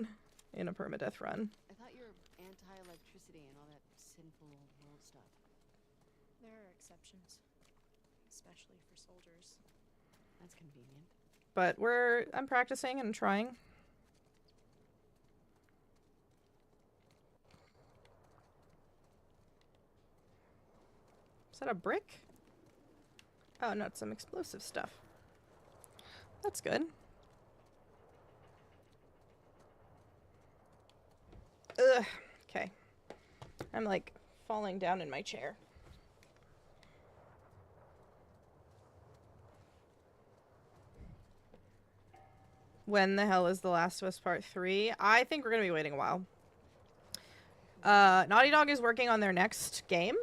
in a permadeath run. I thought you were anti-electricity and all that sinful old world stuff. There are exceptions, especially for soldiers. That's convenient. But I'm practicing and trying. Is that a brick? Oh, no, it's some explosive stuff. That's good. Ugh. Okay. I'm like falling down in my chair. When the hell is The Last of Us Part 3? I think we're going to be waiting a while. Naughty Dog is working on their next game,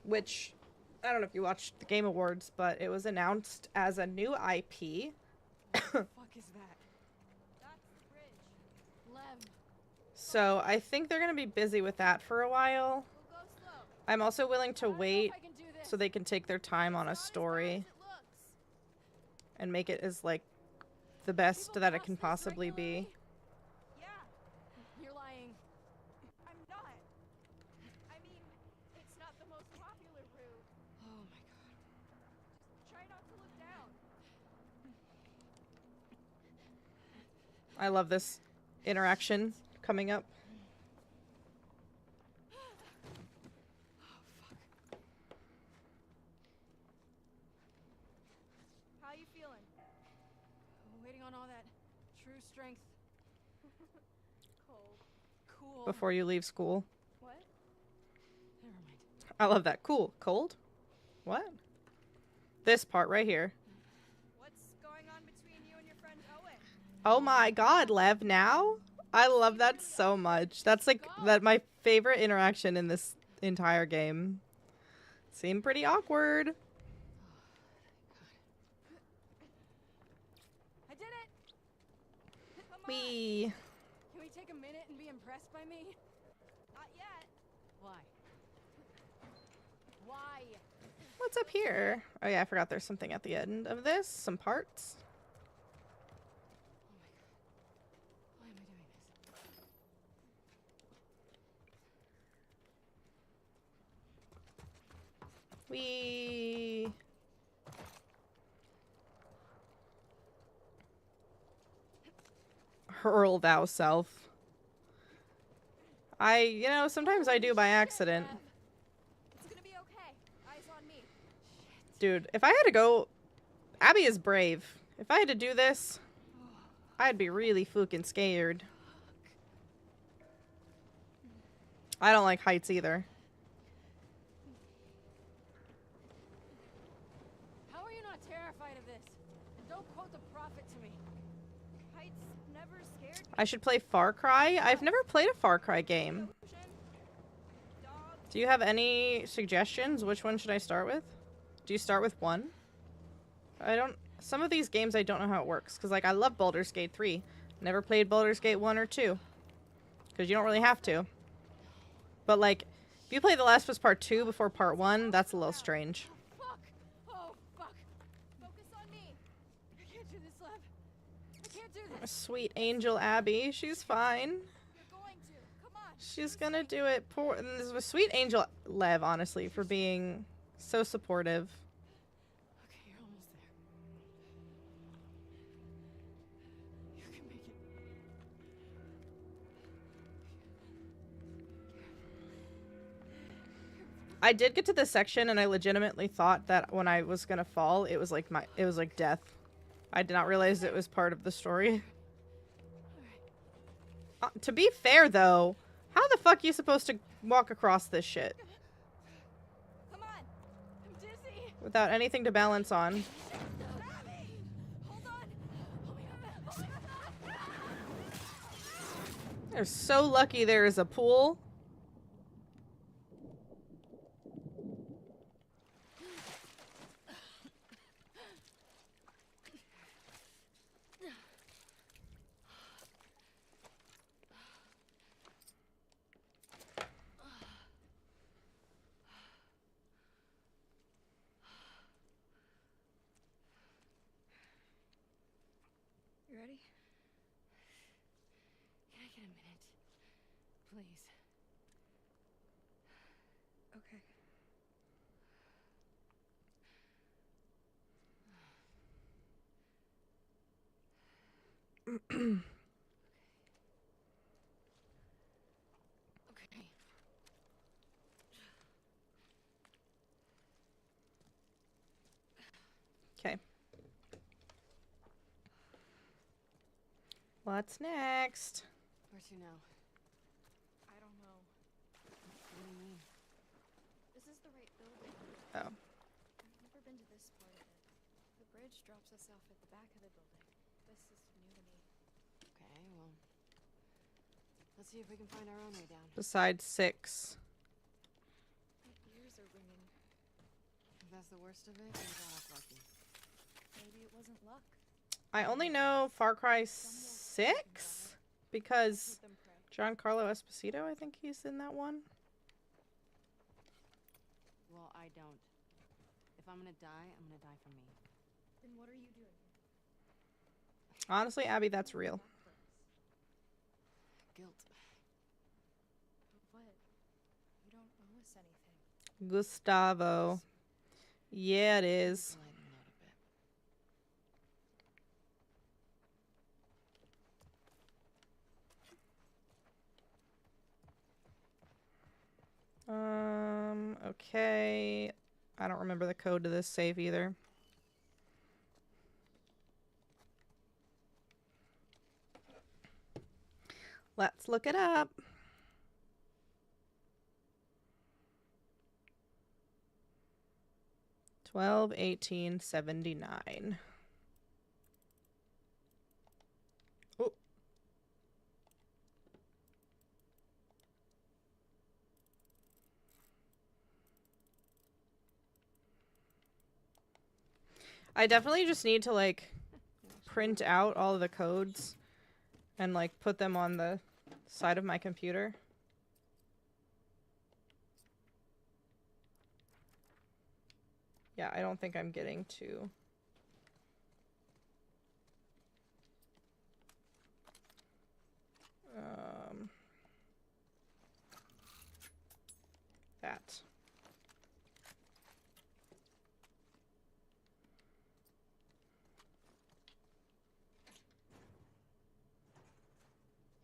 which I don't know if you watched the Game Awards, but it was announced as a new IP. What the fuck is that? That's the bridge. Lev, So I think they're going to be busy with that for a while. we'll go slow. I'm also willing to I don't know wait if I can do this. so they can take their time on a It's not as bad story as it looks. and make it as like the best People that it cross can this possibly be. regularly. Yeah. You're lying. I'm not. I mean, it's not the most popular route. Oh my god. Try not to look down. I love this interaction coming up. How you feeling? Waiting on all that true strength. Cold. Cool. Before you leave school. What? Never mind. I love that. Cool. Cold? What? This part right here. What's going on between you and your friend Owen? Oh my god, Lev, now? I love that so much. That's like my favorite interaction in this entire game. Seemed pretty awkward. I did it! Come on. Wee. Can we take a minute and be impressed by me? Not yet. Why? Why? What's up here? Oh yeah, I forgot there's something at the end of this. Some parts. Oh my god. Why am I doing this? Wee. Hurl thou self. Sometimes I do by accident. It's gonna be okay. Eyes on me. Dude, if I had to go... Abby is brave. If I had to do this, I'd be really fucking scared. I don't like heights either. How are you not terrified of this? And don't quote the prophet to me. Heights never scared me. I should play Far Cry. I've never played a Far Cry game. Ocean. Dogs. Do you have any suggestions? Which one should I start with? Do you start with one? Some of these games I don't know how it works. Because, like, I love Baldur's Gate 3. Never played Baldur's Gate 1 or 2. Because you don't really have to. But, like, if you play The Last of Us Part 2 before Part 1, that's a little strange. Fuck! Oh, fuck! Focus on me. I can't do this, Lev. I can't do this. Sweet Angel Abby. She's fine. You're going to. Come on. She's gonna do it. Poor... And this was Sweet Angel Lev, honestly, for being so supportive. Okay, you're almost there. You can make it. I did get to this section and I legitimately thought that when I was gonna fall, it was like death. I did not realize it was part of the story. To be fair though, how the fuck are you supposed to walk across this shit? Come on. I'm dizzy. Without anything to balance on. Abby! Hold on. Hold me up. Hold me up. They're so lucky there is a pool. You ready? Can I get a minute? Please. Okay. Okay. Okay. What's next? Where to now? I don't know. What do you mean? This is the right building. Oh. I've never been to this part of it. The bridge drops us off at the back of the building. This is new to me. Okay, well. Let's see if we can find our own way down. Besides 6. My ears are ringing. If that's the worst of it, you got off lucky. Maybe it wasn't luck. I only know Far Cry 6 because Let them pray. Giancarlo Esposito, I think he's in that one. Well, I don't. If I'm gonna die, I'm gonna die for me. Then what are you doing here? Honestly, Abby, that's real. Guilt. But what? You don't owe us anything. Gustavo. Yeah, it is. Lighten the load a bit. Okay. I don't remember the code to this save either. Let's look it up. $12.18.79. Oh. I definitely just need to like print out all of the codes and like put them on the side of my computer. Yeah, I don't think I'm getting to that.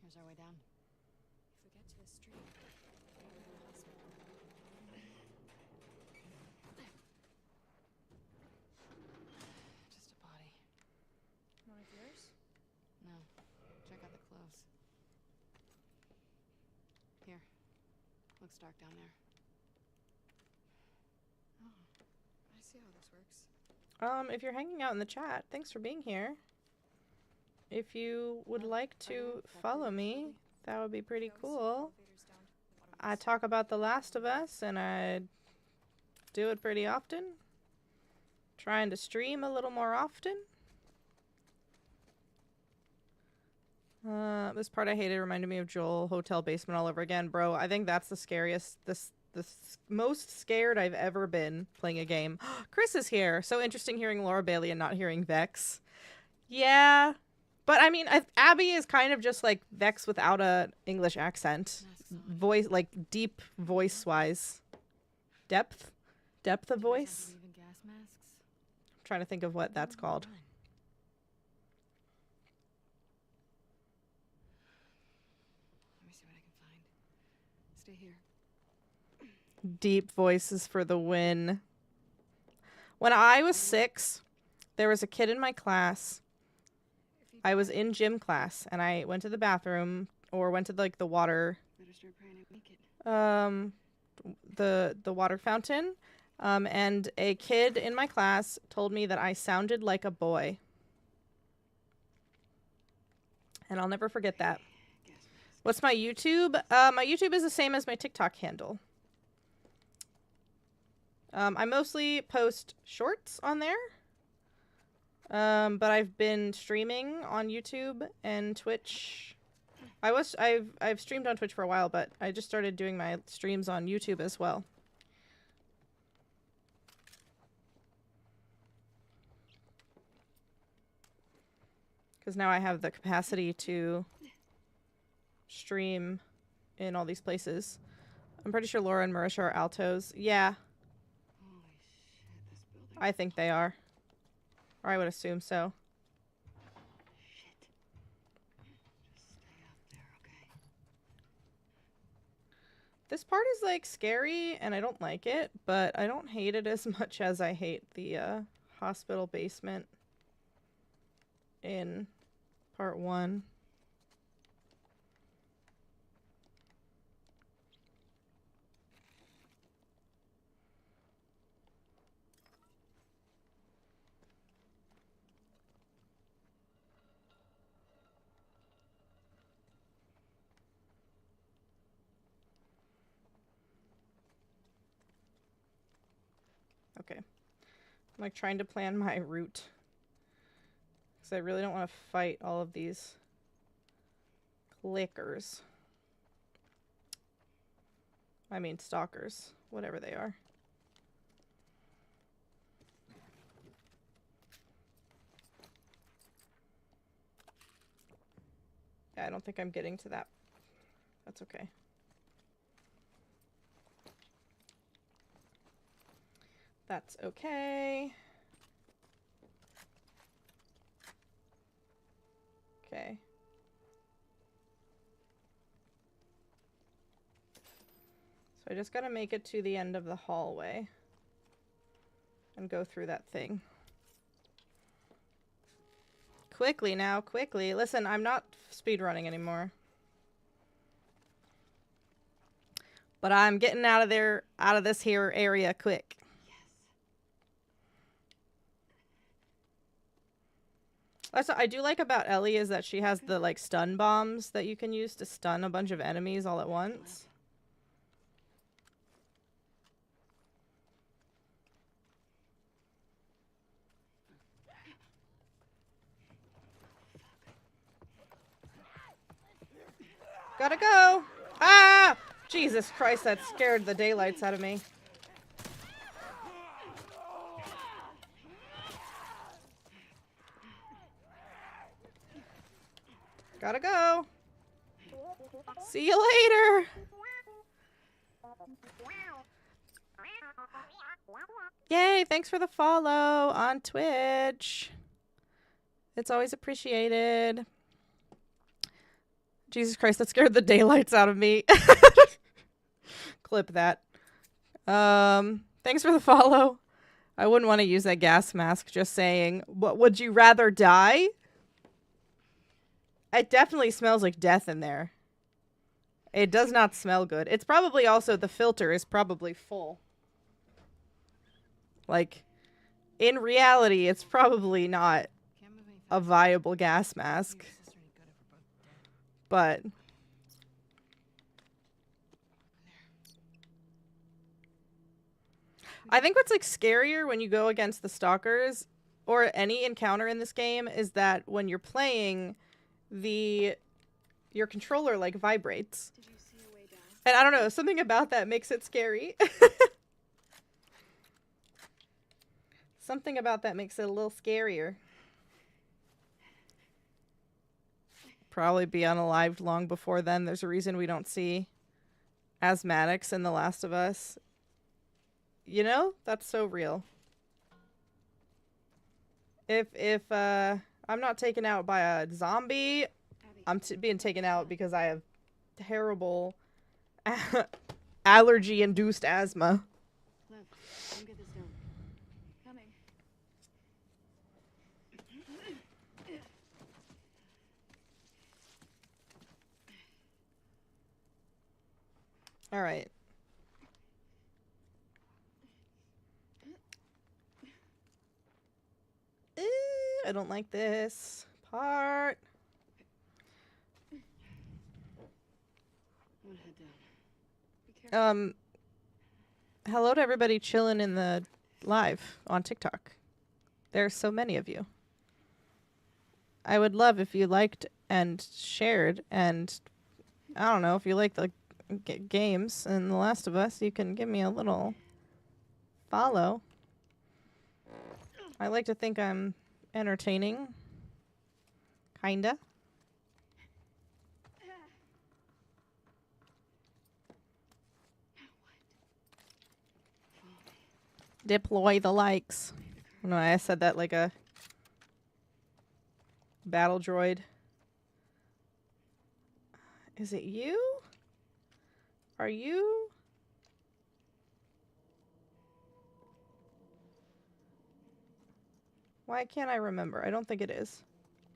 Here's our way down. If we get to the street, maybe the hospital. Just a body. One of yours? No. Check out the clothes. Here. Looks dark down there. Oh, I see how this works. If you're hanging out in the chat, thanks for being here. If you would like to follow me, that would be pretty cool. I talk about The Last of Us, and I do it pretty often. Trying to stream a little more often. This part I hated reminded me of Joel Hotel Basement all over again. Bro, I think that's the scariest, the most scared I've ever been playing a game. Chris is here. So interesting hearing Laura Bailey and not hearing Vex. Yeah. But I mean, Abby is kind of just like Vex without a English accent. Voice, like deep voice-wise. Depth of voice. Even gas masks? I'm trying to think of what that's called. Let me see what I can find. Stay here. Deep voices for the win. When I was 6, there was a kid in my class. I was in gym class, and I went to the bathroom, or went to, like, the water, the water fountain, and a kid in my class told me that I sounded like a boy. And I'll never forget that. What's my YouTube? My YouTube is the same as my TikTok handle. I mostly post shorts on there. But I've been streaming on YouTube and Twitch. I've streamed on Twitch for a while, but I just started doing my streams on YouTube as well. Because now I have the capacity to stream in all these places. I'm pretty sure Laura and Marisha are altos. Yeah. I think they are. Or I would assume so. This part is, like, scary, and I don't like it, but I don't hate it as much as I hate the hospital basement in part 1. Okay. I'm, like, trying to plan my route. Because I really don't want to fight all of these clickers. I mean, stalkers. Whatever they are. Yeah, I don't think I'm getting to that. That's okay. That's okay. Okay. So I just gotta make it to the end of the hallway. And go through that thing. Quickly now, quickly. Listen, I'm not speedrunning anymore. But I'm getting out of there, out of this here area quick. That's what I do like about Ellie is that she has the, like, stun bombs that you can use to stun a bunch of enemies all at once. Gotta go! Ah! Jesus Christ, that scared the daylights out of me. Gotta go. See you later. Yay, thanks for the follow on Twitch. It's always appreciated. Jesus Christ, that scared the daylights out of me. Clip that. Thanks for the follow. I wouldn't want to use that gas mask, just saying. What, would you rather die? It definitely smells like death in there. It does not smell good. It's probably also, the filter is probably full. Like, in reality, it's probably not a viable gas mask. But I think what's, like, scarier when you go against the stalkers or any encounter in this game is that when you're playing, your controller, like, vibrates. Did you see a way down? And I don't know, something about that makes it scary. Something about that makes it a little scarier. Probably be unalived long before then. There's a reason we don't see asthmatics in The Last of Us. You know? That's so real. If I'm not taken out by a zombie, I'm being taken out because I have terrible allergy-induced asthma. Lev, come get this done. Coming. All right. I don't like this part. I'm gonna head down. Be careful. Hello to everybody chilling in the live on TikTok. There's so many of you. I would love if you liked and shared, and I don't know, if you like the games and The Last of Us, you can give me a little follow. I like to think I'm entertaining. Kinda. Deploy the likes. No, I said that like a battle droid. Is it you? Are you? Why can't I remember? I don't think it is.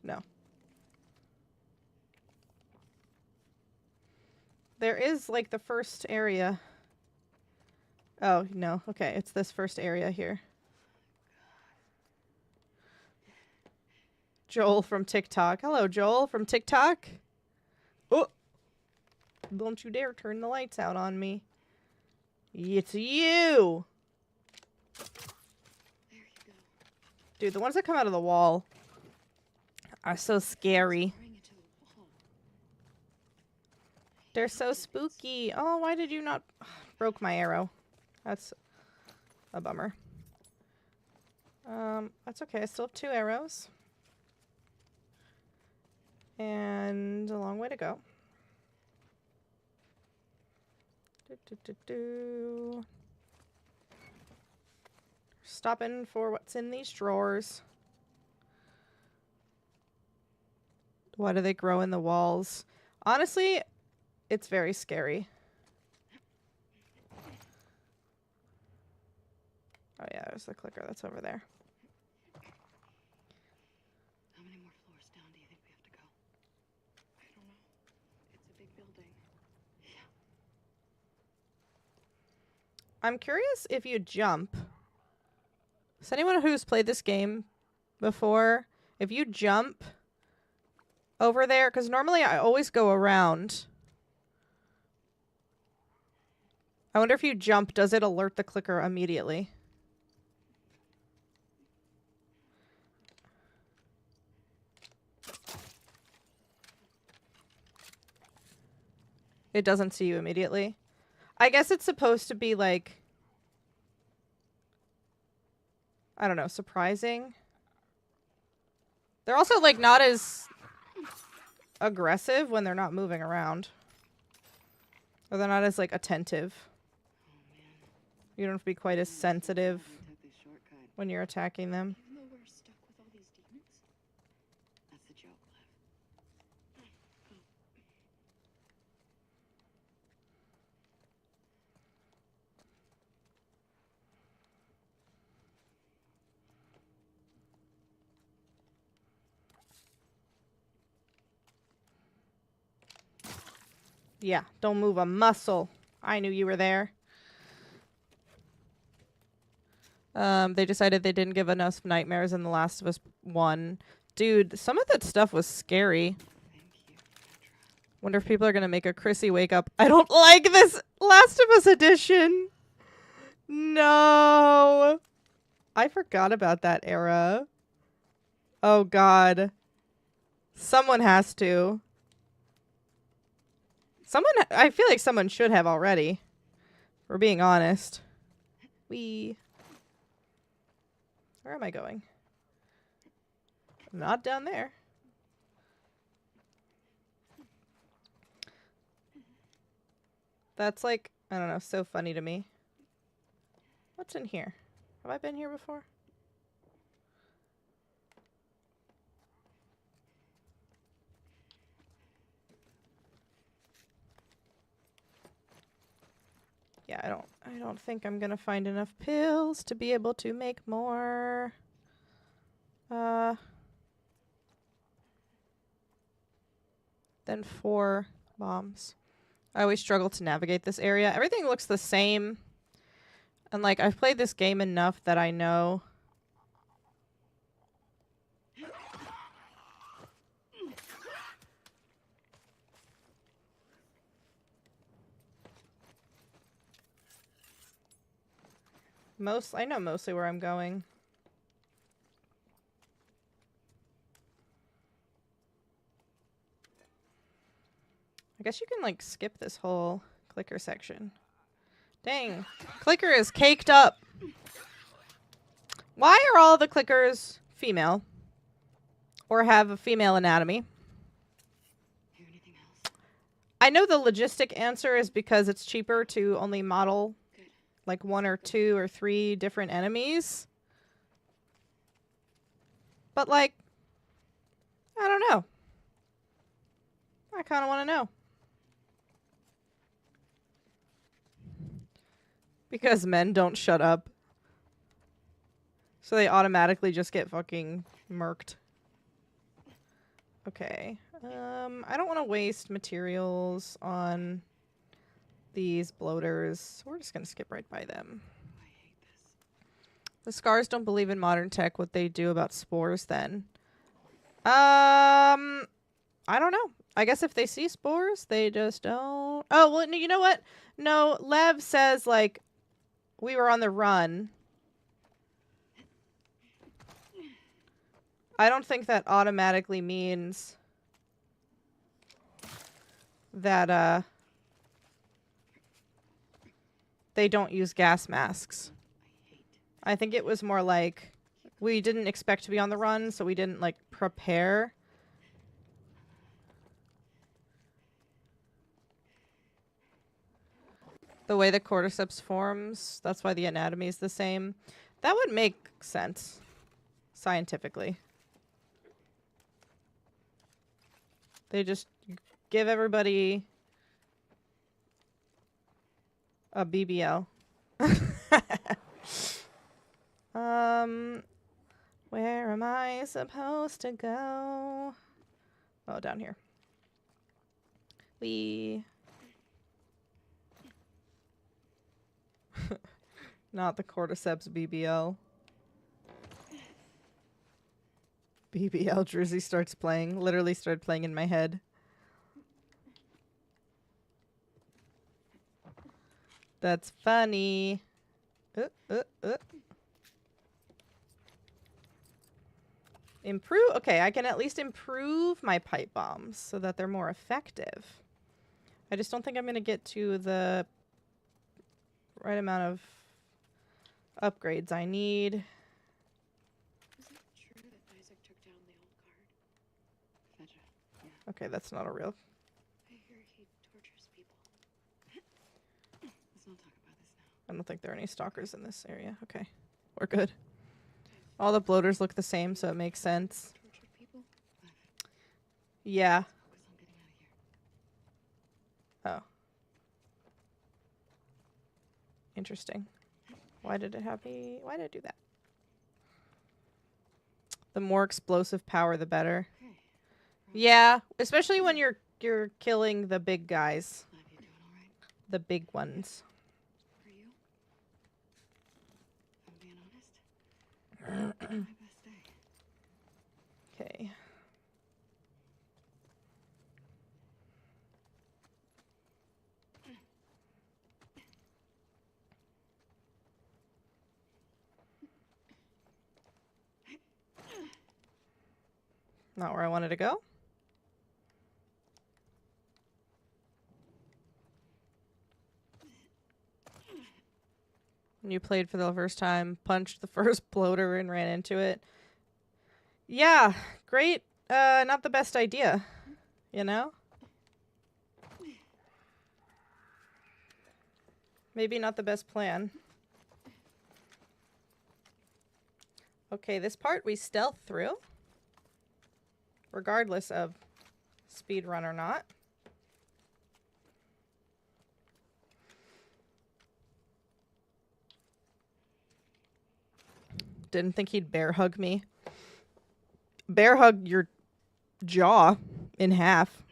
No. There is like the first area. Oh, no. Okay, it's this first area here. Joel from TikTok. Hello, Joel from TikTok. Oh! Don't you dare turn the lights out on me. It's you! There you go. Dude, the ones that come out of the wall are so scary. Bring it to the wall. They're so spooky. Oh, why did you not... Broke my arrow. That's a bummer. That's okay. I still have 2 arrows. And a long way to go. Stopping for what's in these drawers. Why do they grow in the walls? Honestly, it's very scary. Oh yeah, there's the clicker that's over there. How many more floors down do you think we have to go? I don't know. It's a big building. I'm curious if you jump. Is anyone who's played this game before, if you jump over there, because normally I always go around. I wonder if you jump, does it alert the clicker immediately? It doesn't see you immediately. I guess it's supposed to be like, I don't know, surprising. They're also like not as aggressive when they're not moving around. Or they're not as like attentive. Oh man. You don't have to be quite as sensitive We took this shortcut. when you're attacking them. Even though we're stuck with all these demons? That's the joke, Lev. Yeah, don't move a muscle. I knew you were there. They decided they didn't give enough nightmares in The Last of Us 1. Dude, some of that stuff was scary. Thank you, Petra. Wonder if people are gonna make a Chrissy wake up. I don't like this Last of Us edition. No. I forgot about that era. Oh god. Someone has to. I feel like someone should have already. We're being honest. Where am I going? Not down there. That's like, I don't know, so funny to me. What's in here? Have I been here before? Yeah, I don't think I'm gonna find enough pills to be able to make more. Than 4 bombs. I always struggle to navigate this area. Everything looks the same. And like, I've played this game enough that I know. I know mostly where I'm going. I guess you can like skip this whole clicker section. Dang. Clicker is caked up. Why are all the clickers female? Or have a female anatomy? Hear anything else? I know the logistic answer is because it's cheaper to only model like 1 or 2 or 3 different enemies. But like, I don't know. I kind of want to know. Because men don't shut up. So they automatically just get fucking murked. Okay. I don't want to waste materials on these bloaters. So we're just going to skip right by them. I hate this. The Scars don't believe in modern tech. What they do about spores then? I don't know. I guess if they see spores, they just don't. Oh, well, you know what? No, Lev says, like, we were on the run. I don't think that automatically means that, they don't use gas masks. I think it was more like we didn't expect to be on the run, so we didn't, like, prepare. The way the cordyceps forms, that's why the anatomy is the same. That would make sense, scientifically. They just give everybody a BBL. Where am I supposed to go? Oh, down here. Not the cordyceps BBL. BBL Drizzy starts playing. Literally started playing in my head. That's funny. Improve. Okay, I can at least improve my pipe bombs so that they're more effective. I just don't think I'm going to get to the right amount of upgrades I need. Is it true that Isaac took down the old guard? Fetch it. Yeah. Okay, that's not a real. I hear he tortures people. Let's not talk about this now. I don't think there are any stalkers in this area. Okay, we're good. All the bloaters look the same, so it makes sense. Torture people? Yeah. Focus on getting out of here. Oh. Interesting. Why did it have me? Why did it do that? The more explosive power, the better. Okay. Yeah, especially when you're killing the big guys, Liv, you doing all right? the big ones. For you? If I'm being honest. My best day. Okay. Not where I wanted to go. When you played for the first time, punched the first bloater and ran into it. Yeah, great. Not the best idea, you know? Maybe not the best plan. Okay, this part we stealth through. Regardless of speed run or not. Didn't think he'd bear hug me. Bear hug your jaw in half.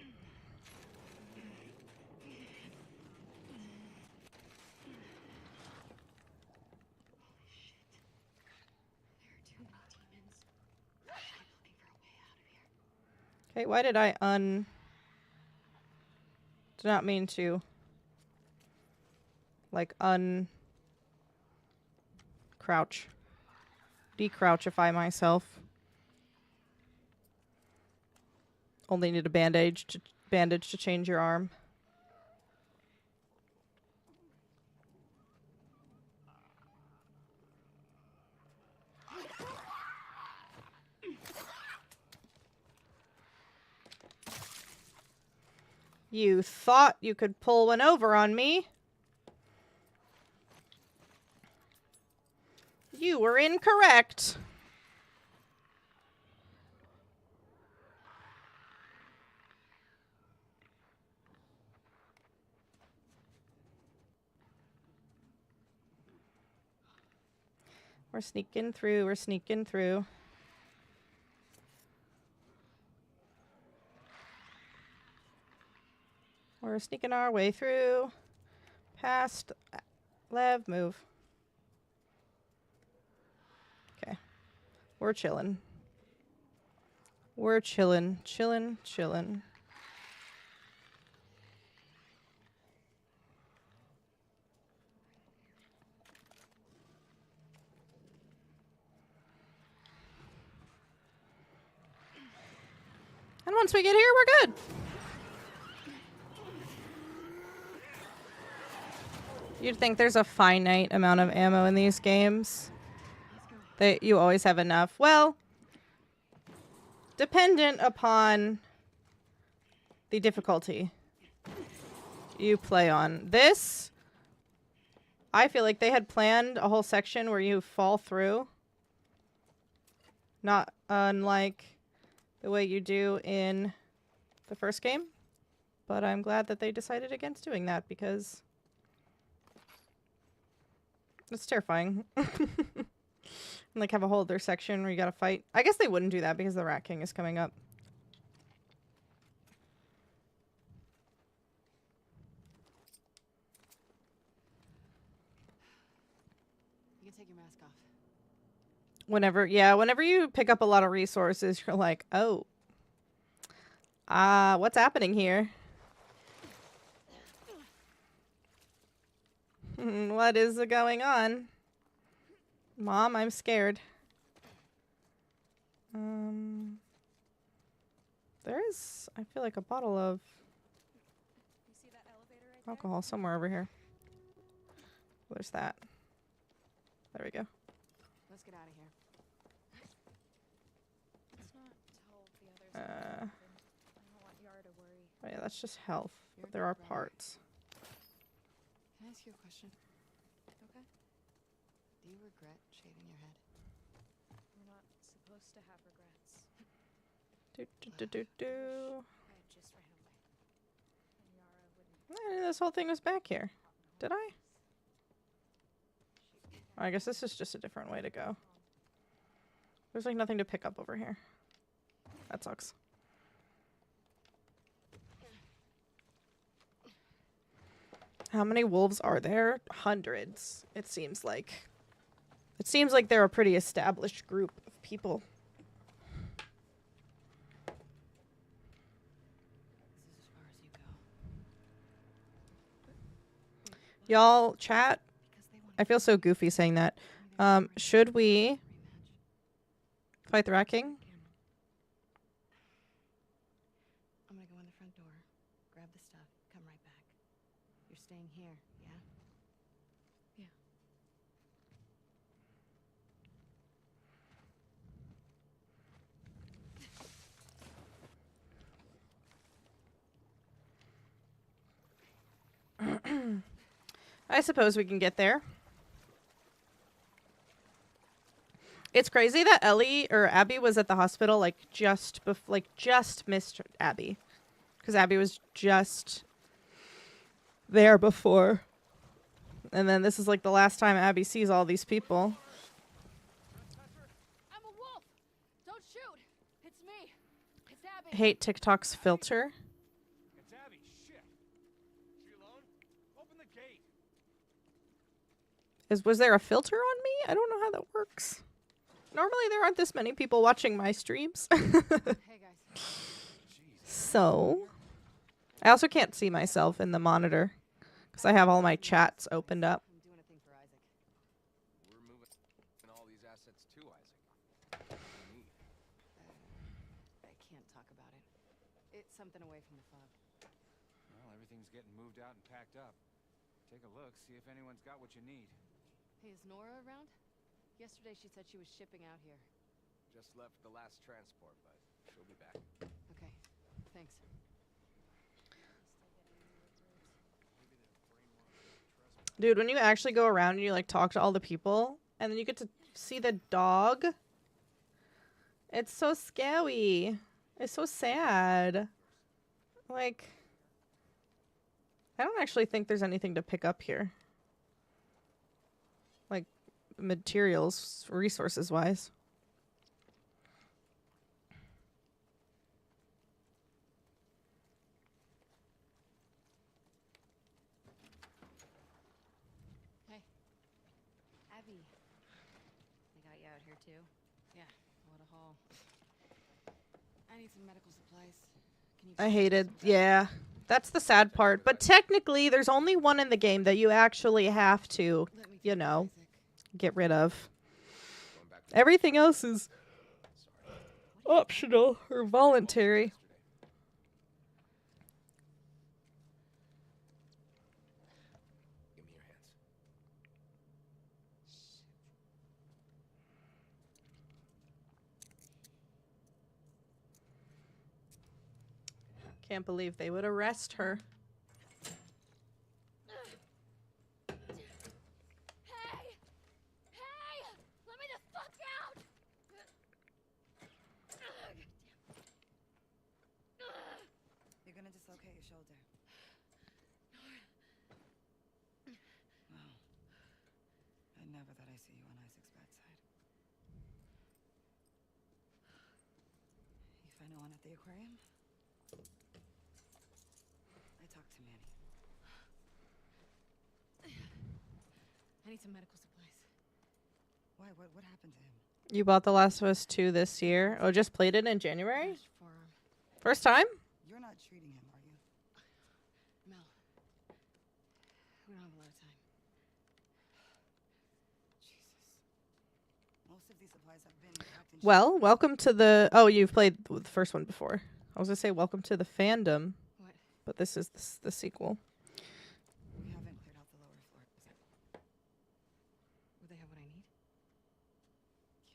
Okay, why did I did not mean to like crouch. Decrouchify myself. Only need a bandage to change your arm. You thought you could pull one over on me? You were incorrect. We're sneaking through. We're sneaking through. We're sneaking our way through. Past. Lev, move. Okay. We're chilling. We're chilling. Chilling. Chilling. And once we get here, we're good. You'd think there's a finite amount of ammo in these games. That you always have enough. Well, dependent upon the difficulty you play on. This, I feel like they had planned a whole section where you fall through. Not unlike the way you do in the first game. But I'm glad that they decided against doing that because it's terrifying. And like have a whole other section where you gotta fight. I guess they wouldn't do that because the Rat King is coming up. You can take your mask off. Whenever you pick up a lot of resources, you're like, oh. What's happening here? What is going on? Mom, I'm scared. There is, I feel like, a bottle of You see that elevator right alcohol somewhere over here. Where's that? There we go. Let's get out of here. Let's not tell the others what happened. I don't want Yara to worry. Oh yeah, that's just health. You're There are good, parts. Can I ask you a question? Okay? Do you regret shaving your head? We're not supposed to have regrets. Do, do, do, do, do. I just ran away. And Yara wouldn't. I knew this whole thing was back here. Did I? I guess this is just a different way to go. There's like nothing to pick up over here. That sucks. How many wolves are there? Hundreds, it seems like. It seems like they're a pretty established group of people. This is as far as you go. Y'all, chat. Because they want I feel so goofy saying that. Should we rematch. fight the Rat King? I'm gonna go in the front door, grab the stuff, come right back. You're staying here, yeah? Yeah. I suppose we can get there. It's crazy that Ellie or Abby was at the hospital like just missed Abby, because Abby was just there before, and then this is like the last time Abby sees all these people. It's Abby. hate TikTok's filter. It's Abby. Shit. She alone? Open the gate. Was there a filter on me? I don't know how that works. Normally there aren't this many people watching my streams. Hey guys. So, I also can't see myself in the monitor because I have all my chats opened up. I'm doing a thing for Isaac. We're moving all these assets to Isaac. What do you need? I can't talk about it. It's something away from the fog. Well, everything's getting moved out and packed up. Take a look, see if anyone's got what you need. Hey, is Nora around? Yesterday she said she was shipping out here. Just left the last transport, but she'll be back. Okay, thanks. Dude, when you actually go around and you like talk to all the people and then you get to see the dog, it's so scary. It's so sad. Like, I don't actually think there's anything to pick up here. Like, materials, resources wise. Hey. Abby, they got you out here too? Yeah, what a haul. I need some medical supplies. Can you I hated, yeah. That's the sad part. But technically, there's only one in the game that you actually have to, Let me you take know, Isaac. get rid of. Going back to Everything else is optional or voluntary. yesterday. Give me your hands. Can't believe they would arrest her. Hey! Hey! Let me the fuck out! You're gonna dislocate your shoulder. Wow. I never thought I'd see you on Isaac's bedside. You find no one at the aquarium? I talked to Manny. I need some medical supplies. Why? What happened to him? You bought The Last of Us 2 this year. Oh, just played it in January? Crushed forearm. First time? You're not treating him, are you? Mel. We don't have a lot of time. Jesus. Most of these supplies have been packed in Well, welcome to the... Oh, you've played the first one before. I was going to say welcome to the fandom, What? but this is the sequel. We haven't cleared out the lower floors yet. Will they have what I need?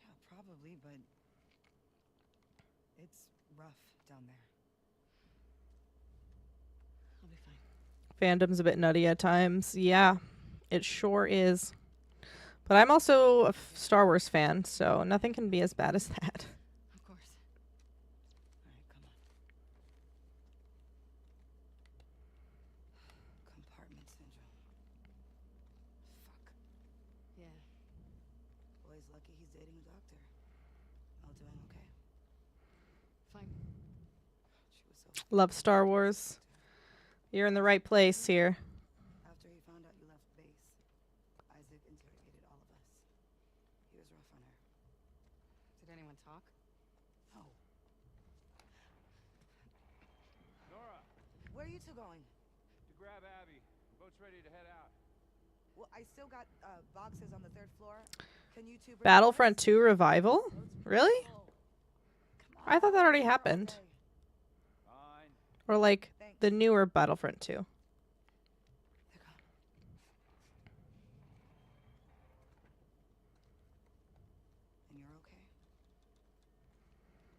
Yeah, probably, but it's rough down there. I'll be fine. Fandom's a bit nutty at times. Yeah, it sure is. But I'm also a Star Wars fan, so nothing can be as bad as that. Of course. All right, come on. Compartment syndrome. Fuck. Yeah. Boy's lucky he's dating a doctor. All doing okay? Fine. She was so Love Star Wars. You're in the right place here. After he found out you left base, Isaac interrogated all of us. He was rough on her. Did anyone talk? No. Nora, Where are you two going? to grab Abby. Boat's ready to head out. Well, I still got boxes on the 3rd floor. Can you two bring Battlefront yours? 2 revival? Really? Come I thought that already You're happened. okay. Fine. Or like Thanks. the newer Battlefront 2. They're gone. And you're okay?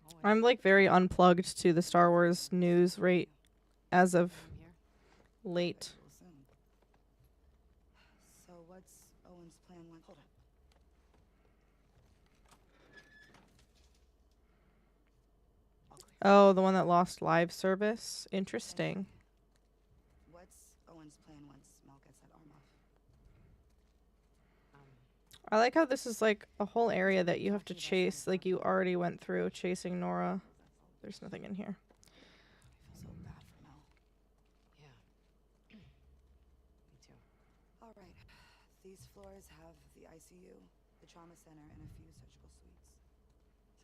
Always. I'm like very unplugged to the Star Wars news right as of I'm here. late. We'll soon. So what's Owen's plan like? Hold up. Oh, the one that lost live service? Interesting. What's Owen's plan once Mel gets that arm off? I like how this is like a whole area that you have to chase. Like you already went through chasing Nora. there's nothing in here. I feel so bad for Mel. Yeah. Me too. All right. These floors have the ICU, the trauma center, and a few surgical suites.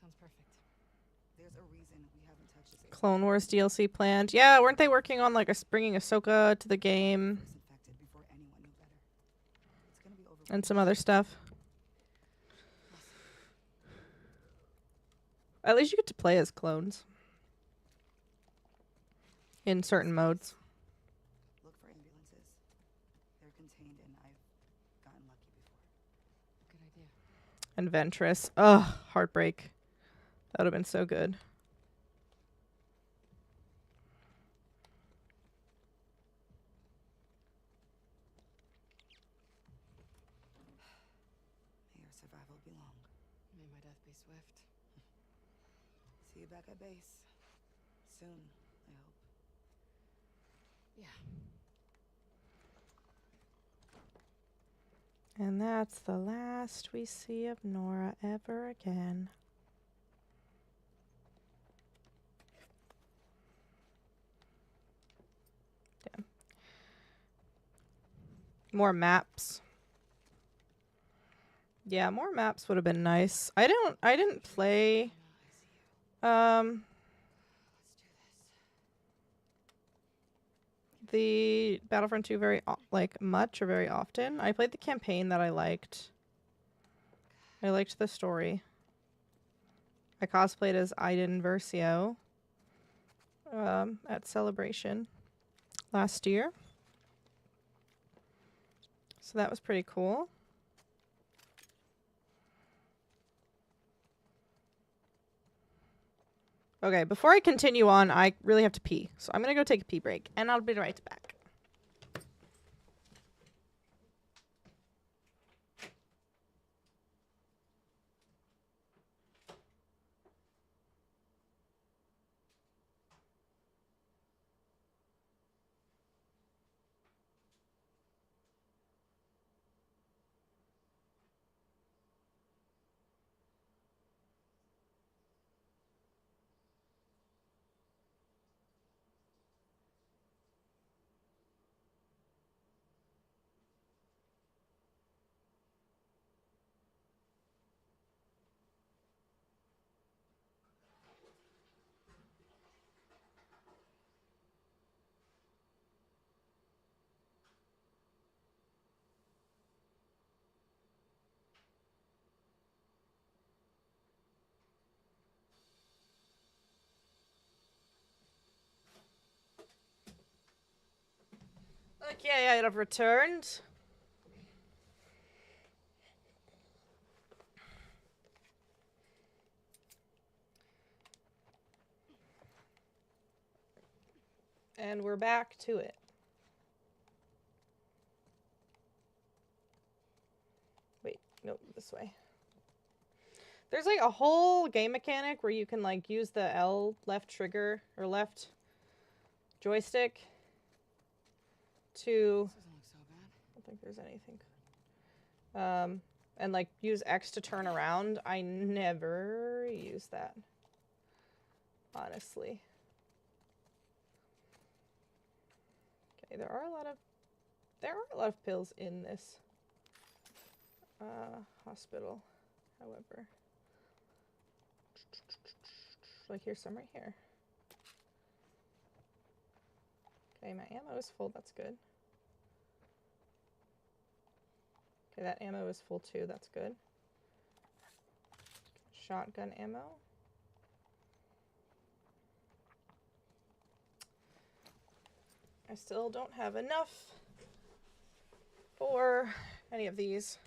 Sounds perfect. There's a reason we haven't touched this area. Clone Wars DLC planned. Yeah, weren't they working on like bringing Ahsoka to the game Was infected before anyone knew better. It's gonna be over. and some other stuff? At least you get to play as clones in certain modes. Look for ambulances. They're contained, and I've gotten lucky before. Good idea. And Ventress. Ugh, heartbreak. That would have been so good. May your survival be long. May my death be swift. See you back at base. Soon, I hope. Yeah. And that's the last we see of Nora ever again. Damn. More maps. Yeah, more maps would have been nice. I didn't play the Battlefront 2 very much or very often. I played the campaign that I liked. I liked the story. I cosplayed as Aiden Versio at Celebration last year. So that was pretty cool. Okay, before I continue on, I really have to pee. So I'm going to go take a pee break, and I'll be right back. Okay, I have returned. And we're back to it. Wait, no, this way. There's like a whole game mechanic where you can like use the L left trigger or left joystick to... This doesn't look so bad. I don't think there's anything. And like use X to turn around. I never use that. Honestly. Okay, there are a lot of pills in this hospital, however. Like here's some right here. Okay, my ammo is full, that's good. Okay, that ammo is full too, that's good. Shotgun ammo. I still don't have enough for any of these.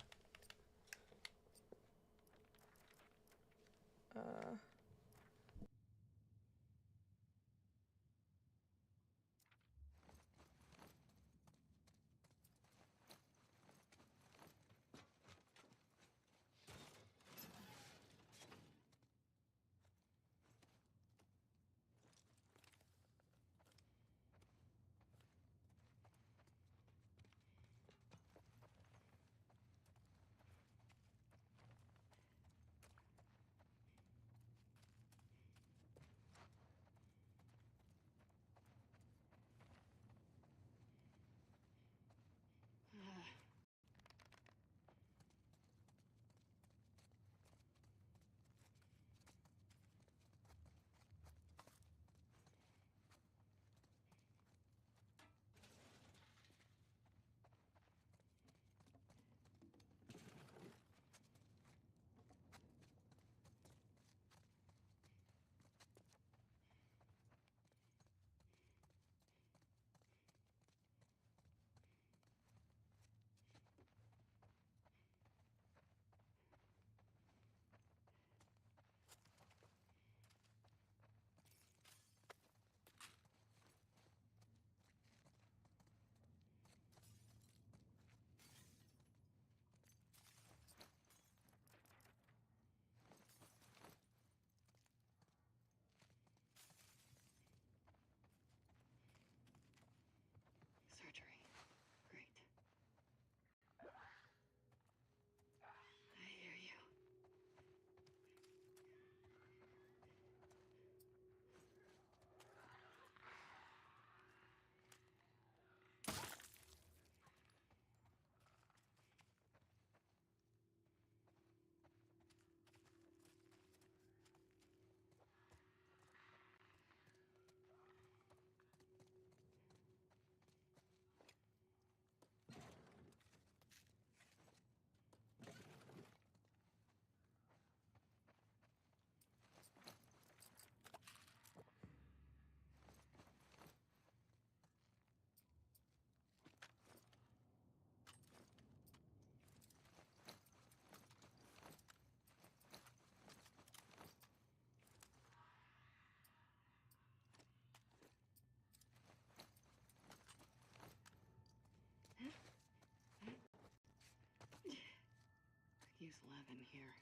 use Levin here.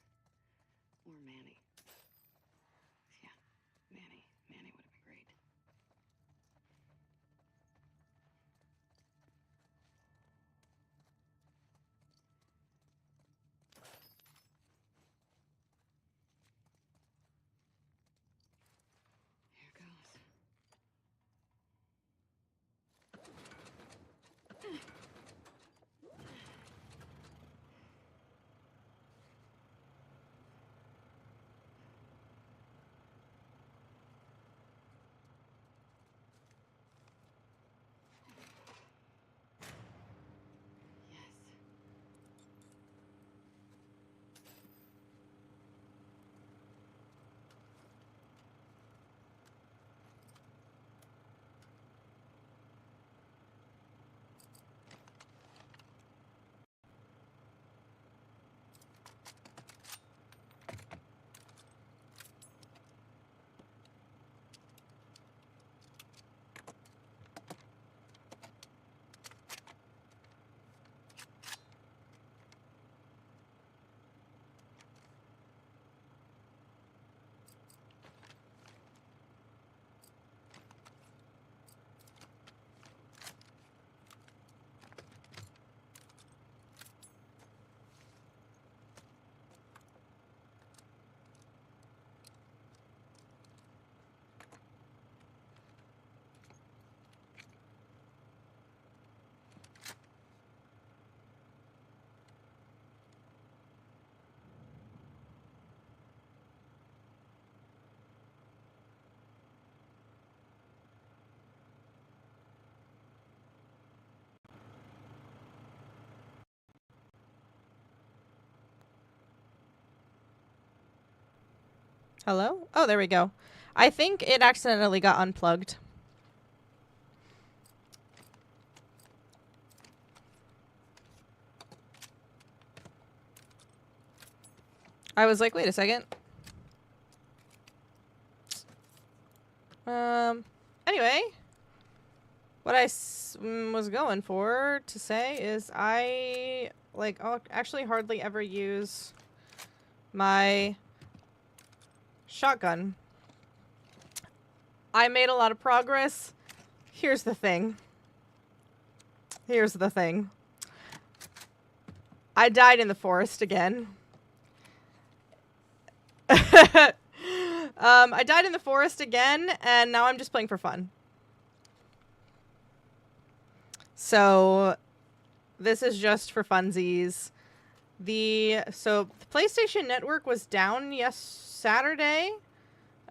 Or Manny. Yeah, Manny. Manny would have been great. Here goes. Yes. Hello? Oh, there we go. I think it accidentally got unplugged. I was like, wait a second. Anyway, what I was going for to say is I, like, actually hardly ever use my shotgun. I made a lot of progress. Here's the thing. Here's the thing. I died in the forest again. I died in the forest again, and now I'm just playing for fun. So, this is just for funsies. The PlayStation Network was down Saturday.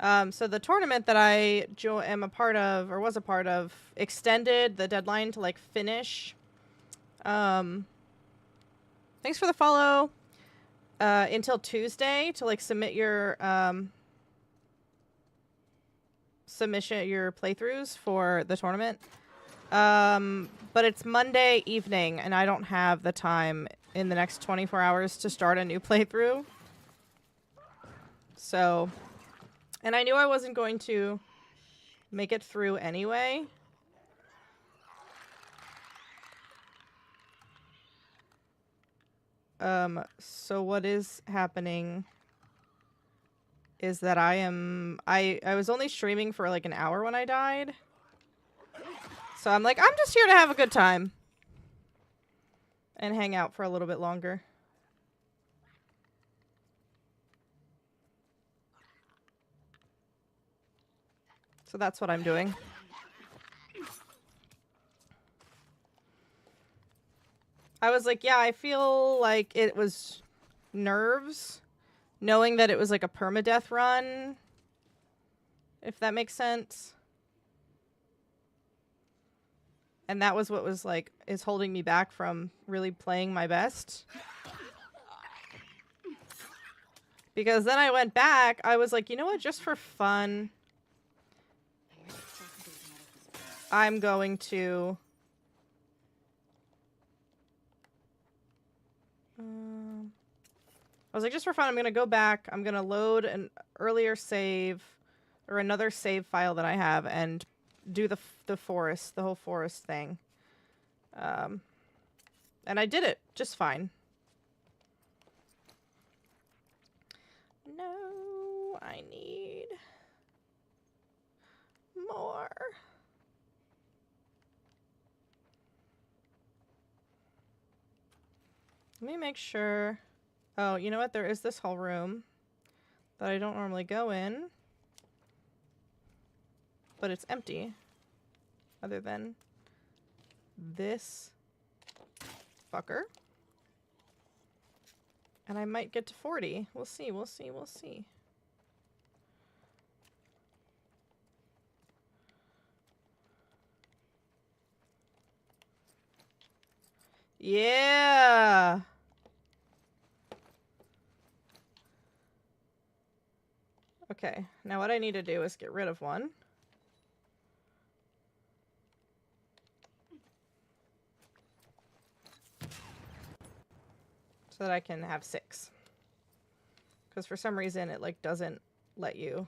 So the tournament that I am a part of, or was a part of, extended the deadline to, like, finish. Thanks for the follow. Until Tuesday to, like, submit your, your playthroughs for the tournament. But it's Monday evening, and I don't have the time in the next 24 hours to start a new playthrough. So, and I knew I wasn't going to make it through anyway. So what is happening is that I was only streaming for like an hour when I died. So I'm like, I'm just here to have a good time. And hang out for a little bit longer. So that's what I'm doing. I was like, yeah, I feel like it was nerves. Knowing that it was like a permadeath run. If that makes sense. And that was what was like, is holding me back from really playing my best. Because then I went back, I was like, you know what, just for fun, I'm going to... I was like, just for fun, I'm going to go back, I'm going to load an earlier save, or another save file that I have, and do the forest, the whole forest thing. And I did it just fine. I need more. Let me make sure. Oh, you know what? There is this whole room that I don't normally go in, but it's empty. Other than this fucker. And I might get to 40. We'll see, we'll see, we'll see. Yeah! Okay, now what I need to do is get rid of one. So that I can have 6. Because for some reason it like doesn't let you.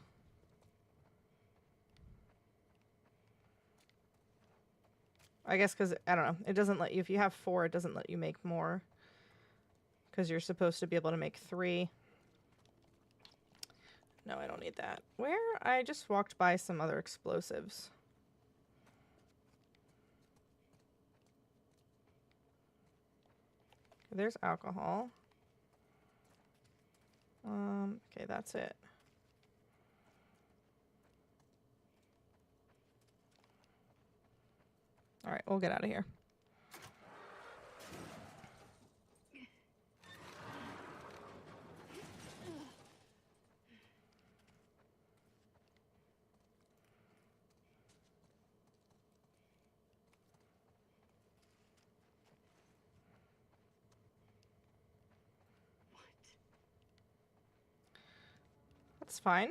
I guess because, I don't know, it doesn't let you, if you have 4, it doesn't let you make more. Because you're supposed to be able to make 3. No, I don't need that. Where? I just walked by some other explosives. There's alcohol. Okay, that's it. All right, we'll get out of here. That's fine.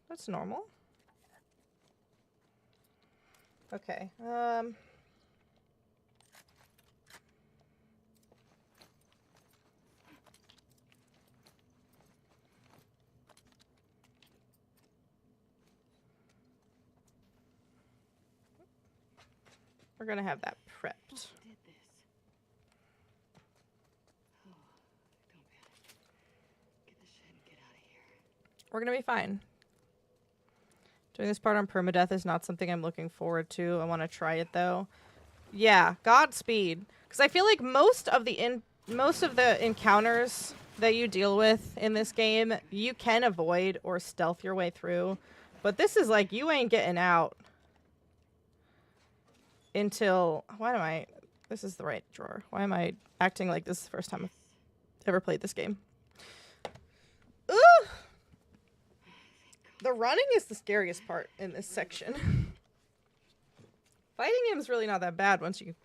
That's normal. Okay. We're gonna have that prepped. Who did this? Oh, don't panic. Get the shit and get out of here. We're gonna be fine. Doing this part on permadeath is not something I'm looking forward to. I want to try it though. Yeah, Godspeed. Because I feel like most of the encounters that you deal with in this game, you can avoid or stealth your way through. But this is like, you ain't getting out until... Why am I... This is the right drawer. Why am I acting like this is the first time I've ever played this game? Ooh! The running is the scariest part in this section. Fighting him is really not that bad once you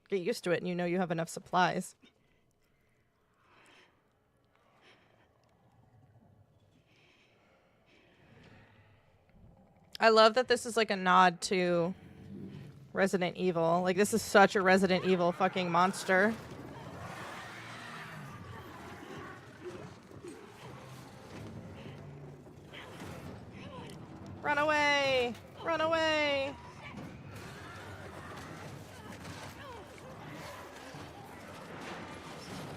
get used to it and you know you have enough supplies. I love that this is like a nod to Resident Evil. Like, this is such a Resident Evil fucking monster. Run away! Run away!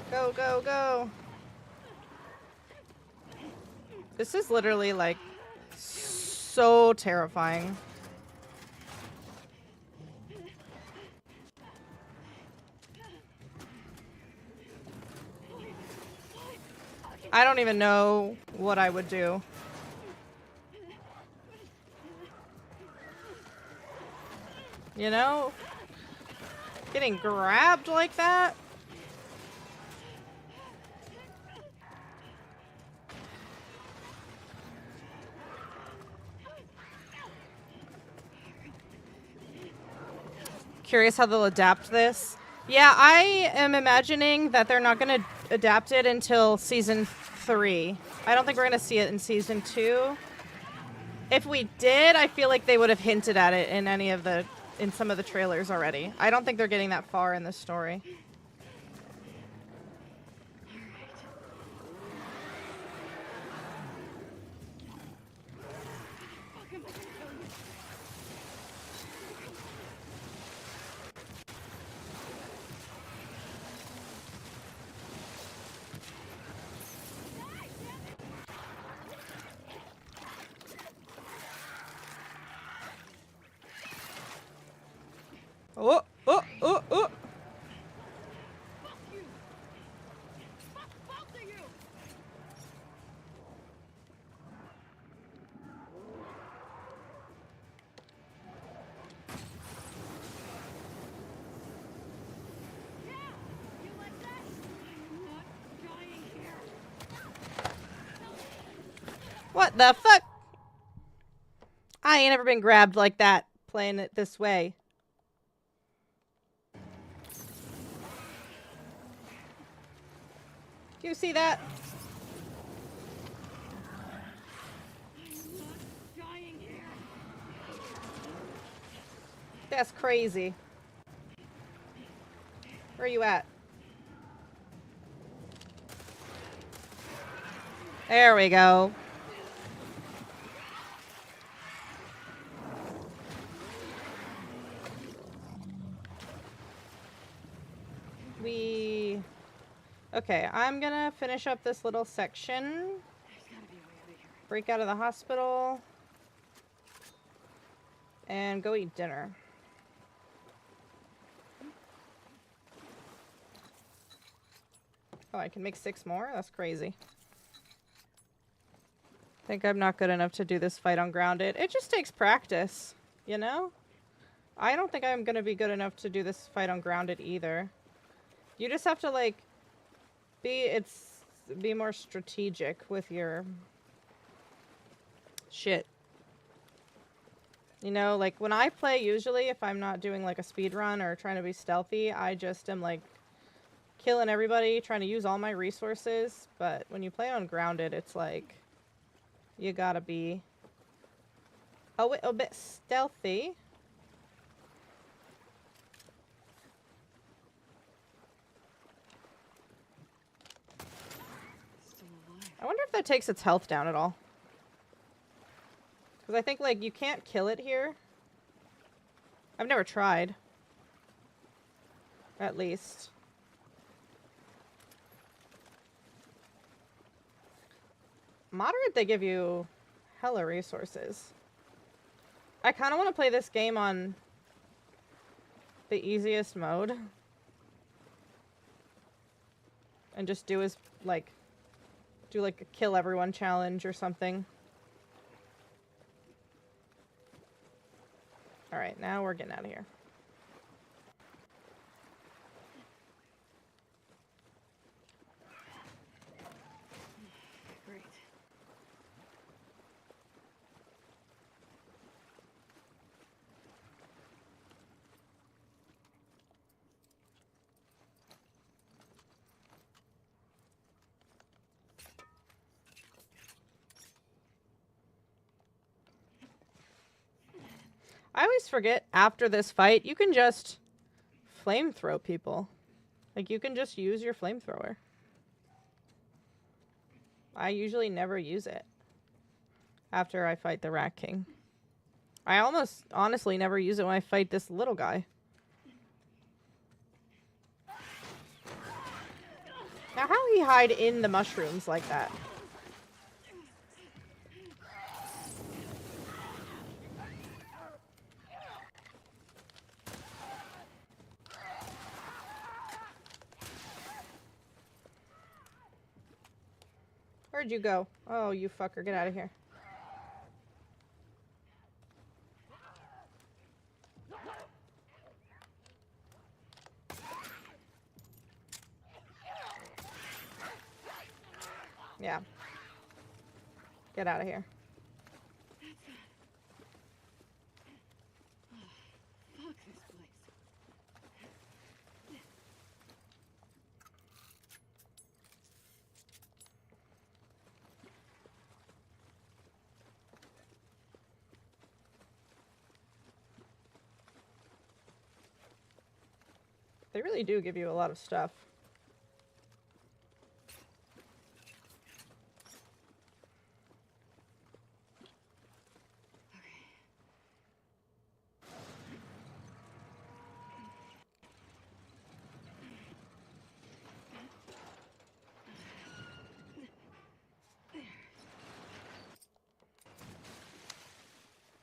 Go, go, go! This is literally, like, so terrifying. I don't even know what I would do. You know? Getting grabbed like that? Curious how they'll adapt this. Yeah, I am imagining that they're not going to adapt it until Season 3. I don't think we're going to see it in Season 2. If we did, I feel like they would have hinted at it in some of the trailers already. I don't think they're getting that far in the story. Oh, oh, oh, oh. Fuck you! Fuck both of you! Yeah! You like that? I'm not dying here. What the fuck? I ain't ever been grabbed like that playing it this way. Do you see that? I'm not dying here. That's crazy. Where are you at? There we go. Okay, I'm gonna finish up this little section. There's gotta be a way out of here. Break out of the hospital. And go eat dinner. Oh, I can make 6 more? That's crazy. I think I'm not good enough to do this fight on grounded. It just takes practice, you know? I don't think I'm gonna be good enough to do this fight on grounded either. You just have to, like, be more strategic with your shit. You know, like, when I play, usually, if I'm not doing, like, a speed run or trying to be stealthy, I just am, like, killing everybody, trying to use all my resources. But when you play on grounded, it's like, you gotta be a little bit stealthy. Still alive. I wonder if that takes its health down at all. Because I think, like, you can't kill it here. I've never tried. At least. Moderate, they give you hella resources. I kind of want to play this game on the easiest mode. And just do as, like, do like a kill everyone challenge or something. Alright, now we're getting out of here. Great. I always forget after this fight, you can just flamethrow people. Like, you can just use your flamethrower. I usually never use it after I fight the Rat King. I almost honestly never use it when I fight this little guy. Now, how he hide in the mushrooms like that? Where'd you go? Oh, you fucker, get out of here. Yeah. Get out of here. Fuck this place. They really do give you a lot of stuff.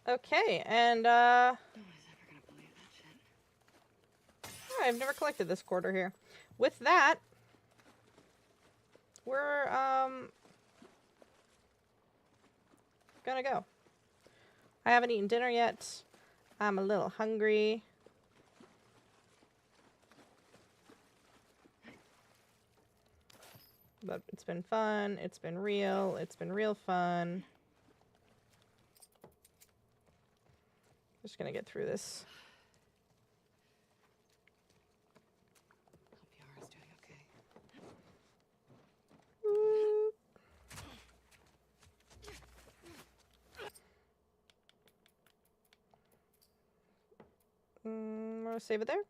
Okay, and No one's ever gonna believe that shit. I've never collected this quarter here. With that, we're gonna go. I haven't eaten dinner yet. I'm a little hungry. But it's been fun. It's been real. It's been real fun. Just gonna get through this. Hope Yara's doing okay. I'm gonna save it there.